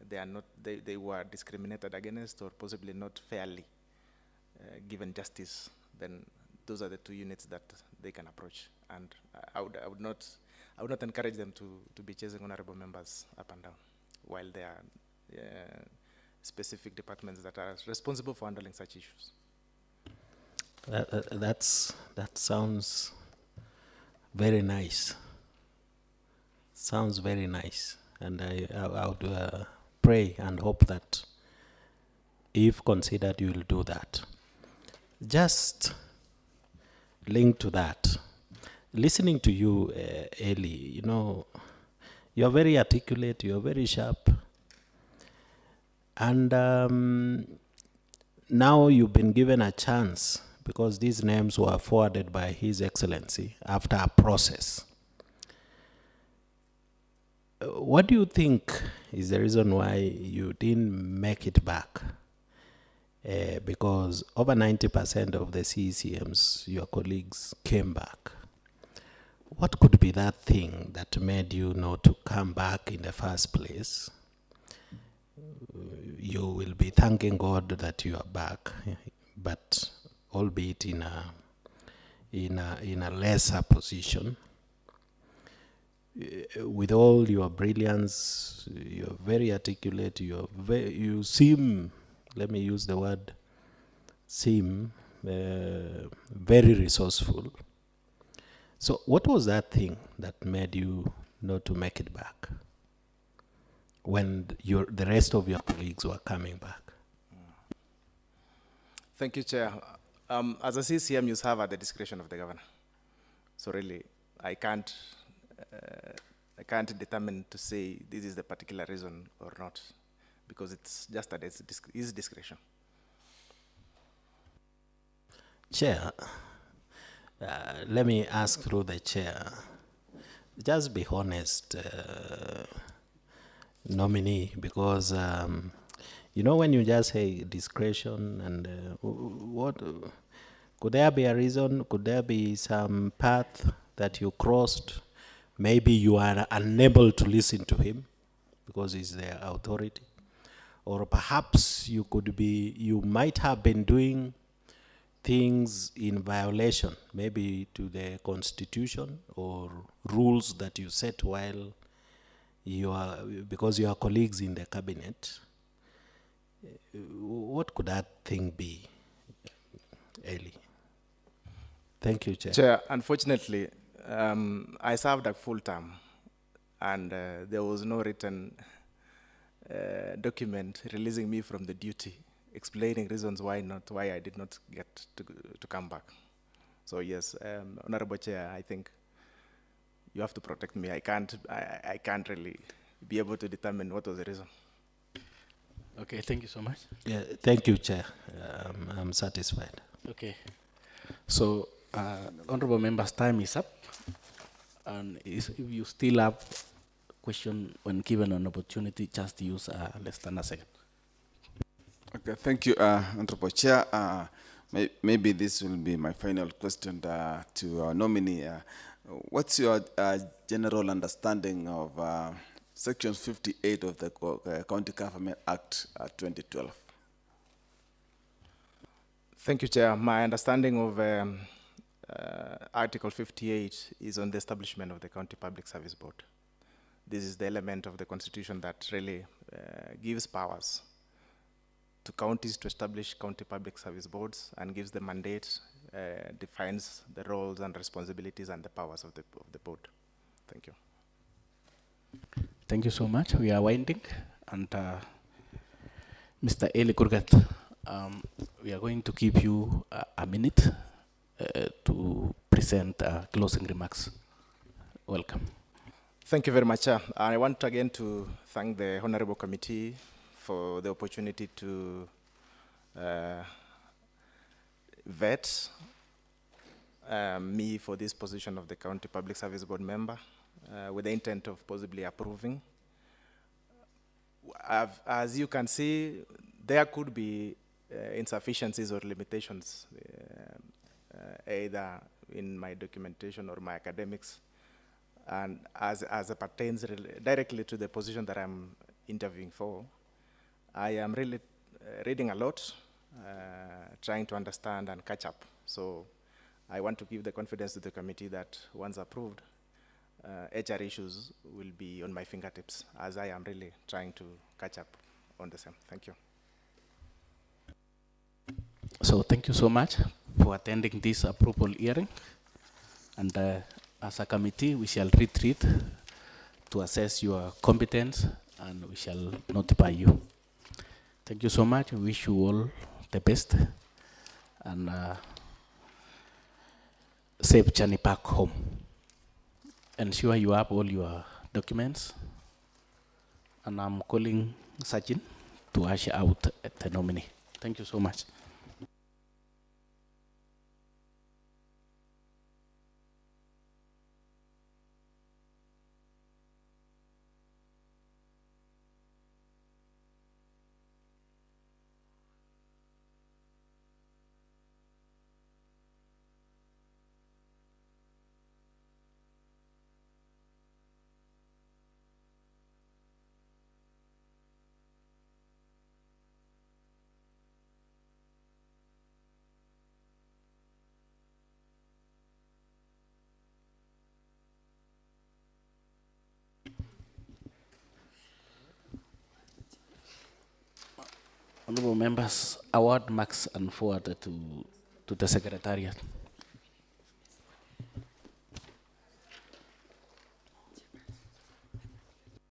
Speaker 15: they were discriminated against or possibly not fairly given justice, then those are the 2 units that they can approach. And I would not encourage them to be chasing honorable members up and down, while there are specific departments that are responsible for handling such issues.
Speaker 8: That sounds very nice. Sounds very nice, and I would pray and hope that if considered, you will do that. Just linked to that, listening to you, Eli, you know, you're very articulate, you're very sharp, and now you've been given a chance because these names were forwarded by His Excellency after a process. What do you think is the reason why you didn't make it back because over 90% of the CECMs, your colleagues, came back. What could be that thing that made you know to come back in the first place? You will be thanking God that you are back, but albeit in a lesser position. With all your brilliance, you're very articulate, you seem, let me use the word, seem very resourceful. So what was that thing that made you not to make it back when the rest of your colleagues were coming back?
Speaker 15: Thank you, Chair. As a CCM, you serve at the discretion of the governor. So really, I can't determine to say this is the particular reason or not, because it's just at his discretion.
Speaker 8: Chair, let me ask through the chair. Just be honest, nominee, because you know when you just say discretion and what, could there be a reason? Could there be some path that you crossed? Maybe you are unable to listen to him because he's the authority. Or perhaps you might have been doing things in violation, maybe to the constitution or rules that you set while because you are colleagues in the cabinet. What could that thing be, Eli? Thank you, Chair.
Speaker 15: Chair, unfortunately, I served a full term, and there was no written document releasing me from the duty, explaining reasons why I did not get to come back. So yes, Honorable Chair, I think you have to protect me. I can't really be able to determine what was the reason.
Speaker 1: Okay, thank you so much.
Speaker 8: Yeah, thank you, Chair. I'm satisfied.
Speaker 1: Okay. So, honorable members, time is up. And if you still have question when given an opportunity, just use less than a second.
Speaker 7: Okay, thank you, Honorable Chair. Maybe this will be my final question to our nominee. What's your general understanding of Section 58 of the County Government Act 2012?
Speaker 15: Thank you, Chair. My understanding of Article 58 is on the establishment of the County Public Service Board. This is the element of the Constitution that really gives powers to counties to establish county public service boards and gives the mandate, defines the roles and responsibilities and the powers of the board. Thank you.
Speaker 1: Thank you so much. We are winding. And Mr. Eli Kurgat, we are going to give you a minute to present closing remarks. Welcome.
Speaker 15: Thank you very much, Chair. I want again to thank the Honorable Committee for the opportunity to vet me for this position of the County Public Service Board member with the intent of possibly approving. As you can see, there could be insufficiencies or limitations either in my documentation or my academics, and as it pertains directly to the position that I'm interviewing for, I am really reading a lot, trying to understand and catch up. So I want to give the confidence to the committee that once approved, HR issues will be on my fingertips as I am really trying to catch up on the same. Thank you.
Speaker 1: So thank you so much for attending this approval hearing. And as a committee, we shall retreat to assess your competence and we shall notify you. Thank you so much. We wish you all the best and safe journey back home. Ensure you have all your documents. And I'm calling Sachin to usher out the nominee. Thank you so much. Honorable members, award marks and forward to the Secretariat.